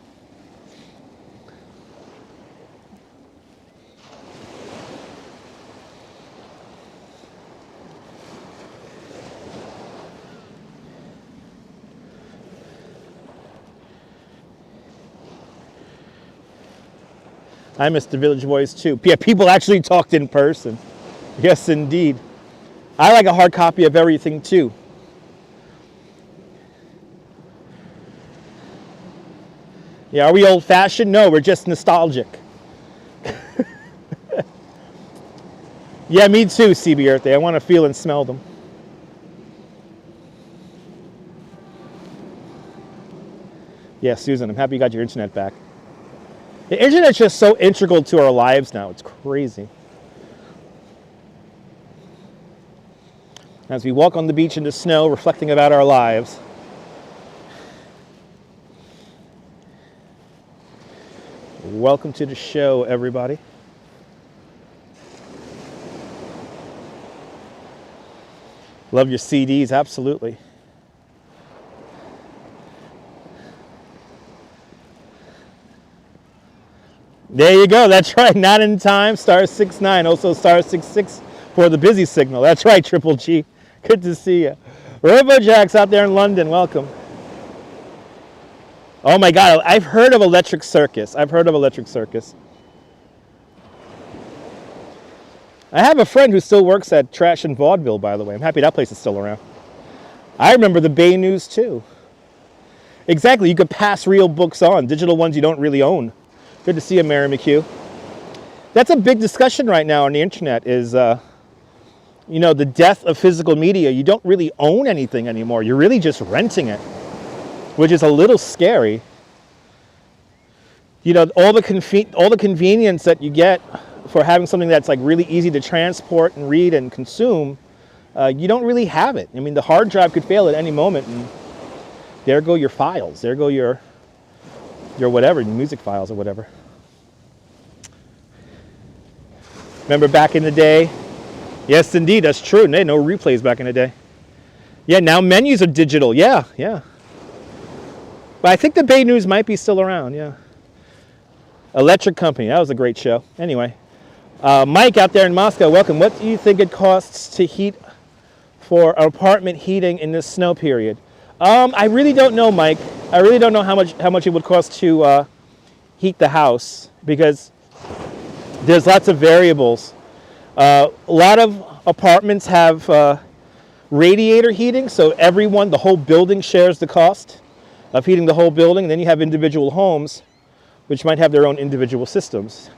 I miss the Village Voice too. Yeah, people actually talked in person. Yes, indeed. I like a hard copy of everything too. Yeah, are we old-fashioned? No, we're just nostalgic. Yeah, me too, CB Earth Day. I want to feel and smell them. Yeah, Susan, I'm happy you got your internet back. The internet's just so integral to our lives now. It's crazy. As we walk on the beach in the snow, reflecting about our lives. Welcome to the show, everybody. Love your CDs, absolutely. There you go, that's right, not in time, *69, also *66 for the busy signal. That's right, Triple G, good to see you. RoboJack's out there in London, welcome. Oh my God, I've heard of Electric Circus. I have a friend who still works at Trash and Vaudeville, by the way. I'm happy that place is still around. I remember the Bay News too. Exactly, you could pass real books on, digital ones you don't really own. Good to see you, Mary McHugh. That's a big discussion right now on the internet is, you know, the death of physical media. You don't really own anything anymore. You're really just renting it, which is a little scary. You know, all the convenience that you get for having something that's like really easy to transport and read and consume, you don't really have it. I mean, the hard drive could fail at any moment, and there go your files. There go your whatever, music files or whatever. Remember back in the day? Yes, indeed, that's true. No replays back in the day. Yeah, now menus are digital. Yeah. But I think the Bay News might be still around, yeah. Electric Company, that was a great show. Anyway, Mike out there in Moscow, welcome. What do you think it costs to heat for apartment heating in this snow period? I really don't know, Mike. I really don't know how much it would cost to heat the house because there's lots of variables. A lot of apartments have radiator heating, so the whole building shares the cost of heating the whole building. And then you have individual homes, which might have their own individual systems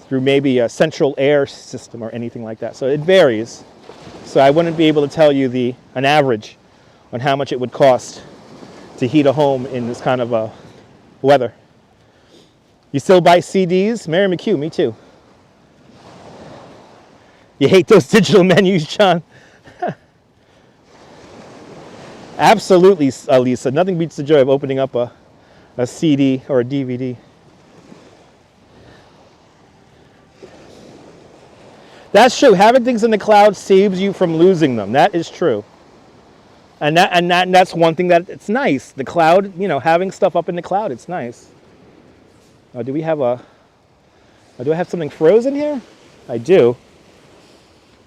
through maybe a central air system or anything like that. So it varies. So I wouldn't be able to tell you an average on how much it would cost to heat a home in this kind of weather. You still buy CDs? Mary McHugh, me too. You hate those digital menus, John? Absolutely, Lisa. Nothing beats the joy of opening up a CD or a DVD. That's true. Having things in the cloud saves you from losing them. That is true. And that's one thing that it's nice. The cloud, you know, having stuff up in the cloud, it's nice. Do I have something frozen here? I do.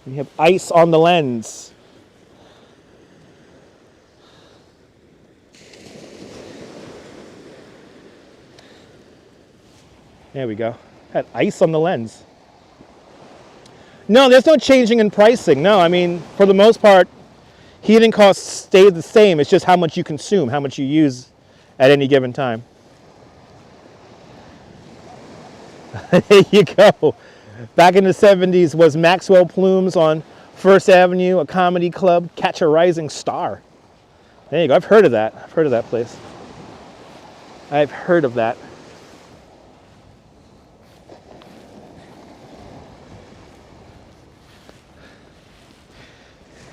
We have ice on the lens. There we go. Had ice on the lens. No, there's no changing in pricing. No, I mean, for the most part, heating costs stay the same. It's just how much you consume, how much you use at any given time. There you go. Back in the 70s was Maxwell Plume's on First Avenue, a comedy club, Catch a Rising Star. There you go. I've heard of that. I've heard of that place. I've heard of that.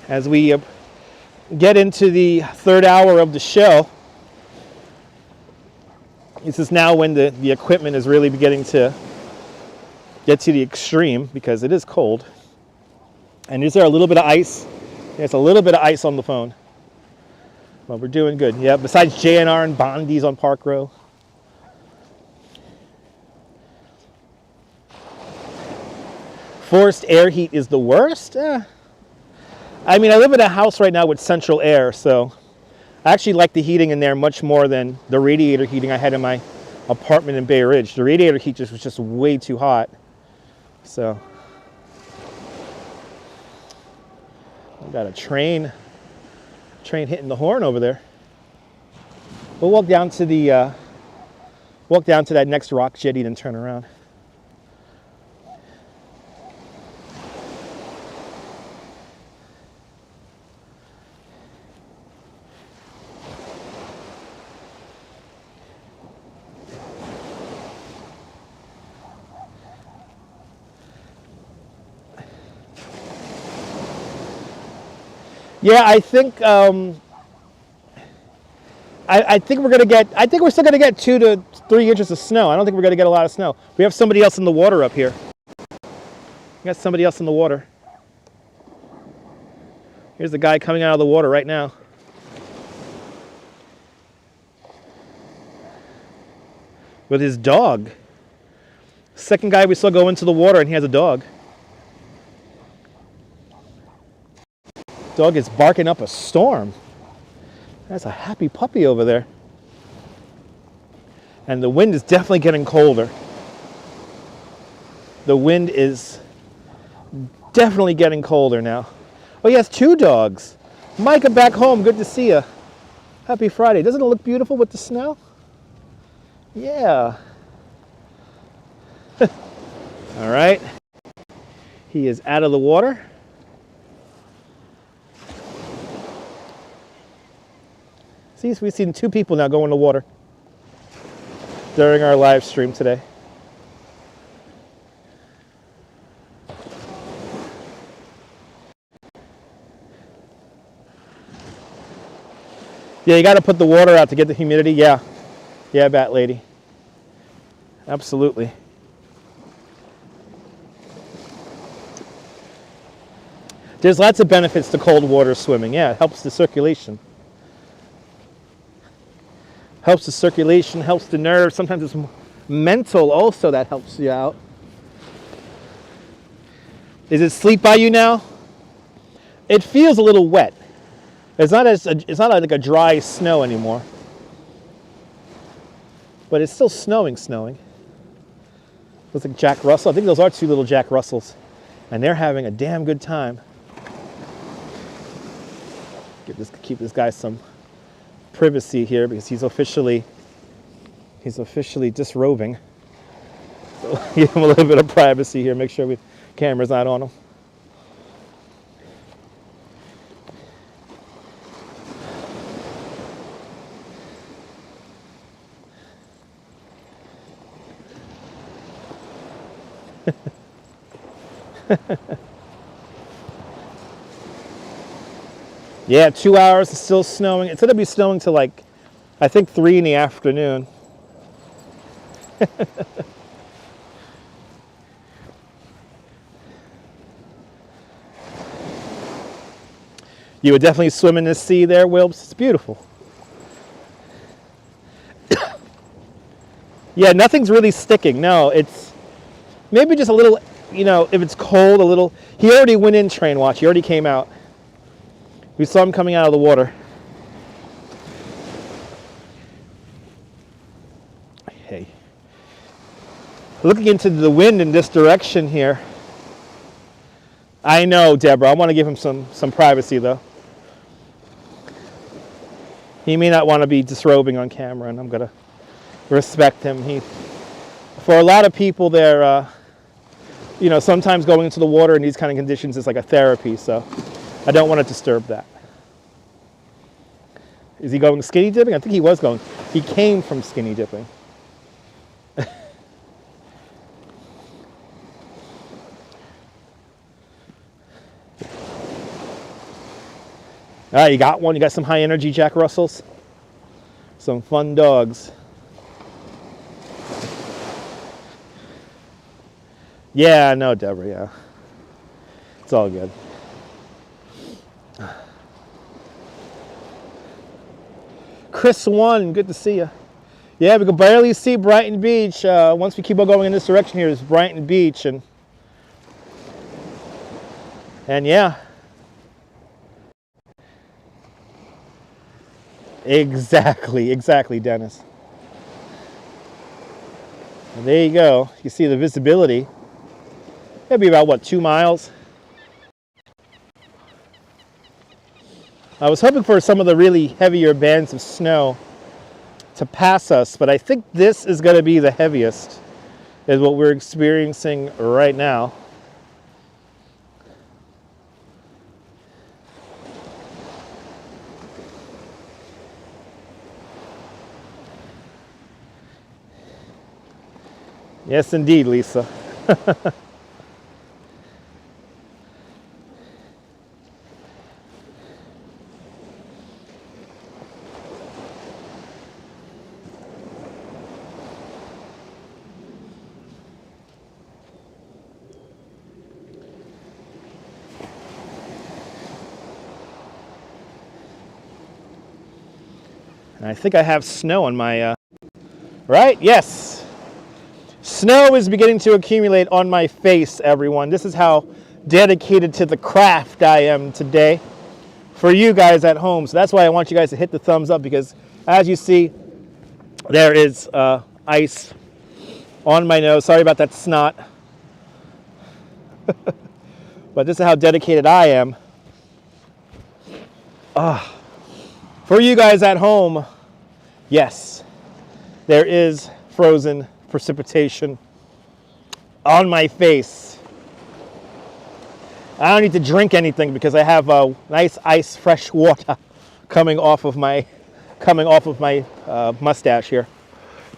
As we get into the third hour of the show, this is now when the equipment is really beginning to get to the extreme because it is cold. And is there a little bit of ice? There's a little bit of ice on the phone. Well, we're doing good. Yeah, besides JNR and Bondi's on Park Row. Forced air heat is the worst? I mean, I live in a house right now with central air, so I actually like the heating in there much more than the radiator heating I had in my apartment in Bay Ridge. The radiator heat was just way too hot. So, we got a train hitting the horn over there. We'll walk down to that next rock jetty, then turn around. Yeah, I think I think we're gonna get. I think we're still gonna get 2 to 3 inches of snow. I don't think we're gonna get a lot of snow. We have somebody else in the water up here. We got somebody else in the water. Here's the guy coming out of the water right now. With his dog. Second guy we saw go into the water, and he has a dog. Dog is barking up a storm. That's a happy puppy over there. And the wind is definitely getting colder. The wind is definitely getting colder now. Oh, he has 2 dogs. Micah, back home. Good to see you. Happy Friday. Doesn't it look beautiful with the snow? Yeah. All right. He is out of the water. See, we've seen 2 people now go in the water during our live stream today. Yeah, you got to put the water out to get the humidity. Yeah, Bat Lady. Absolutely. There's lots of benefits to cold water swimming. Yeah, it helps the circulation. Helps the circulation, helps the nerves. Sometimes it's mental also that helps you out. Is it sleep by you now? It feels a little wet. It's not like a dry snow anymore. But it's still snowing. Looks like Jack Russell. I think those are 2 little Jack Russells. And they're having a damn good time. Keep this guy some privacy here because he's officially disrobing. So give him a little bit of privacy here. Make sure the camera's not on him. Yeah, 2 hours, it's still snowing. It's going to be snowing till like, I think 3 in the afternoon. You would definitely swim in the sea there, Wilbs. It's beautiful. Yeah, nothing's really sticking. No, it's maybe just a little, if it's cold, a little. He already went in train watch. He already came out. We saw him coming out of the water. Hey. Looking into the wind in this direction here. I know, Deborah. I want to give him some privacy, though. He may not want to be disrobing on camera, and I'm going to respect him. For a lot of people, they're, sometimes going into the water in these kind of conditions is like a therapy, so I don't want to disturb that. Is he going skinny dipping? I think he was going. He came from skinny dipping. All right, you got one. You got some high energy Jack Russells. Some fun dogs. Yeah, I know, Deborah, yeah. It's all good. Chris 1, good to see you. Yeah, we can barely see Brighton Beach. Once we keep on going in this direction here is Brighton Beach, and yeah. Exactly, Dennis. And there you go. You see the visibility. That'd be about, what, 2 miles? I was hoping for some of the really heavier bands of snow to pass us, but I think this is going to be the heaviest, is what we're experiencing right now. Yes, indeed, Lisa. And I think I have snow on my, right? Yes. Snow is beginning to accumulate on my face, everyone. This is how dedicated to the craft I am today for you guys at home. So that's why I want you guys to hit the thumbs up, because as you see, there is ice on my nose. Sorry about that snot. But this is how dedicated I am. For you guys at home, yes, there is frozen precipitation on my face. I don't need to drink anything because I have nice ice fresh water coming off of my mustache here.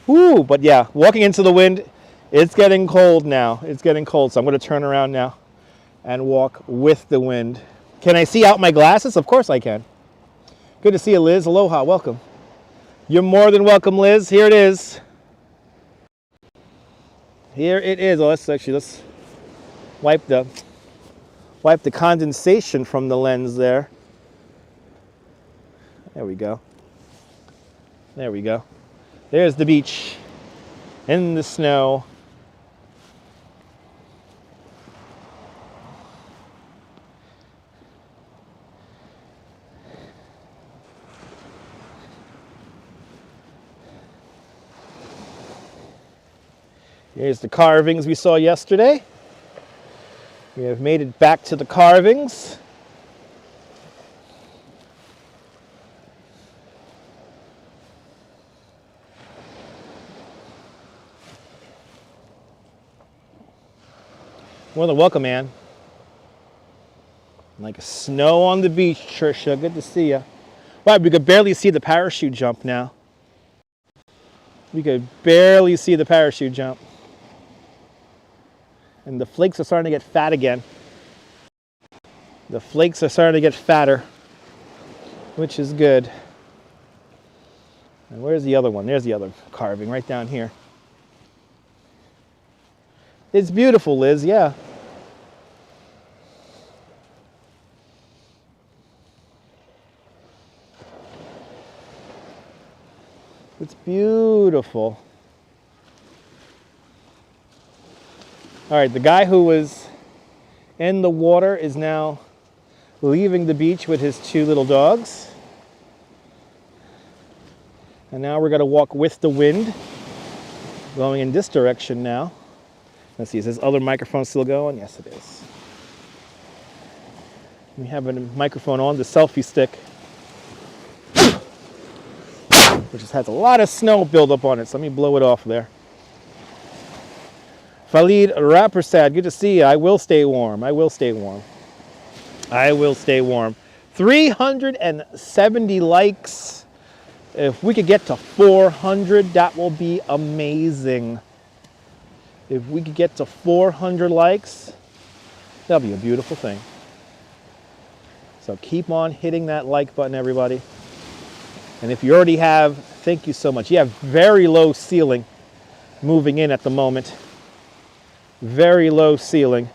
Woo, but yeah, walking into the wind, it's getting cold now. It's getting cold, so I'm going to turn around now and walk with the wind. Can I see out my glasses? Of course I can. Good to see you, Liz. Aloha, welcome. You're more than welcome, Liz. Here it is. Here it is. Oh, let's wipe the condensation from the lens there. There we go. There we go. There's the beach in the snow. Here's the carvings we saw yesterday. We have made it back to the carvings. More than welcome, man. Like snow on the beach, Trisha. Good to see you. Wow, we could barely see the parachute jump now. We could barely see the parachute jump. And the flakes are starting to get fat again. The flakes are starting to get fatter, which is good. And where's the other one? There's the other carving right down here. It's beautiful, Liz, yeah. It's beautiful. All right, the guy who was in the water is now leaving the beach with his 2 little dogs. And now we're going to walk with the wind, going in this direction now. Let's see, is this other microphone still going? Yes, it is. We have a microphone on the selfie stick, which just has a lot of snow buildup on it. So let me blow it off there. Khalid Rappersad, good to see you. I will stay warm. I will stay warm. I will stay warm. 370 likes. If we could get to 400, that will be amazing. If we could get to 400 likes, that'll be a beautiful thing. So keep on hitting that like button, everybody. And if you already have, thank you so much. You have very low ceiling moving in at the moment. Very low ceiling.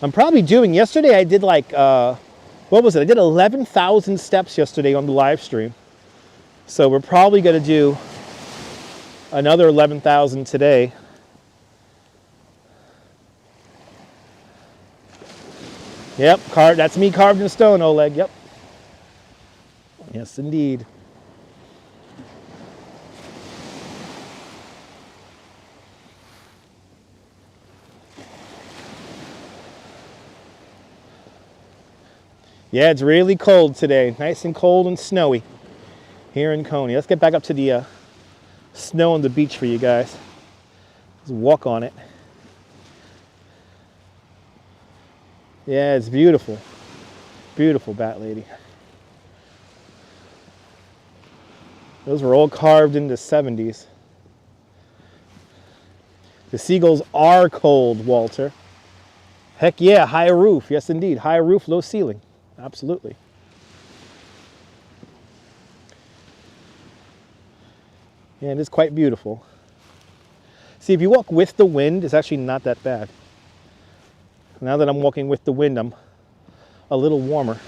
I'm probably doing, yesterday I did like what was it? I did 11,000 steps yesterday on the live stream. So we're probably going to do another 11,000 today. Yep, that's me carved in stone, Oleg. Yep. Yes, indeed. Yeah, it's really cold today. Nice and cold and snowy here in Coney. Let's get back up to the snow on the beach for you guys. Let's walk on it. Yeah, it's beautiful. Beautiful, Bat Lady. Those were all carved in the 70s. The seagulls are cold, Walter. Heck yeah, high roof. Yes, indeed. High roof, low ceiling. Absolutely. Yeah, it is quite beautiful. See, if you walk with the wind, it's actually not that bad. Now that I'm walking with the wind, I'm a little warmer.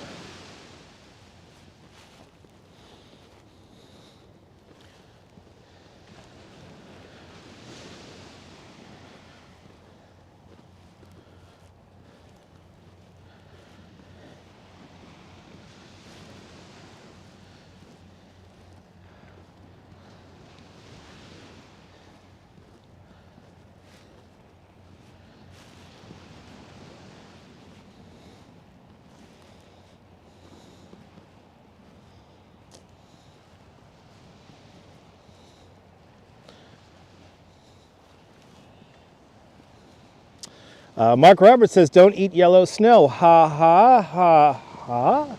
Mark Roberts says, don't eat yellow snow. Ha ha ha ha.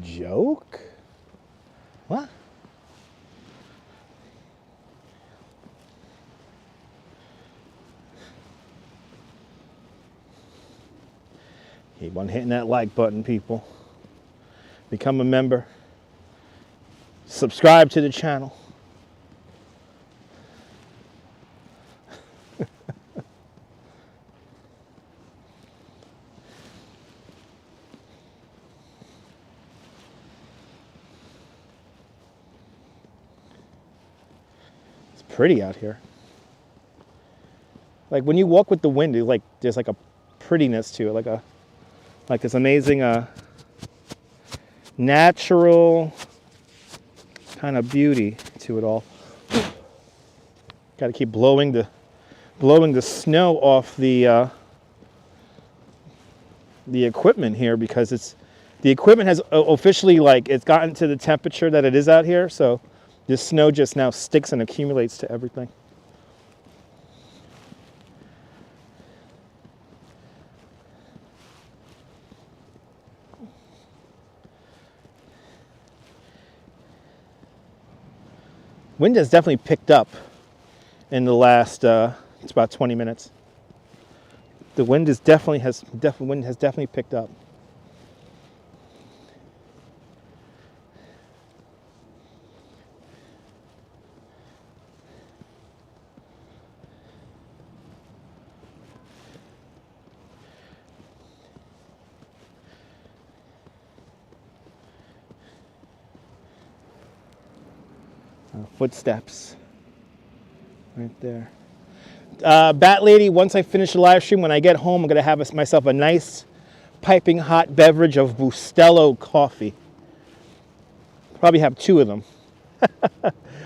Joke? What? Keep on hitting that like button, people. Become a member. Subscribe to the channel. Pretty out here. Like when you walk with the wind, it's like there's like a prettiness to it, like this amazing natural kind of beauty to it all. Got to keep blowing the snow off the equipment here, because the equipment has officially, like, it's gotten to the temperature that it is out here, so this snow just now sticks and accumulates to everything. Wind has definitely picked up in the last, it's about 20 minutes. The wind has definitely picked up. Footsteps right there. Bat Lady, once I finish the live stream, when I get home, I'm going to have myself a nice piping hot beverage of Bustelo coffee. Probably have 2 of them.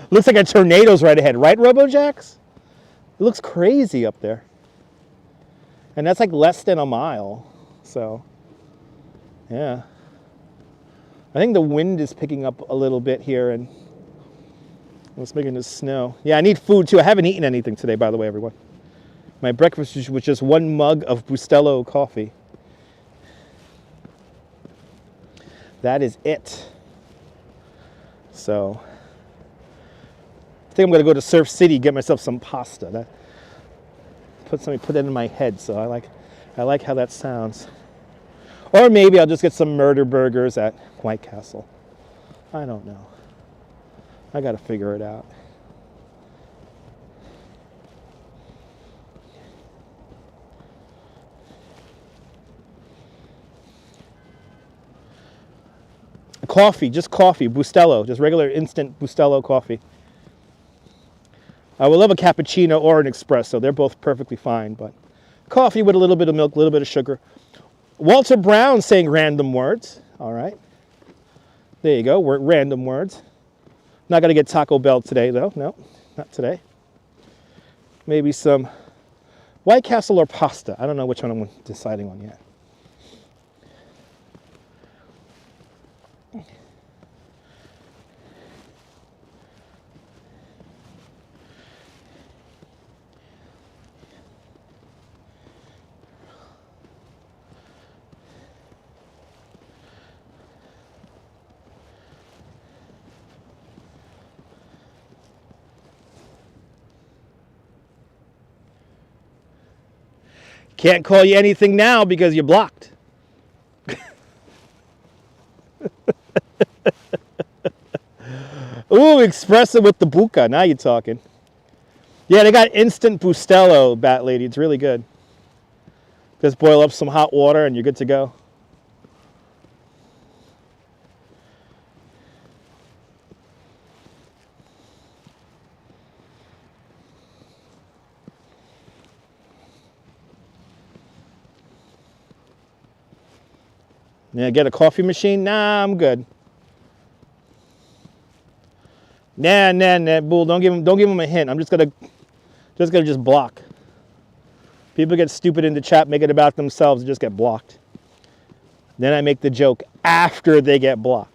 Looks like a tornado's right ahead, right, RoboJax? It looks crazy up there. And that's like less than a mile. So, yeah. I think the wind is picking up a little bit here, and it's making this snow. Yeah, I need food too. I haven't eaten anything today, by the way, everyone. My breakfast was just 1 mug of Bustelo coffee. That is it. So, I think I'm gonna go to Surf City, get myself some pasta. Put that in my head. So I like how that sounds. Or maybe I'll just get some murder burgers at White Castle. I don't know. I gotta figure it out. Coffee, just coffee, Bustelo, just regular instant Bustelo coffee. I would love a cappuccino or an espresso. They're both perfectly fine, but coffee with a little bit of milk, a little bit of sugar. Walter Brown saying random words. All right. There you go, random words. Not going to get Taco Bell today, though. No, not today. Maybe some White Castle or pasta. I don't know which one I'm deciding on yet. Can't call you anything now because you're blocked. Ooh, espresso with the buca. Now you're talking. Yeah, they got instant Bustelo, Bat Lady. It's really good. Just boil up some hot water and you're good to go. Yeah, get a coffee machine? Nah, I'm good. Nah, bull. Don't give him a hint. I'm just gonna block. People get stupid in the chat, make it about themselves, and just get blocked. Then I make the joke after they get blocked.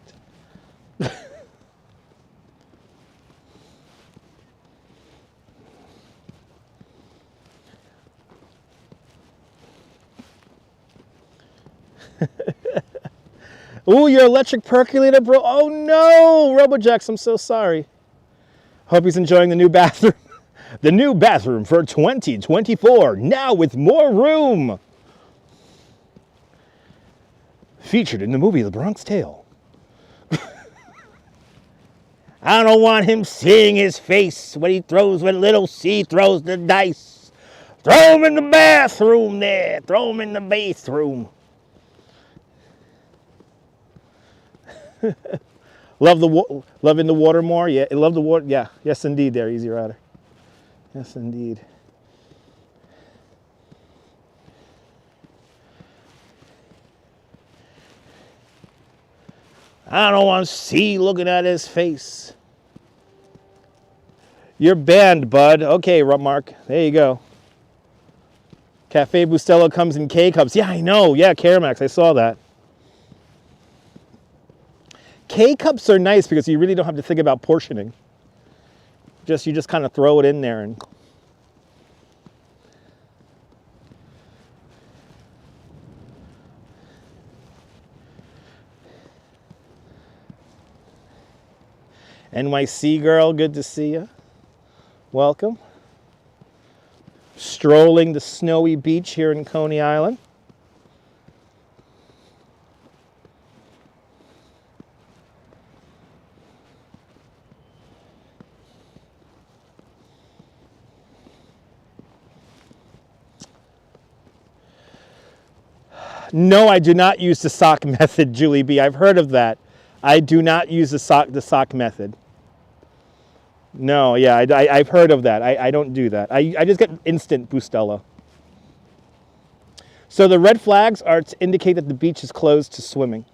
Ooh, your electric percolator, bro. Oh no, RoboJax, I'm so sorry. Hope he's enjoying the new bathroom. The new bathroom for 2024, now with more room. Featured in the movie The Bronx Tale. I don't want him seeing his face when little C throws the dice. Throw him in the bathroom there. Throw him in the bathroom. Loving the water more. Yeah, love the water. Yeah, yes indeed. There, Easy Rider. Yes indeed. I don't want to see looking at his face. You're banned, bud. Okay, Mark. There you go. Cafe Bustelo comes in K-cups. Yeah, I know. Yeah, Caramax. I saw that. K-cups are nice because you really don't have to think about portioning. You just kind of throw it in there and NYC girl, good to see you. Welcome. Strolling the snowy beach here in Coney Island. No, I do not use the sock method, Julie B. I've heard of that. I do not use the sock method. No, yeah, I've heard of that. I don't do that. I just get instant Bustelo. So the red flags are to indicate that the beach is closed to swimming.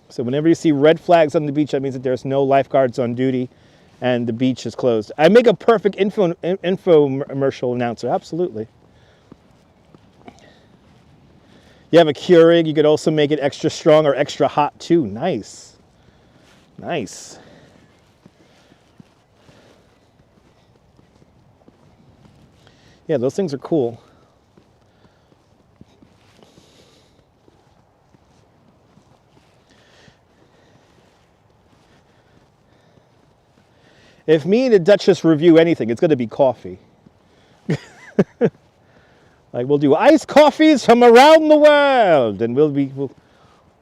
So whenever you see red flags on the beach, that means that there's no lifeguards on duty and the beach is closed. I make a perfect infomercial announcer, absolutely. You have a Keurig, you could also make it extra strong or extra hot too. Nice. Nice. Yeah, those things are cool. If me and the Duchess review anything, it's going to be coffee. Like we'll do iced coffees from around the world, and we'll do.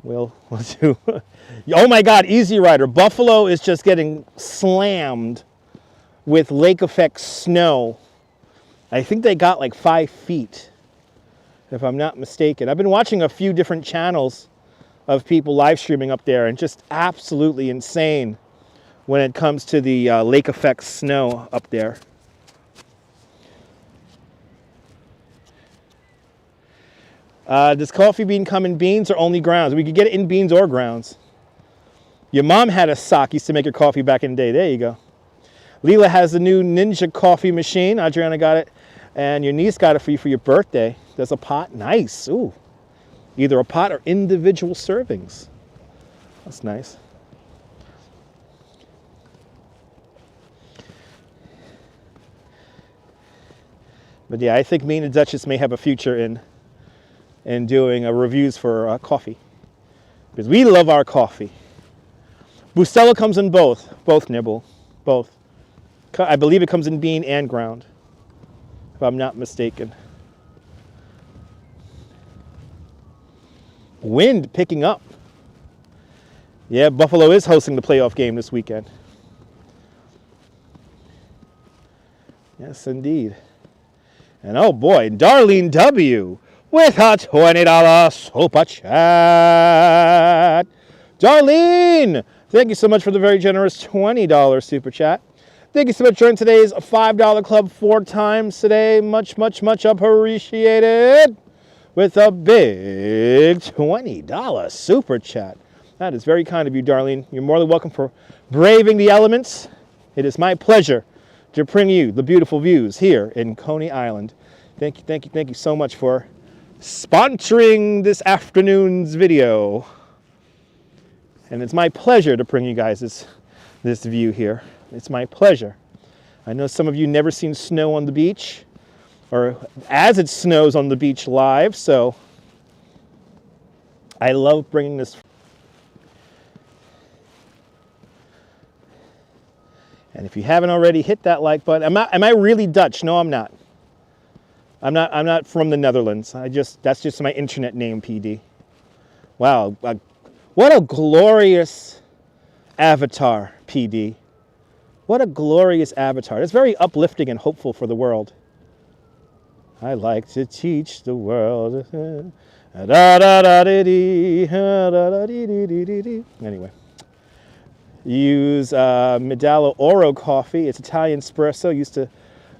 Oh my God, Easy Rider. Buffalo is just getting slammed with lake effect snow. I think they got like 5 feet. if I'm not mistaken. I've been watching a few different channels of people live streaming up there, and just absolutely insane when it comes to the lake effect snow up there. Does coffee bean come in beans or only grounds? We could get it in beans or grounds. Your mom had a sock, used to make her coffee back in the day. There you go. Leela has the new Ninja coffee machine. Adriana got it. And your niece got it for you for your birthday. There's a pot. Nice. Ooh. Either a pot or individual servings. That's nice. But yeah, I think me and the Duchess may have a future in doing reviews for coffee. Because we love our coffee. Bustelo comes in both. Both, Nibble. Both. I believe it comes in bean and ground, if I'm not mistaken. Wind picking up. Yeah, Buffalo is hosting the playoff game this weekend. Yes, indeed. And oh boy, Darlene W. with a $20 super chat. Darlene, thank you so much for the very generous $20 super chat. Thank you so much for joining today's $5 club 4 times today. Much, much, much appreciated. With a big $20 super chat. That is very kind of you, Darlene. You're more than welcome for braving the elements. It is my pleasure to bring you the beautiful views here in Coney Island. Thank you, thank you, thank you so much for sponsoring this afternoon's video. And it's my pleasure to bring you guys this view here. It's my pleasure. I know some of you never seen snow on the beach, or as it snows on the beach live, so I love bringing this. And if you haven't already, hit that like button. Am I really Dutch? No, I'm not. I'm not from the Netherlands. That's just my internet name, PD. Wow, what a glorious avatar, PD. What a glorious avatar. It's very uplifting and hopeful for the world. I like to teach the world. Anyway. Use Medallo Oro coffee. It's Italian espresso. Used to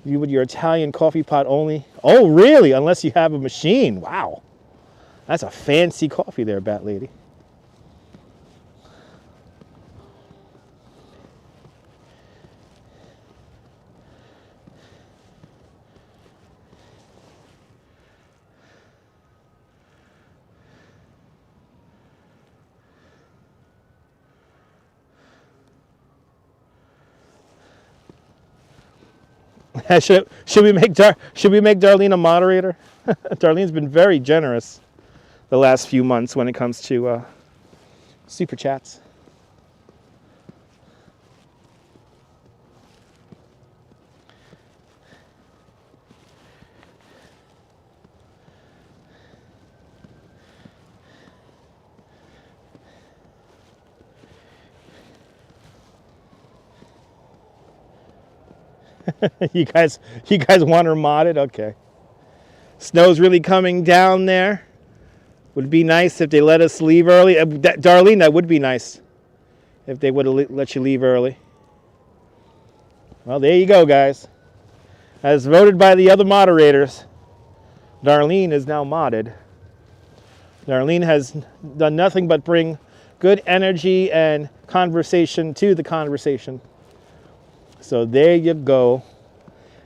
you with your Italian coffee pot only. Oh, really? Unless you have a machine. Wow. That's a fancy coffee there, Bat Lady. Should we make Darlene a moderator? Darlene's been very generous the last few months when it comes to super chats. You guys want her modded? Okay. Snow's really coming down there. Would be nice if they let us leave early. Darlene, that would be nice if they would have let you leave early. Well, there you go, guys. As voted by the other moderators, Darlene is now modded. Darlene has done nothing but bring good energy and conversation to the conversation. So there you go.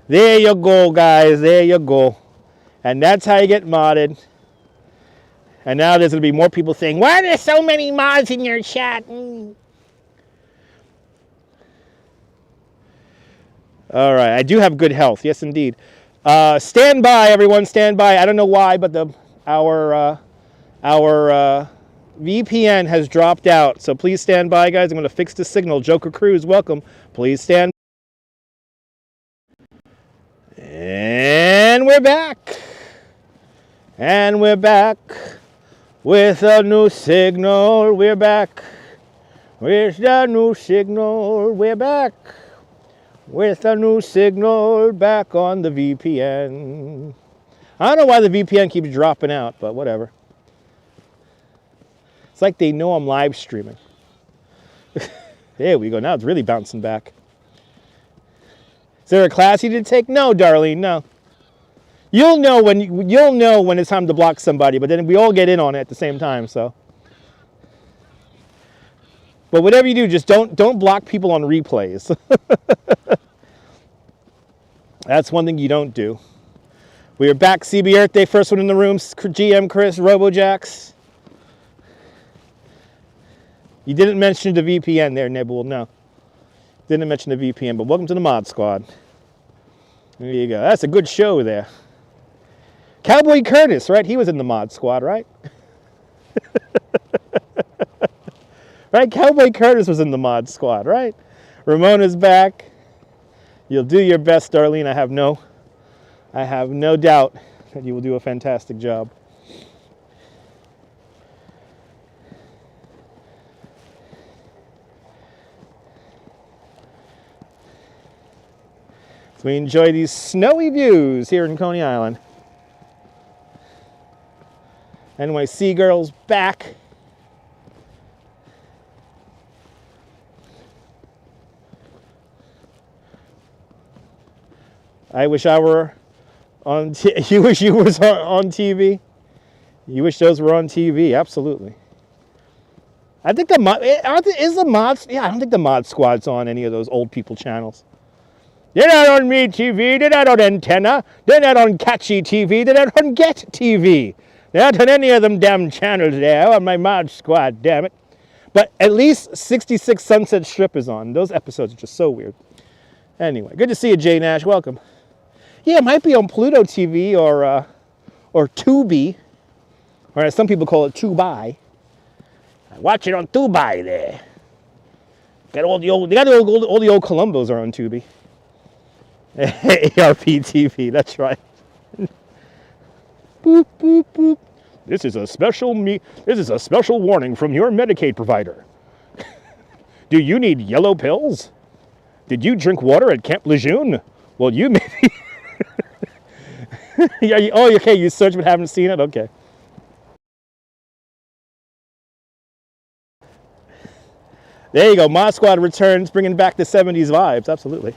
There you go, guys. There you go. And that's how you get modded. And now there's going to be more people saying, why are there so many mods in your chat? All right. I do have good health. Yes, indeed. Stand by, everyone. Stand by. I don't know why, but our VPN has dropped out. So please stand by, guys. I'm going to fix the signal. Joker Cruz, welcome. Please stand. And we're back. And we're back with a new signal. We're back. Where's the new signal? We're back with a new signal back on the VPN. I don't know why the VPN keeps dropping out, but whatever. It's like they know I'm live streaming. There we go. Now it's really bouncing back. Is there a class you did take? No, Darlene, no. You'll know when it's time to block somebody, but then we all get in on it at the same time, so. But whatever you do, just don't block people on replays. That's one thing you don't do. We are back, CB Earth Day, first one in the room, GM Chris, RoboJax. You didn't mention the VPN there, Nebul, no. Didn't mention the VPN, but welcome to the Mod Squad. There you go. That's a good show there. Cowboy Curtis, right? He was in the Mod Squad, right? Right? Cowboy Curtis was in the Mod Squad, right? Ramona's back. You'll do your best, Darlene. I have no doubt that you will do a fantastic job. So we enjoy these snowy views here in Coney Island. NYC girls back. I wish I were on. You wish you was on TV. You wish those were on TV. Absolutely. I think the mod is the mods. Yeah, I don't think the Mod Squad's on any of those old people channels. They're not on Me TV. They're not on Antenna. They're not on Catchy TV. They're not on Get TV. They're not on any of them damn channels there. On my Mod Squad, damn it. But at least 66 Sunset Strip is on. Those episodes are just so weird. Anyway, good to see you, Jay Nash. Welcome. Yeah, it might be on Pluto TV or Tubi, or as some people call it, Tubi. I watch it on Tubi there. All the old Columbos are on Tubi. ARP TV, that's right. Boop boop boop. This is a special warning from your Medicaid provider. Do you need yellow pills? Did you drink water at Camp Lejeune? Well, you maybe. Yeah, oh, okay. You searched but haven't seen it. Okay. There you go. Mod Squad returns, bringing back the 70s vibes. Absolutely.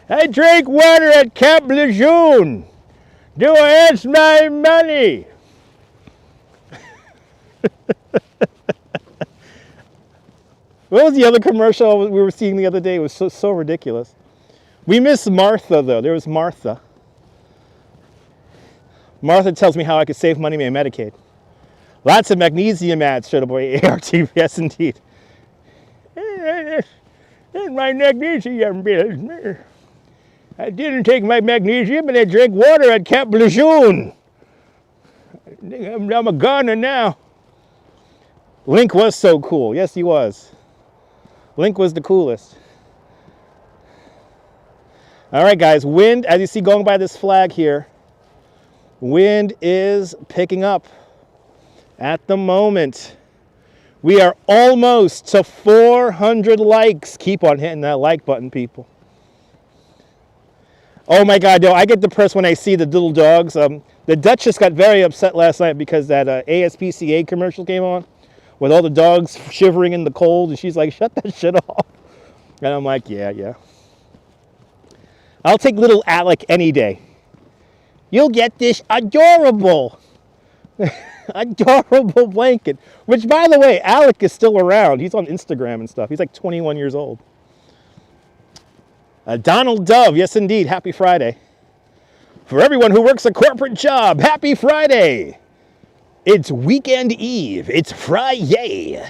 I drank water at Camp Lejeune. Do I ask my money? What was the other commercial we were seeing the other day? It was so ridiculous. We miss Martha, though. There was Martha. Martha tells me how I could save money on Medicaid. Lots of magnesium ads, showed up on ARTV. Yes, indeed. That's my magnesium bill. I didn't take my magnesium, and I drank water at Camp Lejeune. I'm a goner now. Link was so cool. Yes, he was. Link was the coolest. All right, guys. Wind, as you see going by this flag here, wind is picking up at the moment. We are almost to 400 likes. Keep on hitting that like button, people. Oh my God, no, I get depressed when I see the little dogs. The Duchess got very upset last night because that ASPCA commercial came on with all the dogs shivering in the cold, and she's like, shut that shit off. And I'm like, yeah. I'll take little Alec any day. You'll get this adorable, adorable blanket. Which, by the way, Alec is still around. He's on Instagram and stuff. He's like 21 years old. Donald Dove, yes indeed, happy Friday. For everyone who works a corporate job, happy Friday. It's weekend eve, it's Friday.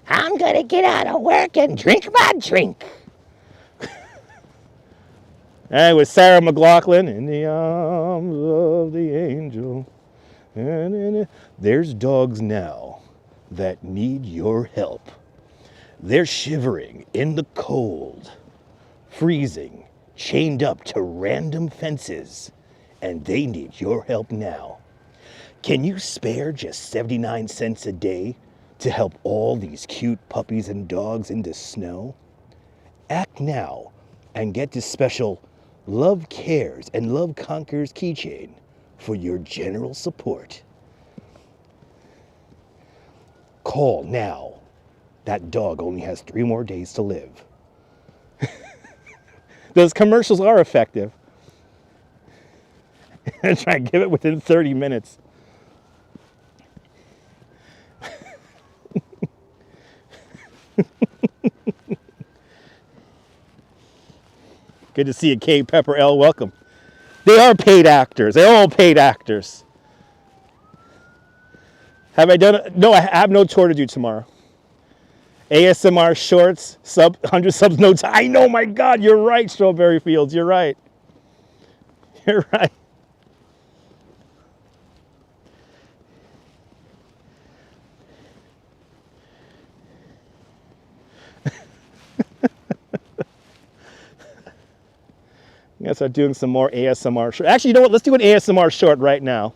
I'm gonna get out of work and drink my drink. And with Sarah McLachlan, in the arms of the angel. There's dogs now that need your help. They're shivering in the cold, freezing, chained up to random fences, and they need your help now. Can you spare just 79 cents a day to help all these cute puppies and dogs in the snow? Act now and get this special Love Cares and Love Conquers keychain for your general support. Call now. That dog only has 3 more days to live. Those commercials are effective. And try and give it within 30 minutes. Good to see you, K. Pepper L. Welcome. They are paid actors. They're all paid actors. Have I done it? No, I have no tour to do tomorrow. ASMR shorts, 100 subs, no time. I know, my God, you're right, Strawberry Fields. You're right. You're right. I'm gonna start doing some more ASMR short. Actually, you know what? Let's do an ASMR short right now.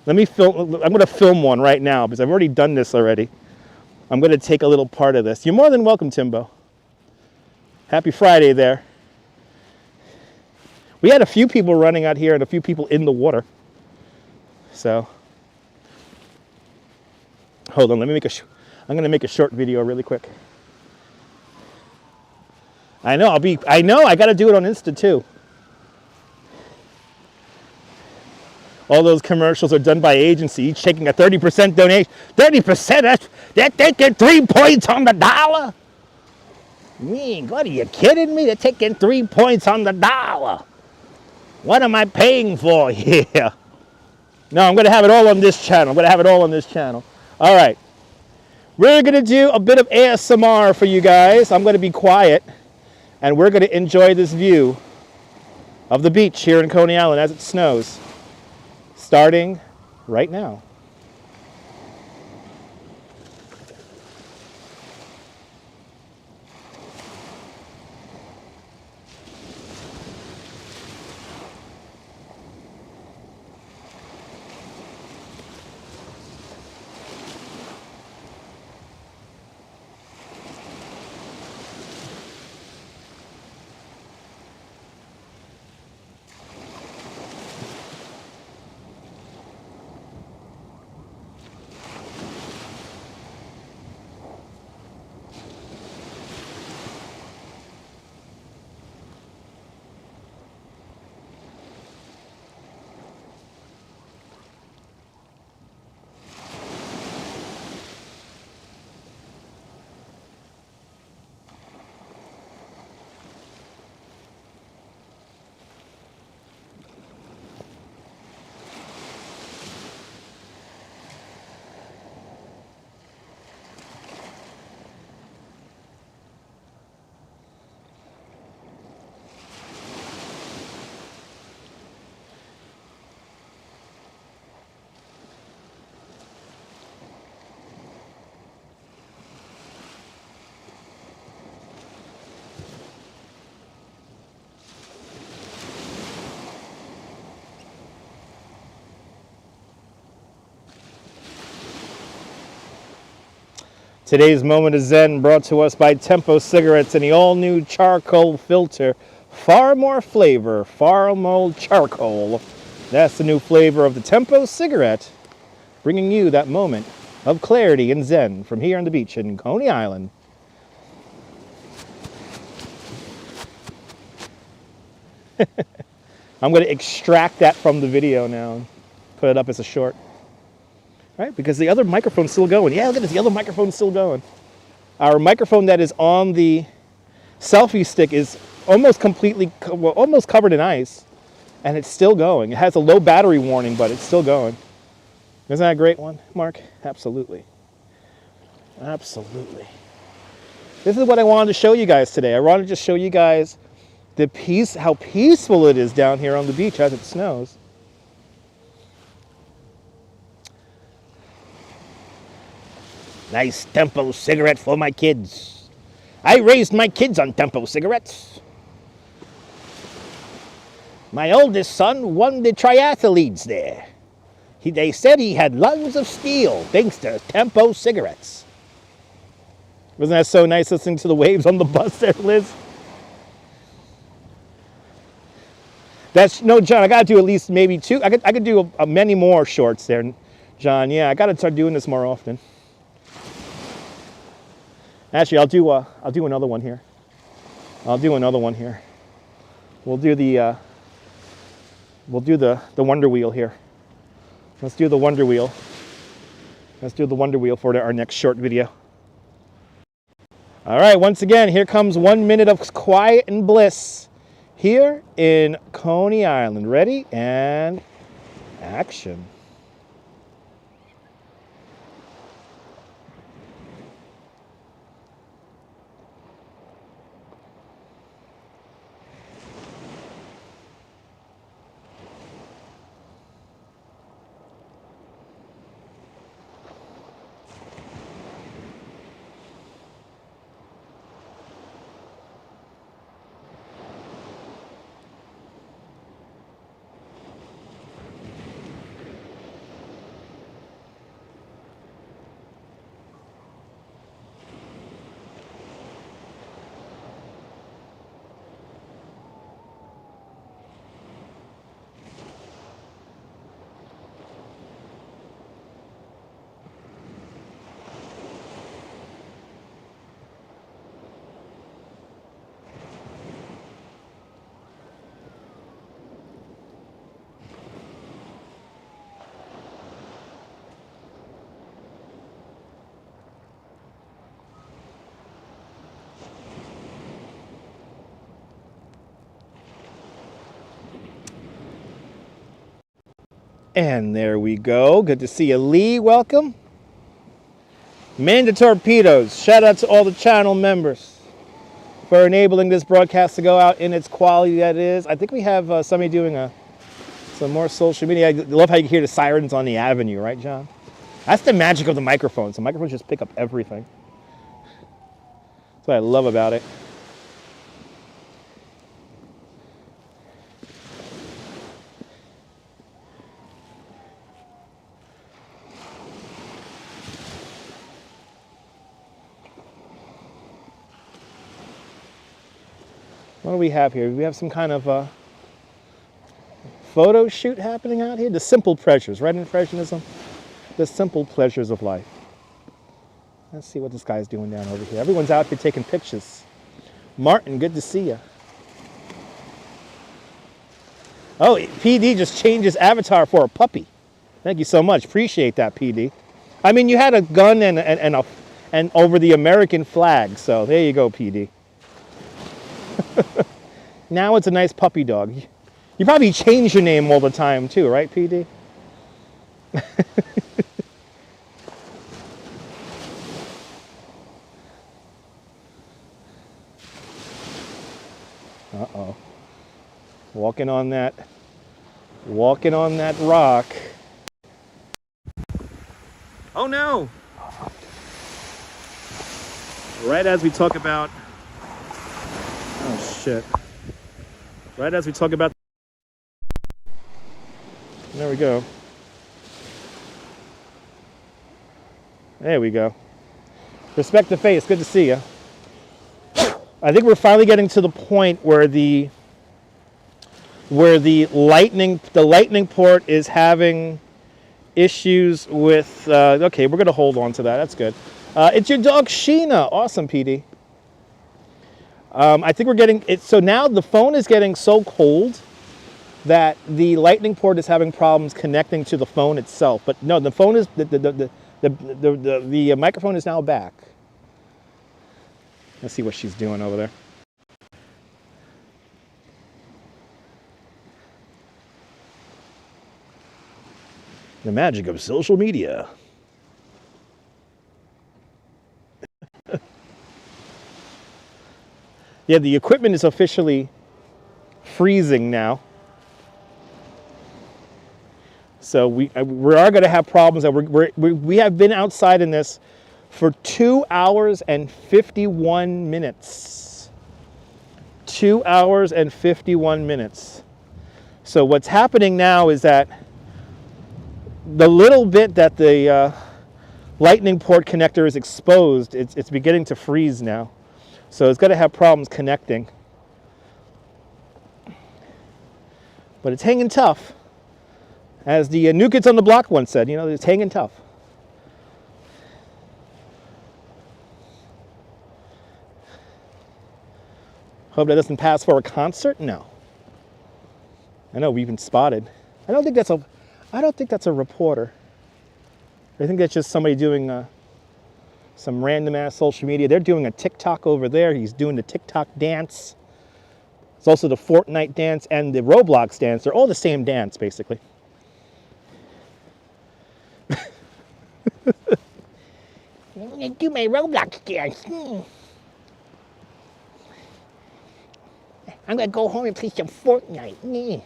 Let me film. I'm gonna film one right now because I've already done this already. I'm gonna take a little part of this. You're more than welcome, Timbo. Happy Friday there. We had a few people running out here and a few people in the water. So, hold on. Let me make I'm gonna make a short video really quick. I know. I gotta do it on Insta too. All those commercials are done by agency, each taking a 30% donation. 30%? They're taking 3 points on the dollar? What are you kidding me? They're taking 3 points on the dollar. What am I paying for here? No, I'm going to have it all on this channel. All right. We're going to do a bit of ASMR for you guys. I'm going to be quiet, and we're going to enjoy this view of the beach here in Coney Island as it snows. Starting right now. Today's moment of Zen brought to us by Tempo Cigarettes and the all-new charcoal filter. Far more flavor, far more charcoal. That's the new flavor of the Tempo cigarette, bringing you that moment of clarity and Zen from here on the beach in Coney Island. I'm going to extract that from the video now and put it up as a short. Right? Because the other microphone's still going. Yeah, look at this. The other microphone's still going. Our microphone that is on the selfie stick is almost completely, well, almost covered in ice, and it's still going. It has a low battery warning, but it's still going. Isn't that a great one, Mark? Absolutely. Absolutely. This is what I wanted to show you guys today. I wanted to show you guys how peaceful it is down here on the beach as it snows. Nice Tempo cigarette for my kids. I raised my kids on Tempo cigarettes. My oldest son won the triathletes there. They said he had lungs of steel thanks to Tempo cigarettes. Wasn't that so nice listening to the waves on the bus there, Liz? That's no, John. I gotta do at least maybe 2. I could do many more shorts there, John. Yeah, I gotta start doing this more often. Actually, I'll do another one here. I'll do another one here. We'll do the Wonder Wheel here. Let's do the Wonder Wheel. Let's do the Wonder Wheel for our next short video. All right, once again, here comes 1 minute of quiet and bliss here in Coney Island. Ready? And action. And there we go. Good to see you, Lee. Welcome. Manda Torpedoes. Shout out to all the channel members for enabling this broadcast to go out in its quality that it is. I think we have somebody doing some more social media. I love how you hear the sirens on the avenue, right, John? That's the magic of the microphones. The microphones just pick up everything. That's what I love about it. What do we have here? We have some kind of photo shoot happening out here. The simple pleasures, right? Impressionism. The simple pleasures of life. Let's see what this guy's doing down over here. Everyone's out here taking pictures. Martin, good to see you. Oh, PD just changed his avatar for a puppy. Thank you so much. Appreciate that, PD. I mean, you had a gun and over the American flag, so there you go, PD. Now it's a nice puppy dog. You probably change your name all the time too, right, PD? Uh-oh. Walking on that rock. Oh no! Right as we talk about, oh shit. Right as we talk about, there we go. There we go. Respect the face, good to see you. I think we're finally getting to the point where the lightning port is having issues with, okay, we're gonna hold on to that, that's good. It's your dog Sheena, awesome PD. I think we're getting it, so now the phone is getting so cold that the lightning port is having problems connecting to the phone itself. But no, the phone is, the microphone is now back. Let's see what she's doing over there. The magic of social media. Yeah, the equipment is officially freezing now. So we are going to have problems. We have been outside in this for 2 hours and 51 minutes. 2 hours and 51 minutes. So what's happening now is that the little bit that the lightning port connector is exposed, it's beginning to freeze now. So it's going to have problems connecting. But it's hanging tough. As the New Kids on the Block once said, you know, it's hanging tough. Hope that doesn't pass for a concert? No. I know we've been spotted. I don't think that's a reporter. I think that's just somebody doing some random ass social media. They're doing a TikTok over there. He's doing the TikTok dance. It's also the Fortnite dance and the Roblox dance. They're all the same dance, basically. I'm gonna do my Roblox dance. I'm gonna go home and play some Fortnite.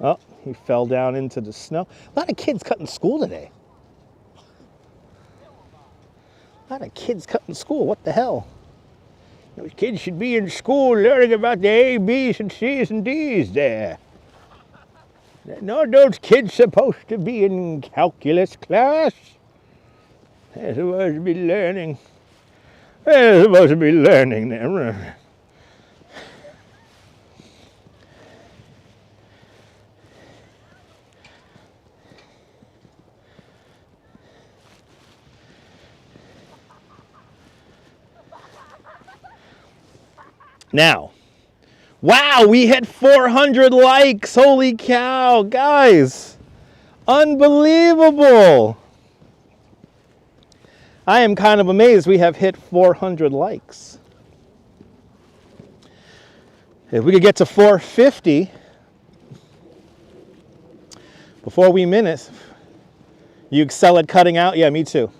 Oh, he fell down into the snow. A lot of kids cutting school today. A lot of kids cutting school. What the hell? Those kids should be in school learning about the A, B's, and C's and D's there. No, those kids supposed to be in calculus class. They're supposed to be learning. They're supposed to be learning there. Now, wow, we hit 400 likes. Holy cow, guys. Unbelievable. I am kind of amazed we have hit 400 likes. If we could get to 450 before we minute, you excel at cutting out? Yeah, me too.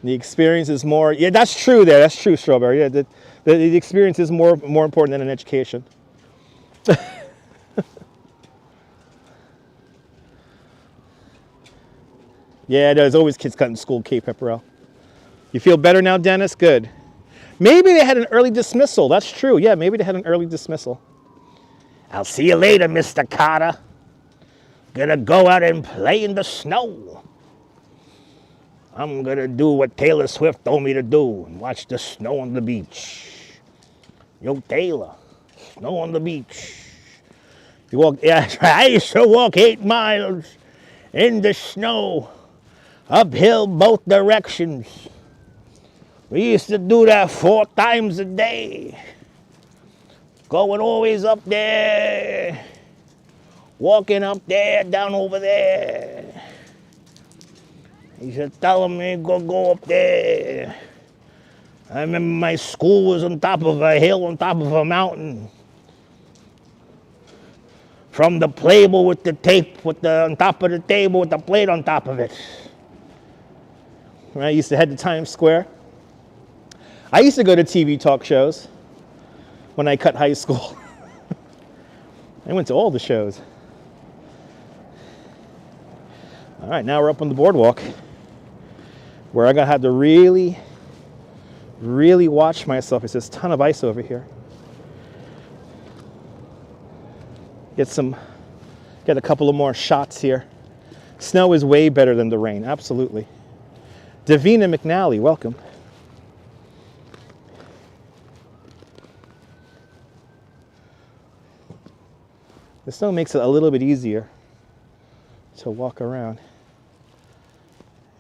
The experience is more, yeah, that's true there. That's true, Strawberry. Yeah, the experience is more important than an education. Yeah, there's always kids cutting school, Kate Pepperell. You feel better now, Dennis? Good. Maybe they had an early dismissal. That's true. Yeah, maybe they had an early dismissal. I'll see you later, Mr. Carter. Gonna go out and play in the snow. I'm gonna do what Taylor Swift told me to do and watch the snow on the beach. Yo, Taylor, snow on the beach. You walk, yeah, I used to walk 8 miles in the snow, uphill both directions. We used to do that 4 times a day. Going always up there, walking up there, down over there. He said, tell him go up there. I remember my school was on top of a hill, on top of a mountain. From the table with the tape, on top of the table with the plate on top of it. Right, I used to head to Times Square. I used to go to TV talk shows when I cut high school. I went to all the shows. All right, now we're up on the boardwalk, where I'm gonna have to really watch myself. There's a ton of ice over here. Get a couple of more shots here. Snow is way better than the rain, absolutely. Davina McNally, welcome. The snow makes it a little bit easier to walk around.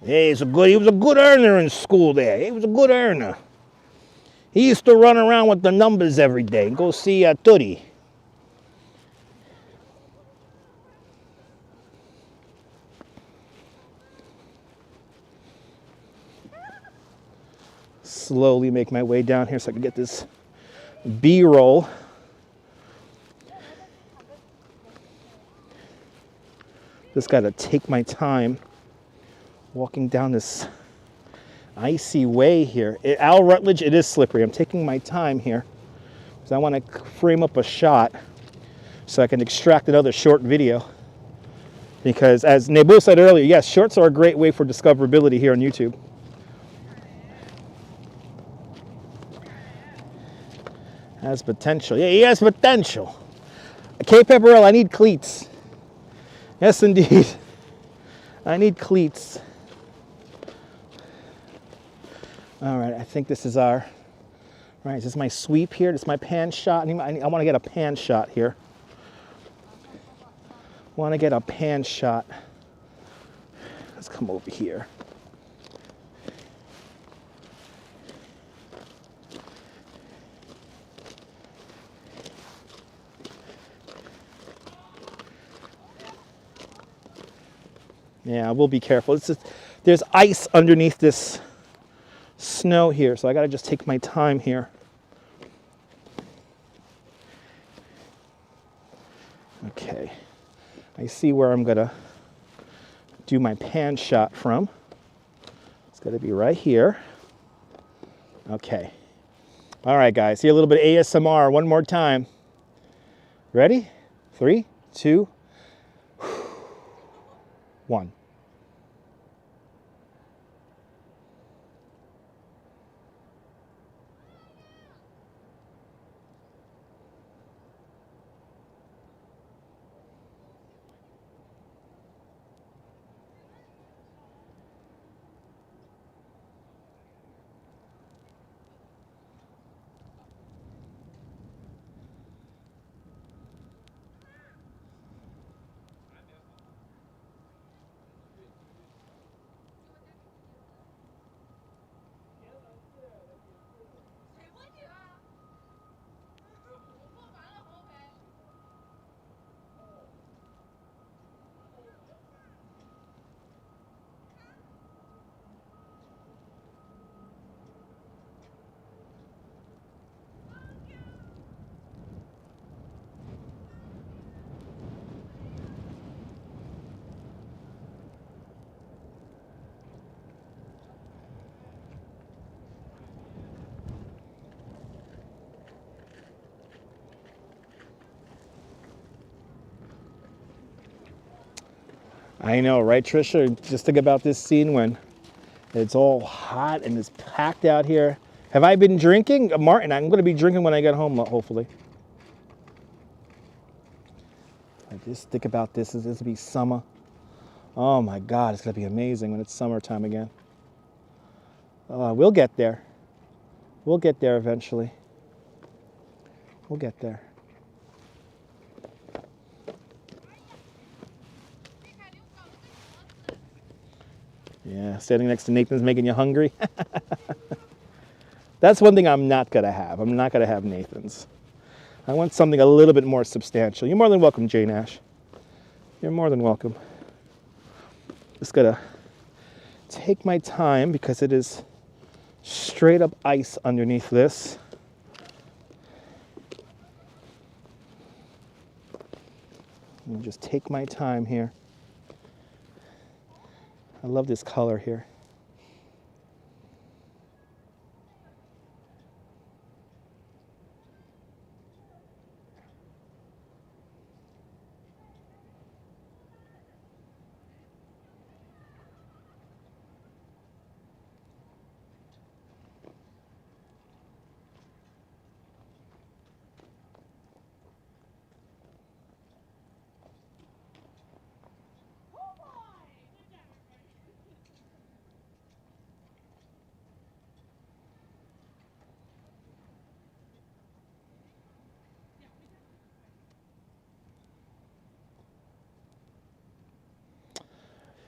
Hey, he was a good earner in school there. He was a good earner. He used to run around with the numbers every day and go see Tootie. Slowly make my way down here so I can get this B-roll. Just gotta take my time walking down this icy way here. Al Rutledge, it is slippery. I'm taking my time here because I want to frame up a shot so I can extract another short video. Because as Nebu said earlier, yes, shorts are a great way for discoverability here on YouTube. Has potential. Yeah, he has potential. K Pepperell, I need cleats. Yes, indeed. I need cleats. All right, I think this is our, right, is this my sweep here? This is my pan shot. I want to get a pan shot here. Want to get a pan shot. Let's come over here. Yeah, we'll be careful. It's just, there's ice underneath this snow here, so I gotta just take my time here. Okay, I see where I'm gonna do my pan shot from. It's gonna be right here. Okay. All right, guys, here a little bit of ASMR one more time. Ready? 3, 2, 1. I know, right, Trisha? Just think about this scene when it's all hot and it's packed out here. Have I been drinking? Martin, I'm going to be drinking when I get home, hopefully. I just think about this. This will be summer. Oh, my God. It's going to be amazing when it's summertime again. We'll get there. We'll get there eventually. We'll get there. Yeah, standing next to Nathan's making you hungry. That's one thing I'm not going to have. I'm not going to have Nathan's. I want something a little bit more substantial. You're more than welcome, Jane Ash. You're more than welcome. Just got to take my time because it is straight up ice underneath this. And just take my time here. I love this color here.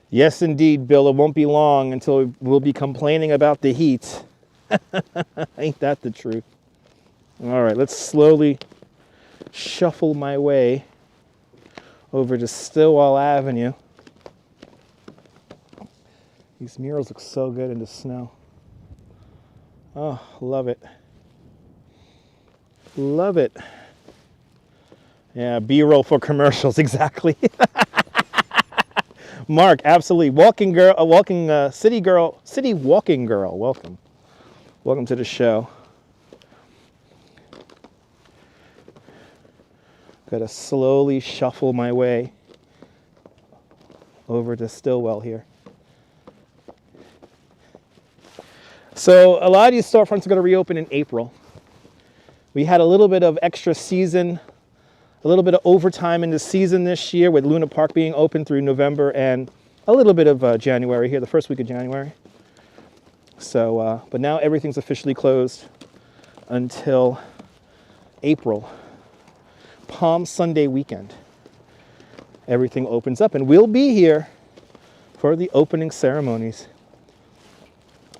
Yes, indeed, Bill. It won't be long until we'll be complaining about the heat. Ain't that the truth? All right, let's slowly shuffle my way over to Stillwell Avenue. These murals look so good in the snow. Oh, love it. Love it. Yeah, B-roll for commercials, exactly. Mark, absolutely. Walking girl, city walking girl. Welcome. Welcome to the show. Gotta slowly shuffle my way over to Stillwell here. So a lot of these storefronts are gonna reopen in April. We had a little bit of extra season a little bit of overtime in the season this year with Luna Park being open through November and a little bit of January here, the first week of January. So, but now everything's officially closed until April. Palm Sunday weekend. Everything opens up, and we'll be here for the opening ceremonies.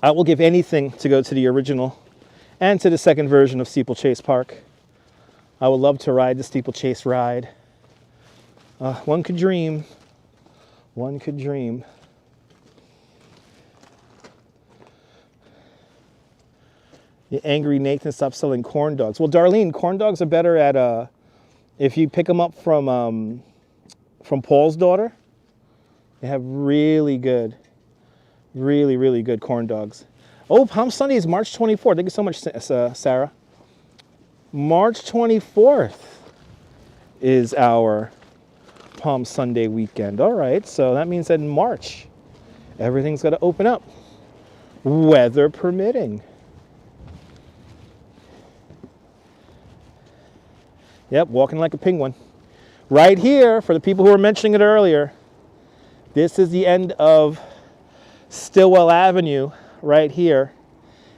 I will give anything to go to the original and to the second version of Steeplechase Park. I would love to ride the Steeplechase ride. One could dream. One could dream. The angry Nathan stopped selling corn dogs. Well, Darlene, corn dogs are better at if you pick them up from Paul's daughter. They have really good, really good corn dogs. Oh, Palm Sunday is March 24th. Thank you so much, Sarah. March 24th is our Palm Sunday weekend. All right, so that means that in March, everything's got to open up, weather permitting. Yep, walking like a penguin. Right here, for the people who were mentioning it earlier, this is the end of Stillwell Avenue right here.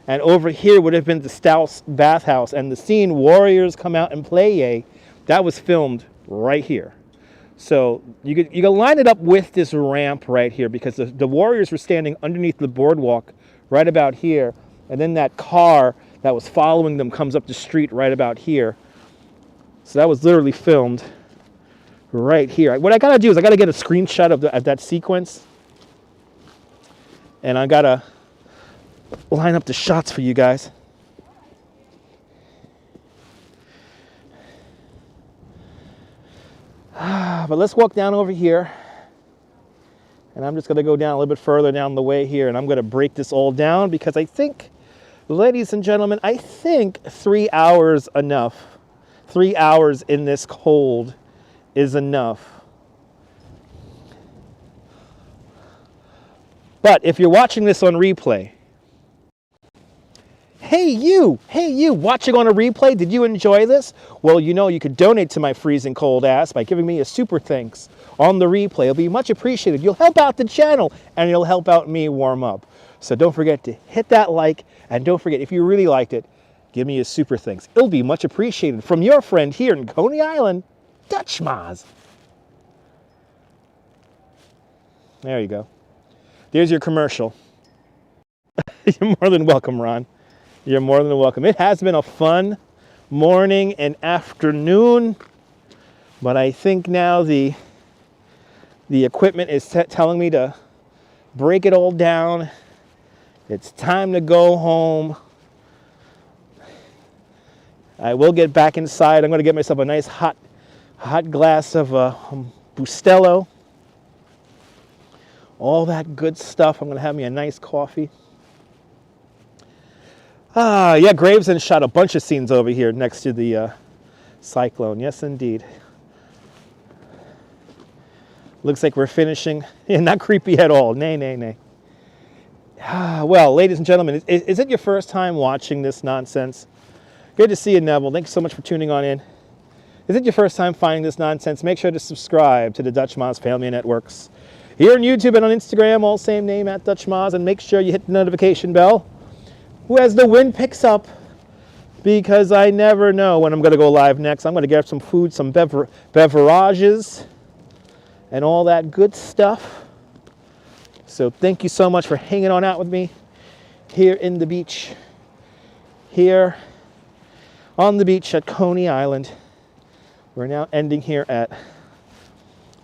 And over here would have been the Stouse Bathhouse. And the scene, Warriors Come Out and Play Yay, that was filmed right here. So you could line it up with this ramp right here, because the Warriors were standing underneath the boardwalk right about here. And then that car that was following them comes up the street right about here. So that was literally filmed right here. What I gotta do is I gotta get a screenshot of that sequence, and I gotta line up the shots for you guys. But let's walk down over here, and I'm just gonna go down a little bit further down the way here, and I'm gonna break this all down, because I think, ladies and gentlemen, I think 3 hours enough. 3 hours in this cold is enough. But if you're watching this on replay, hey you watching on a replay, did you enjoy this? Well, you know you could donate to my freezing cold ass by giving me a super thanks on the replay. It'll be much appreciated. You'll help out the channel, and you'll help out me warm up. So don't forget to hit that like, and don't forget, if you really liked it, give me a super thanks. It'll be much appreciated from your friend here in Coney Island, Dutch Maz. There you go. There's your commercial. You're more than welcome, Ron. You're more than welcome. It has been a fun morning and afternoon, but I think now the equipment is telling me to break it all down. It's time to go home. I will get back inside. I'm going to get myself a nice hot glass of Bustelo. All that good stuff. I'm going to have me a nice coffee. Yeah, Gravesend shot a bunch of scenes over here next to the cyclone. Yes, indeed. Looks like we're finishing. Yeah, not creepy at all. Nay. Well, ladies and gentlemen, is it your first time watching this nonsense? Good to see you, Neville. Thanks so much for tuning on in. Is it your first time finding this nonsense? Make sure to subscribe to the Dutch Maz Family Networks. Here on YouTube and on Instagram, all same name, at Dutch Maz. And make sure you hit the notification bell as the wind picks up, because I never know when I'm going to go live next. I'm going to get some food, some beverages, and all that good stuff. So thank you so much for hanging on out with me here in the beach. Here on the beach at Coney Island. We're now ending here at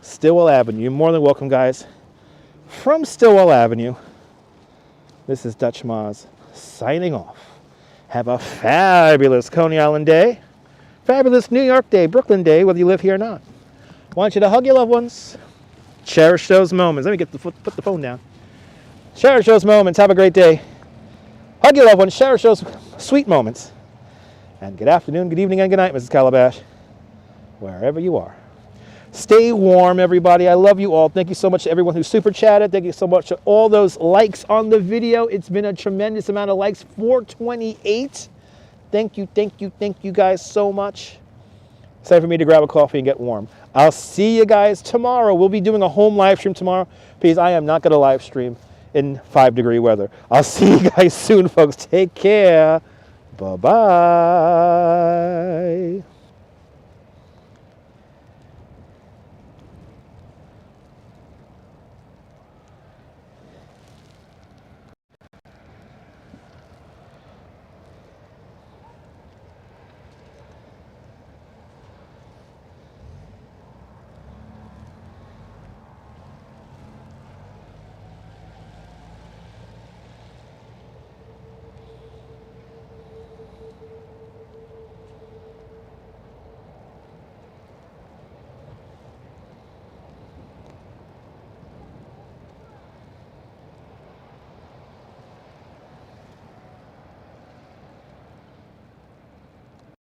Stillwell Avenue. You're more than welcome, guys. From Stillwell Avenue, this is Dutch Maz signing off. Have a fabulous Coney Island day. Fabulous New York day, Brooklyn day, whether you live here or not. I want you to hug your loved ones. Cherish those moments. Let me put the phone down. Cherish those moments. Have a great day. Hug your loved ones. Cherish those sweet moments. And good afternoon, good evening, and good night, Mrs. Calabash, wherever you are. Stay warm, everybody. I love you all. Thank you so much to everyone who super chatted. Thank you so much to all those likes on the video. It's been a tremendous amount of likes, 428. Thank you guys so much. It's time for me to grab a coffee and get warm. I'll see you guys tomorrow. We'll be doing a home live stream tomorrow because I am not going to live stream in 5-degree weather. I'll see you guys soon, folks. Take care. Bye-bye.